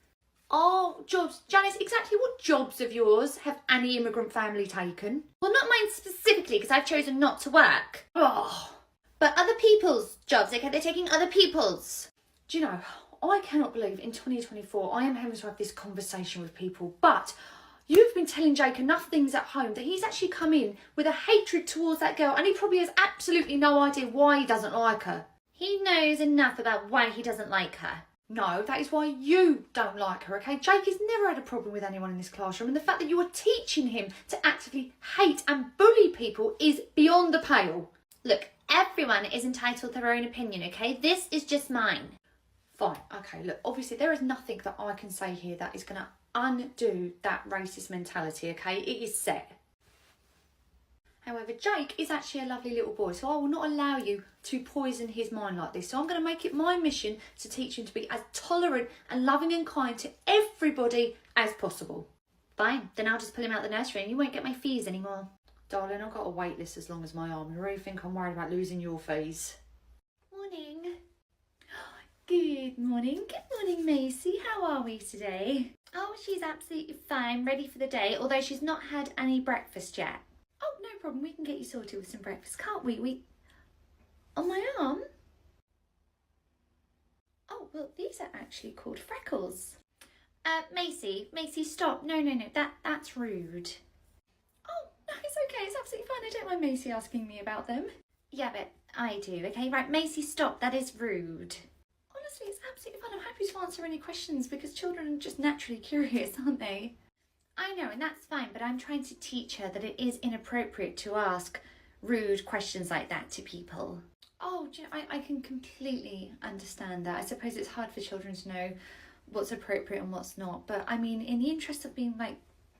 Oh, jobs. Janice, exactly what jobs of yours have any immigrant family taken? Well, not mine specifically, because I've chosen not to work. Oh. But other people's jobs, okay? They're taking other people's. Do you know, I cannot believe in 2024 I am having to have this conversation with people, but you've been telling Jake enough things at home that he's actually come in with a hatred towards that girl, and he probably has absolutely no idea why he doesn't like her. He knows enough about why he doesn't like her. No, that is why you don't like her, okay? Jake has never had a problem with anyone in this classroom, and the fact that you are teaching him to actively hate and bully people is beyond the pale. Look, everyone is entitled to their own opinion, okay? This is just mine. Fine, okay, look, obviously there is nothing that I can say here that is going to undo that racist mentality, okay? It is set. However, Jake is actually a lovely little boy, so I will not allow you to poison his mind like this. So I'm going to make it my mission to teach him to be as tolerant and loving and kind to everybody as possible. Fine, then I'll just pull him out the nursery and you won't get my fees anymore. Darling, I've got a wait list as long as my arm. You really think I'm worried about losing your fees? Morning. Good morning. Good morning, Macy. How are we today? Oh, she's absolutely fine, ready for the day, although she's not had any breakfast yet. Oh, no problem. We can get you sorted with some breakfast, can't we? On my arm? Oh, well, these are actually called freckles. Macy, stop. No, that's rude. Oh, no, it's okay, it's absolutely fine. I don't mind Macy asking me about them. Yeah, but I do, okay? Right, Macy, stop. That is rude. Honestly, it's absolutely fine. I'm happy to answer any questions because children are just naturally curious, aren't they? I know, and that's fine, but I'm trying to teach her that it is inappropriate to ask rude questions like that to people. Oh, do you know, I can completely understand that. I suppose it's hard for children to know what's appropriate and what's not. But I mean, in the interest of being like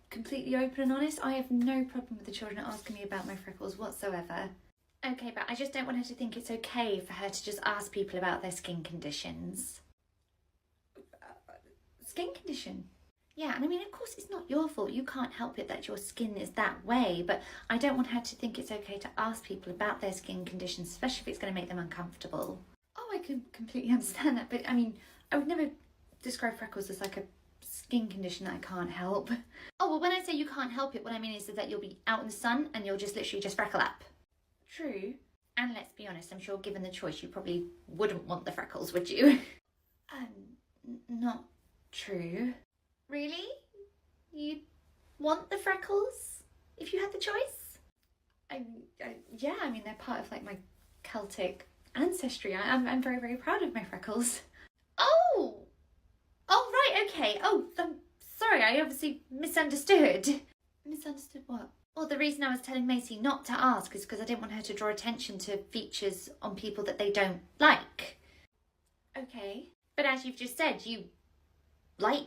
completely open and honest, I have no problem with the children asking me about my freckles whatsoever. Okay, but I just don't want her to think it's okay for her to just ask people about their skin conditions. Skin condition? Yeah, and I mean, of course, it's not your fault. You can't help it that your skin is that way, but I don't want her to think it's okay to ask people about their skin conditions, especially if it's going to make them uncomfortable. Oh, I can completely understand that, but I mean, I would never describe freckles as like a skin condition that I can't help. Oh, well, when I say you can't help it, what I mean is that you'll be out in the sun and you'll just literally just freckle up. True. And let's be honest, I'm sure given the choice, you probably wouldn't want the freckles, would you? Not true. Really? You'd want the freckles if you had the choice? Yeah, I mean, they're part of like my Celtic ancestry. I'm very, very proud of my freckles. Oh! Oh, right, okay. Oh, I'm sorry, I obviously misunderstood. Misunderstood what? Well, the reason I was telling Macy not to ask is because I didn't want her to draw attention to features on people that they don't like. Okay. But as you've just said, you like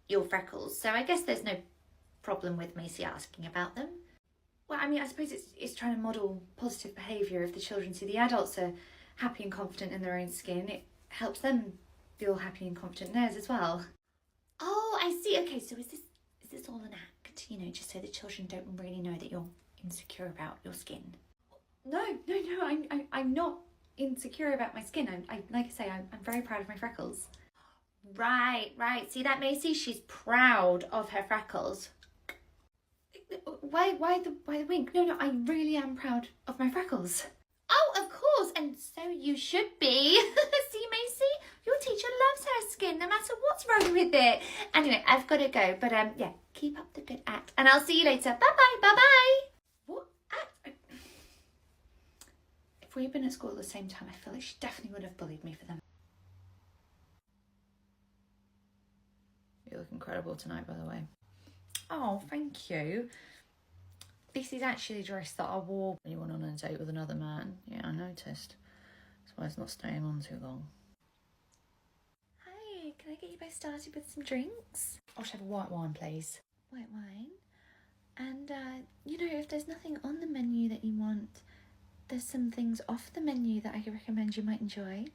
your freckles, so I guess there's no problem with Macy asking about them. Well, I mean, I suppose it's trying to model positive behaviour. If the children see the adults are happy and confident in their own skin, it helps them feel happy and confident in theirs as well. Oh, I see. Okay, so is this all an act? You know, just so the children don't really know that you're insecure about your skin? No, I'm not insecure about my skin. I like I say, I'm very proud of my freckles. Right. See that, Macy? She's proud of her freckles. Why the wink? No, I really am proud of my freckles. Oh, of course, and so you should be. See, Macy? Your teacher loves her skin, no matter what's wrong with it. Anyway, I've got to go, but yeah, keep up the good act, and I'll see you later. Bye-bye. What act? If we had been at school at the same time, I feel like she definitely would have bullied me for them. You look incredible tonight, by the way. Oh, thank you. This is actually a dress that I wore when you went on a date with another man. Yeah, I noticed. That's why it's not staying on too long. Hi, can I get you both started with some drinks? I should have a white wine, please. White wine. And, you know, if there's nothing on the menu that you want, there's some things off the menu that I could recommend you might enjoy.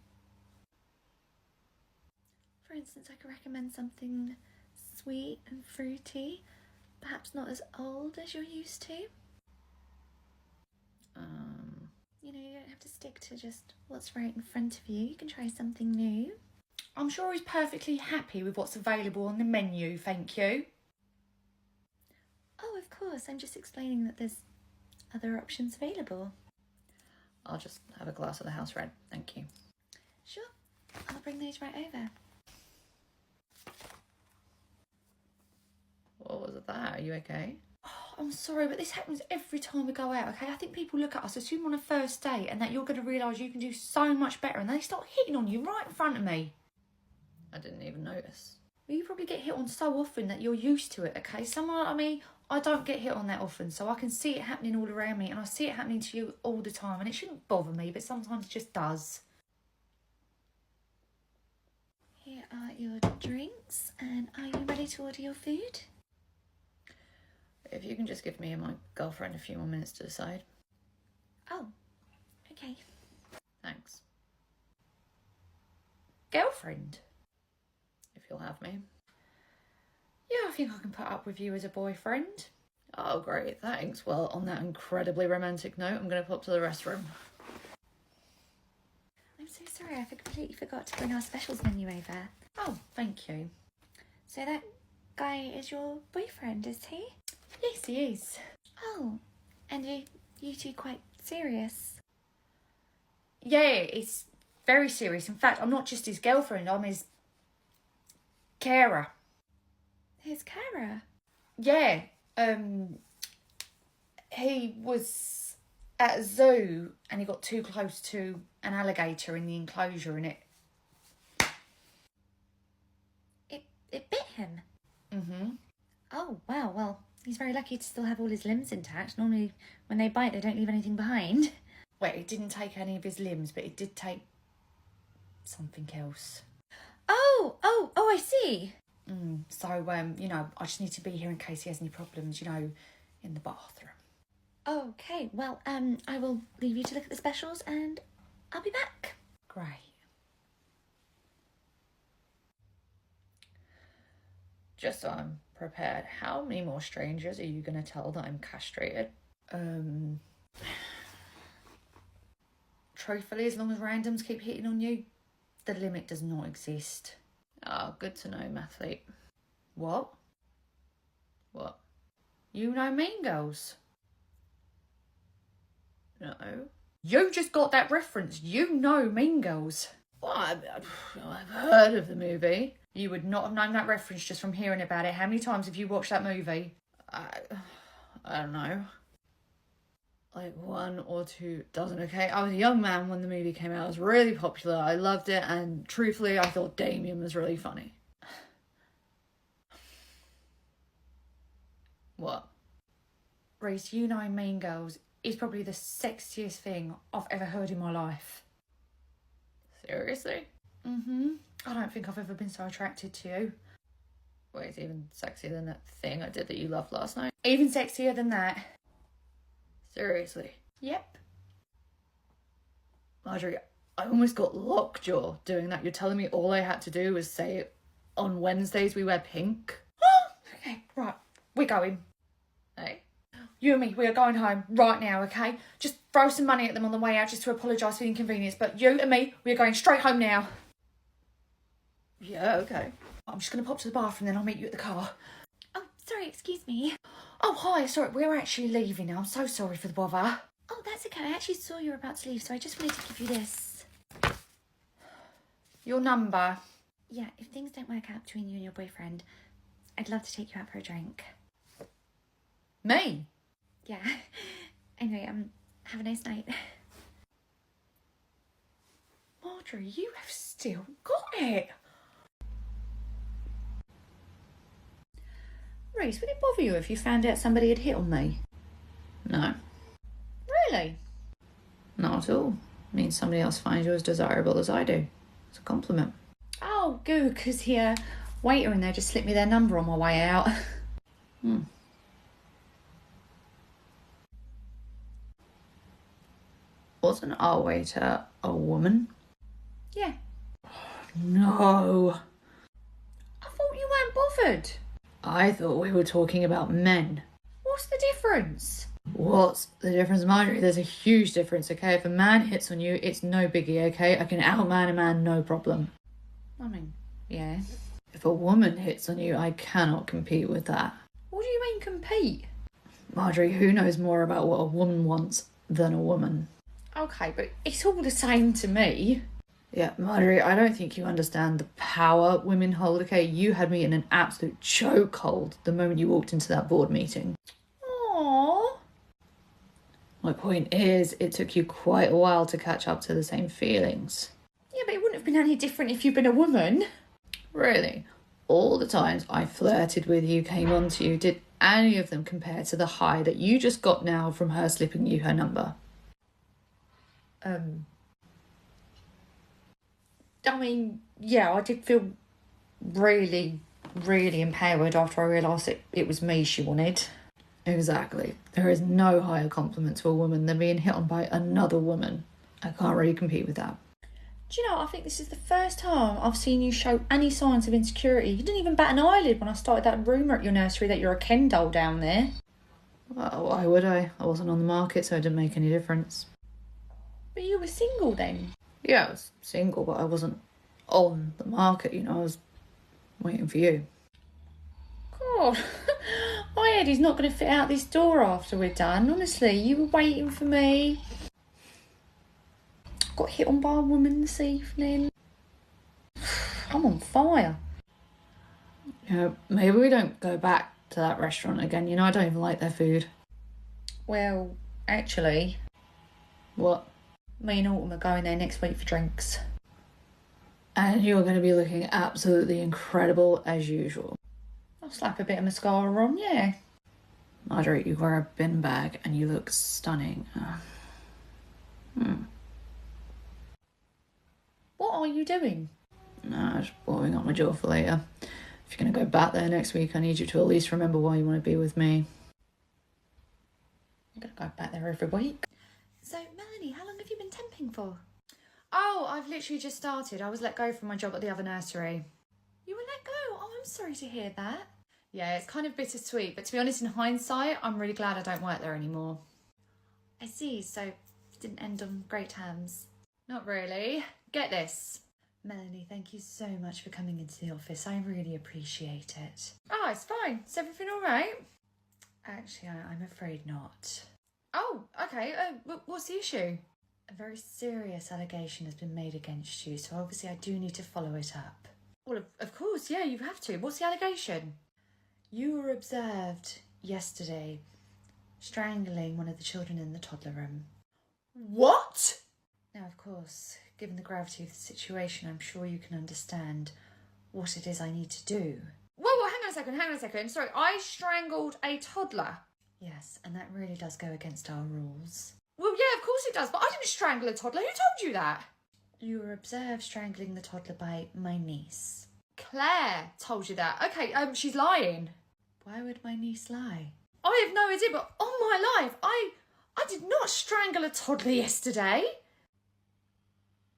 For instance, I could recommend something sweet and fruity, perhaps not as old as you're used to. You know, you don't have to stick to just what's right in front of you. You can try something new. I'm sure he's perfectly happy with what's available on the menu, thank you. Oh, of course. I'm just explaining that there's other options available. I'll just have a glass of the house red, thank you. Sure. I'll bring those right over. What was that? Are you okay? Oh, I'm sorry, but this happens every time we go out, okay? I think people look at us, assume on a first date, and that you're going to realise you can do so much better, and they start hitting on you right in front of me. I didn't even notice. Well, you probably get hit on so often that you're used to it, okay? Someone like me, I don't get hit on that often, so I can see it happening all around me, and I see it happening to you all the time, and it shouldn't bother me, but sometimes it just does. Here are your drinks, and are you ready to order your food? If you can just give me and my girlfriend a few more minutes to decide. Oh, okay. Thanks. Girlfriend? If you'll have me. Yeah, I think I can put up with you as a boyfriend. Oh, great, thanks. Well, on that incredibly romantic note, I'm going to pop to the restroom. I'm so sorry, I completely forgot to bring our specials menu over. Oh, thank you. So that guy is your boyfriend, is he? Yes, he is. Oh, and are you two quite serious? Yeah, it's very serious. In fact, I'm not just his girlfriend, I'm his carer. His carer? Yeah, He was at a zoo and he got too close to an alligator in the enclosure and It bit him. Mm-hmm. Oh, wow, well, he's very lucky to still have all his limbs intact. Normally, when they bite, they don't leave anything behind. Well, it didn't take any of his limbs, but it did take something else. Oh, I see. So, you know, I just need to be here in case he has any problems, you know, in the bathroom. Okay, well, I will leave you to look at the specials and I'll be back. Great. Just so I'm prepared, how many more strangers are you going to tell that I'm castrated? Truthfully, as long as randoms keep hitting on you, the limit does not exist. Ah, good to know, mathlete. What? What? You know Mean Girls? No. You just got that reference. You know Mean Girls. Well, I've heard of the movie. You would not have known that reference just from hearing about it. How many times have you watched that movie? I don't know. Like 1 or 2 dozen, okay? I was a young man when the movie came out. It was really popular. I loved it, and truthfully, I thought Damien was really funny. What? Reese, you know Mean Girls is probably the sexiest thing I've ever heard in my life. Seriously? I don't think I've ever been so attracted to you. Wait, it's even sexier than that thing I did that you loved last night. Even sexier than that. Seriously. Yep. Marjorie, I almost got lockjaw doing that. You're telling me all I had to do was say on Wednesdays we wear pink? Okay, right. We're going. Hey? You and me, we are going home right now, okay? Just throw some money at them on the way out just to apologise for the inconvenience. But you and me, we are going straight home now. Yeah, okay. I'm just going to pop to the bathroom, then I'll meet you at the car. Oh, sorry, excuse me. Oh, hi, sorry, we're actually leaving now. I'm so sorry for the bother. Oh, that's okay. I actually saw you were about to leave, so I just wanted to give you this. Your number. Yeah, if things don't work out between you and your boyfriend, I'd love to take you out for a drink. Me? Yeah. Anyway, have a nice night. Marjorie, you have still got it. Reese, would it bother you if you found out somebody had hit on me? No. Really? Not at all. It means somebody else finds you as desirable as I do. It's a compliment. Oh, good, because the waiter in there just slipped me their number on my way out. Wasn't our waiter a woman? Yeah. No. I thought you weren't bothered. I thought we were talking about men. What's the difference? What's the difference, Marjorie? There's a huge difference, okay? If a man hits on you, it's no biggie, okay? I can outman a man, no problem. I mean, yeah. If a woman hits on you, I cannot compete with that. What do you mean compete? Marjorie, who knows more about what a woman wants than a woman? Okay, but it's all the same to me. Yeah, Marjorie, I don't think you understand the power women hold, okay? You had me in an absolute chokehold the moment you walked into that board meeting. Aww. My point is, it took you quite a while to catch up to the same feelings. Yeah, but it wouldn't have been any different if you'd been a woman. Really? All the times I flirted with you, came on to you, did any of them compare to the high that you just got now from her slipping you her number? I mean, yeah, I did feel really, really empowered after I realised it was me she wanted. Exactly. There is no higher compliment to a woman than being hit on by another woman. I can't really compete with that. Do you know, I think this is the first time I've seen you show any signs of insecurity. You didn't even bat an eyelid when I started that rumour at your nursery that you're a Ken doll down there. Well, why would I? I wasn't on the market, so it didn't make any difference. But you were single then? Yeah, I was single, but I wasn't on the market, you know. I was waiting for you. God, my head is not going to fit out this door after we're done. Honestly, you were waiting for me. Got hit on by a woman this evening. I'm on fire. You know, maybe we don't go back to that restaurant again. You know, I don't even like their food. Well, actually... What? Me and Autumn are going there next week for drinks. And you're going to be looking absolutely incredible as usual. I'll slap a bit of mascara on, yeah. Marjorie, you wear a bin bag and you look stunning. What are you doing? Nah, just warming up my jaw for later. If you're going to go back there next week, I need you to at least remember why you want to be with me. I'm going to go back there every week. So, Melanie, how long have you been temping for? Oh, I've literally just started. I was let go from my job at the other nursery. You were let go? Oh, I'm sorry to hear that. Yeah, it's kind of bittersweet, but to be honest, in hindsight, I'm really glad I don't work there anymore. I see, so it didn't end on great terms. Not really. Get this. Melanie, thank you so much for coming into the office. I really appreciate it. Oh, it's fine. Is everything all right? Actually, I'm afraid not. Oh, okay. What's the issue? A very serious allegation has been made against you, so obviously I do need to follow it up. Well, of course, yeah, you have to. What's the allegation? You were observed yesterday strangling one of the children in the toddler room. What? Now, of course, given the gravity of the situation, I'm sure you can understand what it is I need to do. Whoa, hang on a second. Sorry, I strangled a toddler. Yes, and that really does go against our rules. Well, yeah, of course it does, but I didn't strangle a toddler. Who told you that? You were observed strangling the toddler by my niece. Claire told you that. Okay, she's lying. Why would my niece lie? I have no idea, but on my life, I did not strangle a toddler yesterday.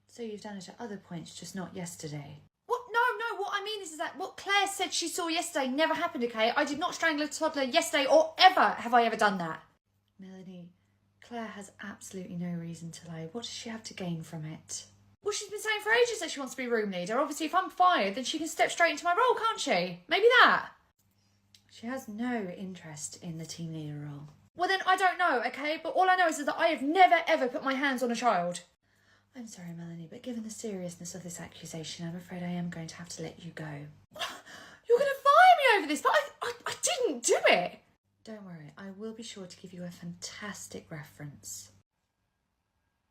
So you've done it at other points, just not yesterday. What? No, what I mean is that what Claire said she saw yesterday never happened, okay? I did not strangle a toddler yesterday or ever have I ever done that. Melanie, Claire has absolutely no reason to lie. What does she have to gain from it? Well, she's been saying for ages that she wants to be room leader. Obviously, if I'm fired, then she can step straight into my role, can't she? Maybe that. She has no interest in the team leader role. Well, then I don't know, okay? But all I know is that I have never, ever put my hands on a child. I'm sorry, Melanie, but given the seriousness of this accusation, I'm afraid I am going to have to let you go. You're going to fire me over this, but I didn't do it. Don't worry, I will be sure to give you a fantastic reference.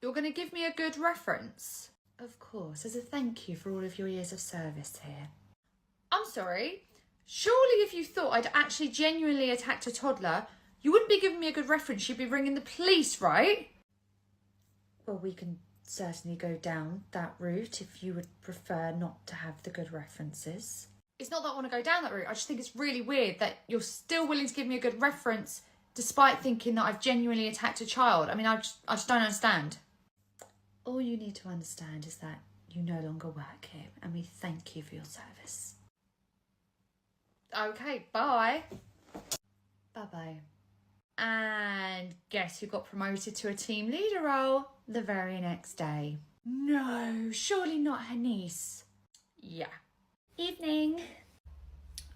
You're going to give me a good reference? Of course, as a thank you for all of your years of service here. I'm sorry. Surely if you thought I'd actually genuinely attacked a toddler, you wouldn't be giving me a good reference, you'd be ringing the police, right? Well, we can certainly go down that route if you would prefer not to have the good references. It's not that I want to go down that route, I just think it's really weird that you're still willing to give me a good reference despite thinking that I've genuinely attacked a child. I mean, I just don't understand. All you need to understand is that you no longer work here, and we thank you for your service. Okay, bye. Bye-bye. And guess who got promoted to a team leader role the very next day? No, surely not her niece. Yeah. Evening.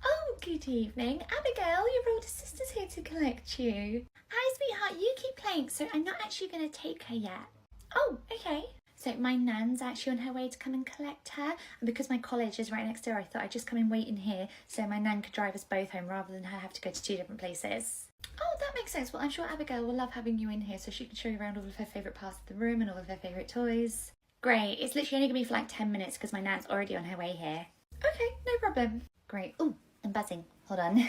Oh, good evening. Abigail, your older sister's here to collect you. Hi, sweetheart, you keep playing, so I'm not actually going to take her yet. Oh, okay. So my nan's actually on her way to come and collect her, and because my college is right next door, I thought I'd just come and wait in here so my nan could drive us both home rather than her have to go to two different places. Oh, that makes sense. Well, I'm sure Abigail will love having you in here so she can show you around all of her favourite parts of the room and all of her favourite toys. Great. It's literally only going to be for like 10 minutes because my nan's already on her way here. Okay, no problem. Great. Oh, I'm buzzing. Hold on.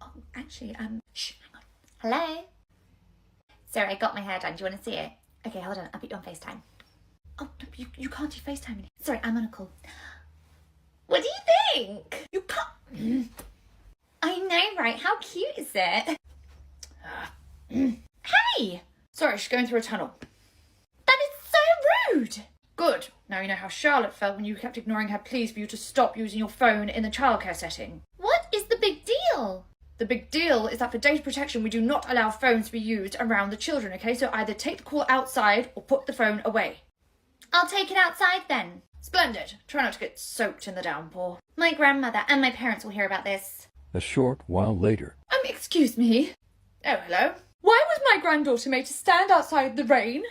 Oh, actually, shh, hang on. Hello? Sorry, I got my hair done. Do you want to see it? Okay, hold on. I'll put you on FaceTime. Oh, no, you can't do FaceTime. Sorry, I'm on a call. What do you think? You can't... I know, right? How cute is it? Hey! Sorry, she's going through a tunnel. That is so rude! Good. Now you know how Charlotte felt when you kept ignoring her pleas for you to stop using your phone in the childcare setting. What is the big deal? The big deal is that for data protection, we do not allow phones to be used around the children, okay? So either take the call outside or put the phone away. I'll take it outside then. Splendid. Try not to get soaked in the downpour. My grandmother and my parents will hear about this. A short while later. Excuse me. Oh, hello. Why was my granddaughter made to stand outside the rain?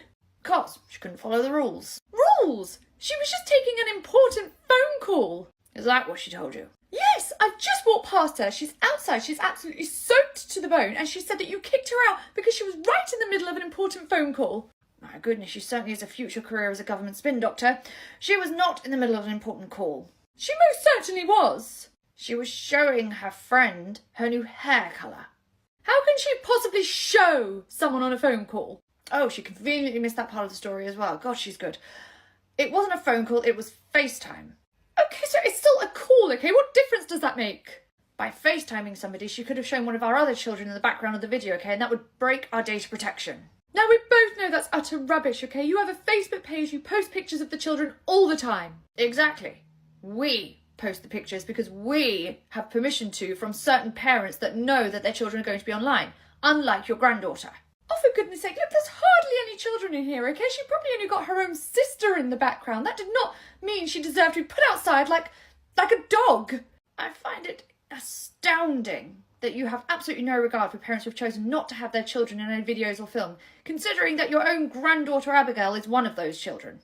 Because she couldn't follow the rules. Rules? She was just taking an important phone call. Is that what she told you? Yes, I've just walked past her. She's outside. She's absolutely soaked to the bone. And she said that you kicked her out because she was right in the middle of an important phone call. My goodness, she certainly has a future career as a government spin doctor. She was not in the middle of an important call. She most certainly was. She was showing her friend her new hair colour. How can she possibly show someone on a phone call? Oh, she conveniently missed that part of the story as well. God, she's good. It wasn't a phone call, it was FaceTime. Okay, so it's still a call, okay? What difference does that make? By FaceTiming somebody, she could have shown one of our other children in the background of the video, okay? And that would break our data protection. Now, we both know that's utter rubbish, okay? You have a Facebook page, you post pictures of the children all the time. Exactly. We post the pictures because we have permission to from certain parents that know that their children are going to be online, unlike your granddaughter. Oh, for goodness sake, look, there's hardly any children in here, okay? She probably only got her own sister in the background. That did not mean she deserved to be put outside like a dog. I find it astounding that you have absolutely no regard for parents who have chosen not to have their children in any videos or film, considering that your own granddaughter Abigail is one of those children.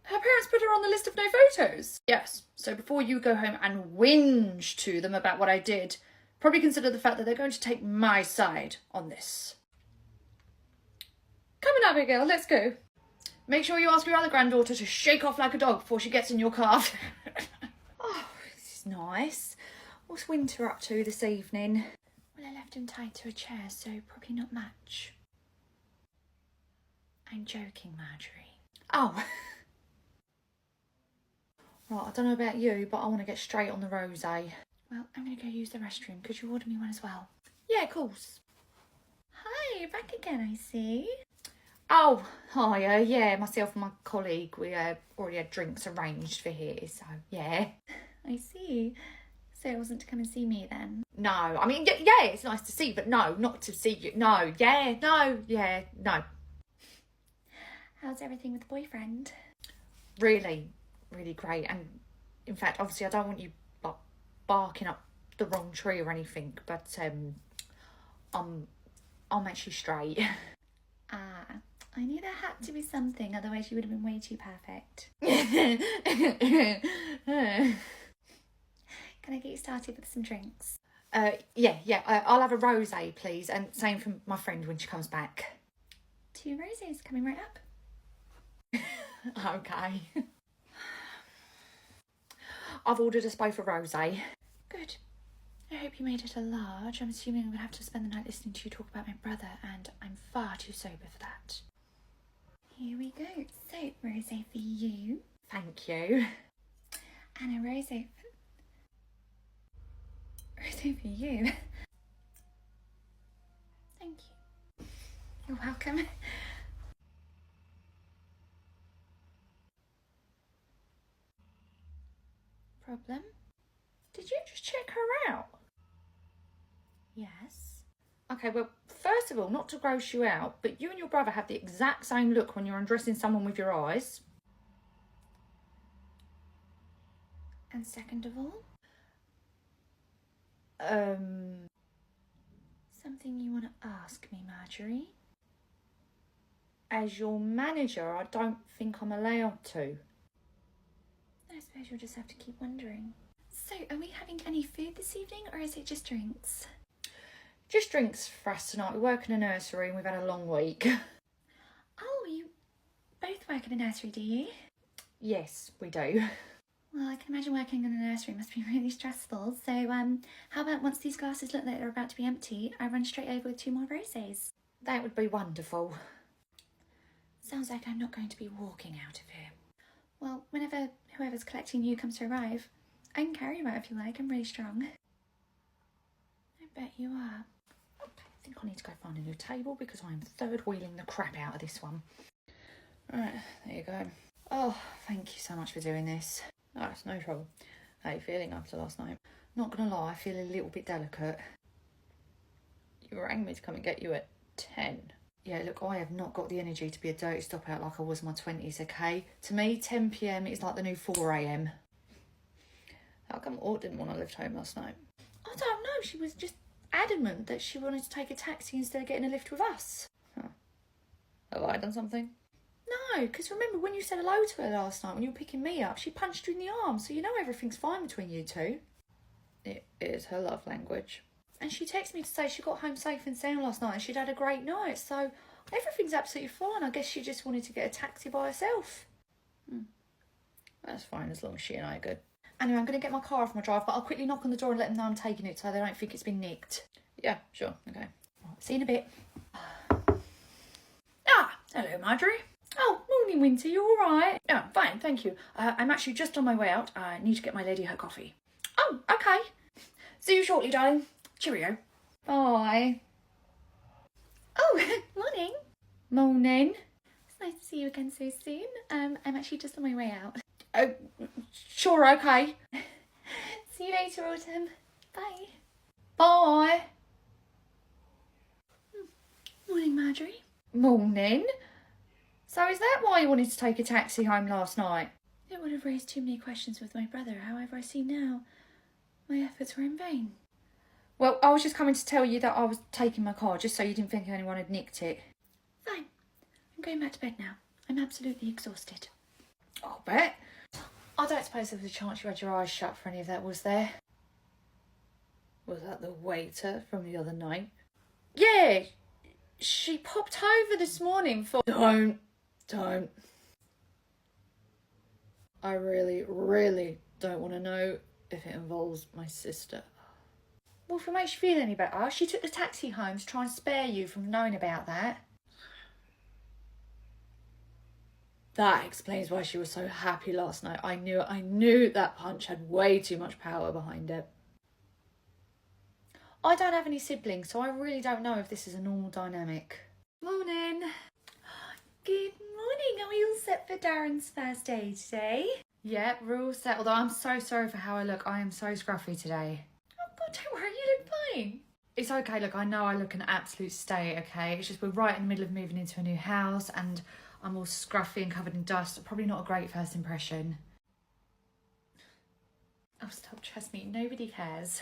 Her parents put her on the list of no photos. Yes, so before you go home and whinge to them about what I did, probably consider the fact that they're going to take my side on this. Come on, Abigail, let's go. Make sure you ask your other granddaughter to shake off like a dog before she gets in your car. Oh, this is nice. What's Winter up to this evening? Well, I left him tied to a chair, so probably not much. I'm joking, Marjorie. Oh. Right, I don't know about you, but I want to get straight on the rosé. Well, I'm going to go use the restroom. Could you order me one as well? Yeah, of course. Hi, you're back again, I see. Oh, hiya, yeah, myself and my colleague, we already had drinks arranged for here, so yeah. I see. So it wasn't to come and see me then? No, I mean, yeah, it's nice to see, but no, not to see you. No, yeah, no. How's everything with the boyfriend? Really, really great. And in fact, obviously, I don't want you barking up the wrong tree or anything, but I'm actually straight. I knew there had to be something, otherwise you would have been way too perfect. Can I get you started with some drinks? Yeah, I'll have a rosé, please, and same for my friend when she comes back. 2 roses coming right up. Okay. I've ordered us both a rosé. Good. I hope you made it a large. I'm assuming I'm going to have to spend the night listening to you talk about my brother, and I'm far too sober for that. Here we go. So, rosé for you. Thank you. And a rosé for you. Thank you. You're welcome. Problem? Did you just check her out? Yes. Okay, well, first of all, not to gross you out, but you and your brother have the exact same look when you're undressing someone with your eyes. And second of all? Something you want to ask me, Marjorie? As your manager, I don't think I'm allowed to. I suppose you'll just have to keep wondering. So, are we having any food this evening, or is it just drinks? Just drinks for us tonight. We work in a nursery and we've had a long week. Oh, you both work in a nursery, do you? Yes, we do. Well, I can imagine working in a nursery must be really stressful. So, how about once these glasses look like they're about to be empty, I run straight over with 2 more rosés? That would be wonderful. Sounds like I'm not going to be walking out of here. Well, whenever whoever's collecting you comes to arrive, I can carry you out if you like. I'm really strong. I bet you are. Okay, I think I need to go find a new table because I am third wheeling the crap out of this one. Right, there you go. Oh, thank you so much for doing this. Oh, it's no trouble. How are you feeling after last night? Not gonna lie, I feel a little bit delicate. You rang me to come and get you at 10. Yeah, look, I have not got the energy to be a dirty stop out like I was in my 20s, okay? To me, 10 PM is like the new 4 AM. How come Aunt didn't want to lift home last night? I don't know, she was just adamant that she wanted to take a taxi instead of getting a lift with us. Huh. Have I done something? No, because remember when you said hello to her last night when you were picking me up, she punched you in the arm, so you know everything's fine between you two. It is her love language. And she texted me to say she got home safe and sound last night and she'd had a great night, so everything's absolutely fine. I guess she just wanted to get a taxi by herself. That's fine, as long as she and I are good. Anyway, I'm going to get my car off my drive, but I'll quickly knock on the door and let them know I'm taking it so they don't think it's been nicked. Yeah, sure, okay. Right, see you in a bit. Hello, Marjorie. Oh, morning, Winter, you all right? Oh, fine, thank you. I'm actually just on my way out. I need to get my lady her coffee. Oh, okay. See you shortly, darling. Cheerio. Bye. Oh, morning. Morning. It's nice to see you again so soon. I'm actually just on my way out. Oh, sure, okay. See you later, Autumn. Bye. Bye. Morning, Marjorie. Morning. So is that why you wanted to take a taxi home last night? I don't want to raise too many questions with my brother. However, I see now my efforts were in vain. Well, I was just coming to tell you that I was taking my car, just so you didn't think anyone had nicked it. Fine. I'm going back to bed now. I'm absolutely exhausted. I'll bet. I don't suppose there was a chance you had your eyes shut for any of that, was there? Was that the waiter from the other night? Yeah, she popped over this morning for... Don't. I really don't want to know if it involves my sister. Well, if it makes you feel any better, she took the taxi home to try and spare you from knowing about that. That explains why she was so happy last night. I knew that punch had way too much power behind it. I don't have any siblings, so I really don't know if this is a normal dynamic. Morning. Good morning. Are we all set for Darren's first day today? Yeah, we're all set, although I'm so sorry for how I look. I am so scruffy today. Oh, God, don't worry. You look fine. It's okay, look, I know I look an absolute state, okay? It's just we're right in the middle of moving into a new house and I'm all scruffy and covered in dust. Probably not a great first impression. Oh, stop. Trust me. Nobody cares.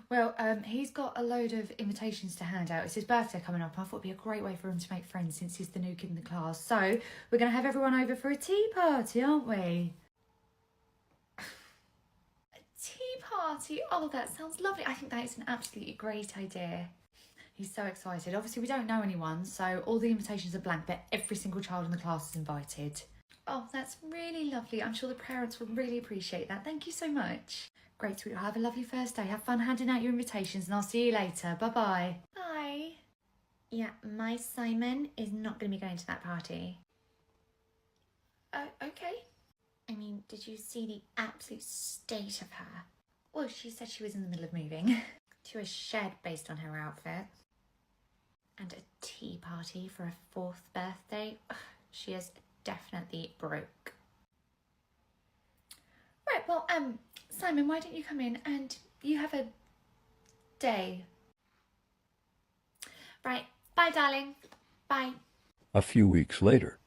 Well, he's got a load of invitations to hand out. It's his birthday coming up. I thought it'd be a great way for him to make friends since he's the new kid in the class. So we're going to have everyone over for a tea party, aren't we? A tea party? Oh, that sounds lovely. I think that is an absolutely great idea. He's so excited. Obviously, we don't know anyone, so all the invitations are blank, but every single child in the class is invited. Oh, that's really lovely. I'm sure the parents will really appreciate that. Thank you so much. Great, sweetheart. Have a lovely first day. Have fun handing out your invitations, and I'll see you later. Bye-bye. Bye. Yeah, my Simon is not going to be going to that party. Okay. I mean, did you see the absolute state of her? Well, she said she was in the middle of moving to a shed based on her outfit. And a tea party for a 4th birthday. Ugh, she is definitely broke. Right, well, Simon, why don't you come in and you have a day. Right, bye, darling. Bye. A few weeks later.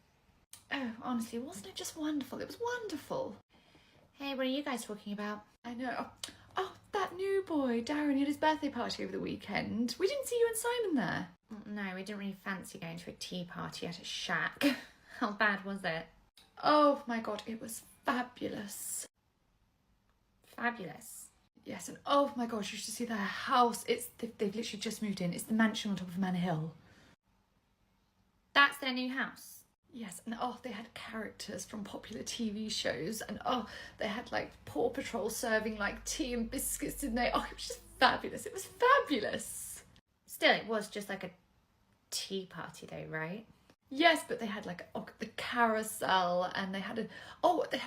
Oh, honestly, wasn't it just wonderful? It was wonderful. Hey, what are you guys talking about? I know. Oh, that new boy, Darren, he had his birthday party over the weekend. We didn't see you and Simon there. No, we didn't really fancy going to a tea party at a shack. How bad was it? Oh my God, it was fabulous. Fabulous. Yes, and oh my gosh, you should see their house. They've literally just moved in. It's the mansion on top of Manor Hill. That's their new house? Yes, and oh, they had characters from popular TV shows, and oh, they had like Paw Patrol serving like tea and biscuits, didn't they? Oh, it was just fabulous. It was fabulous. Still, it was just like a tea party though, right? Yes, but they had like the carousel, and they had a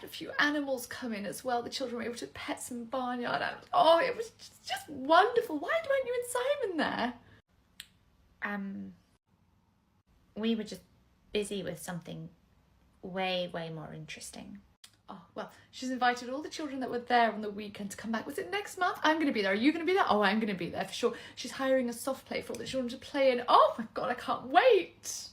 few animals come in as well. The children were able to pet some barnyard animals. Oh, it was just wonderful. Why weren't you and Simon there? We were just busy with something way more interesting. Oh, well, she's invited all the children that were there on the weekend to come back. Was it next month? I'm going to be there. Are you going to be there? Oh, I'm going to be there for sure. She's hiring a soft play for all the children to play in. Oh my God, I can't wait.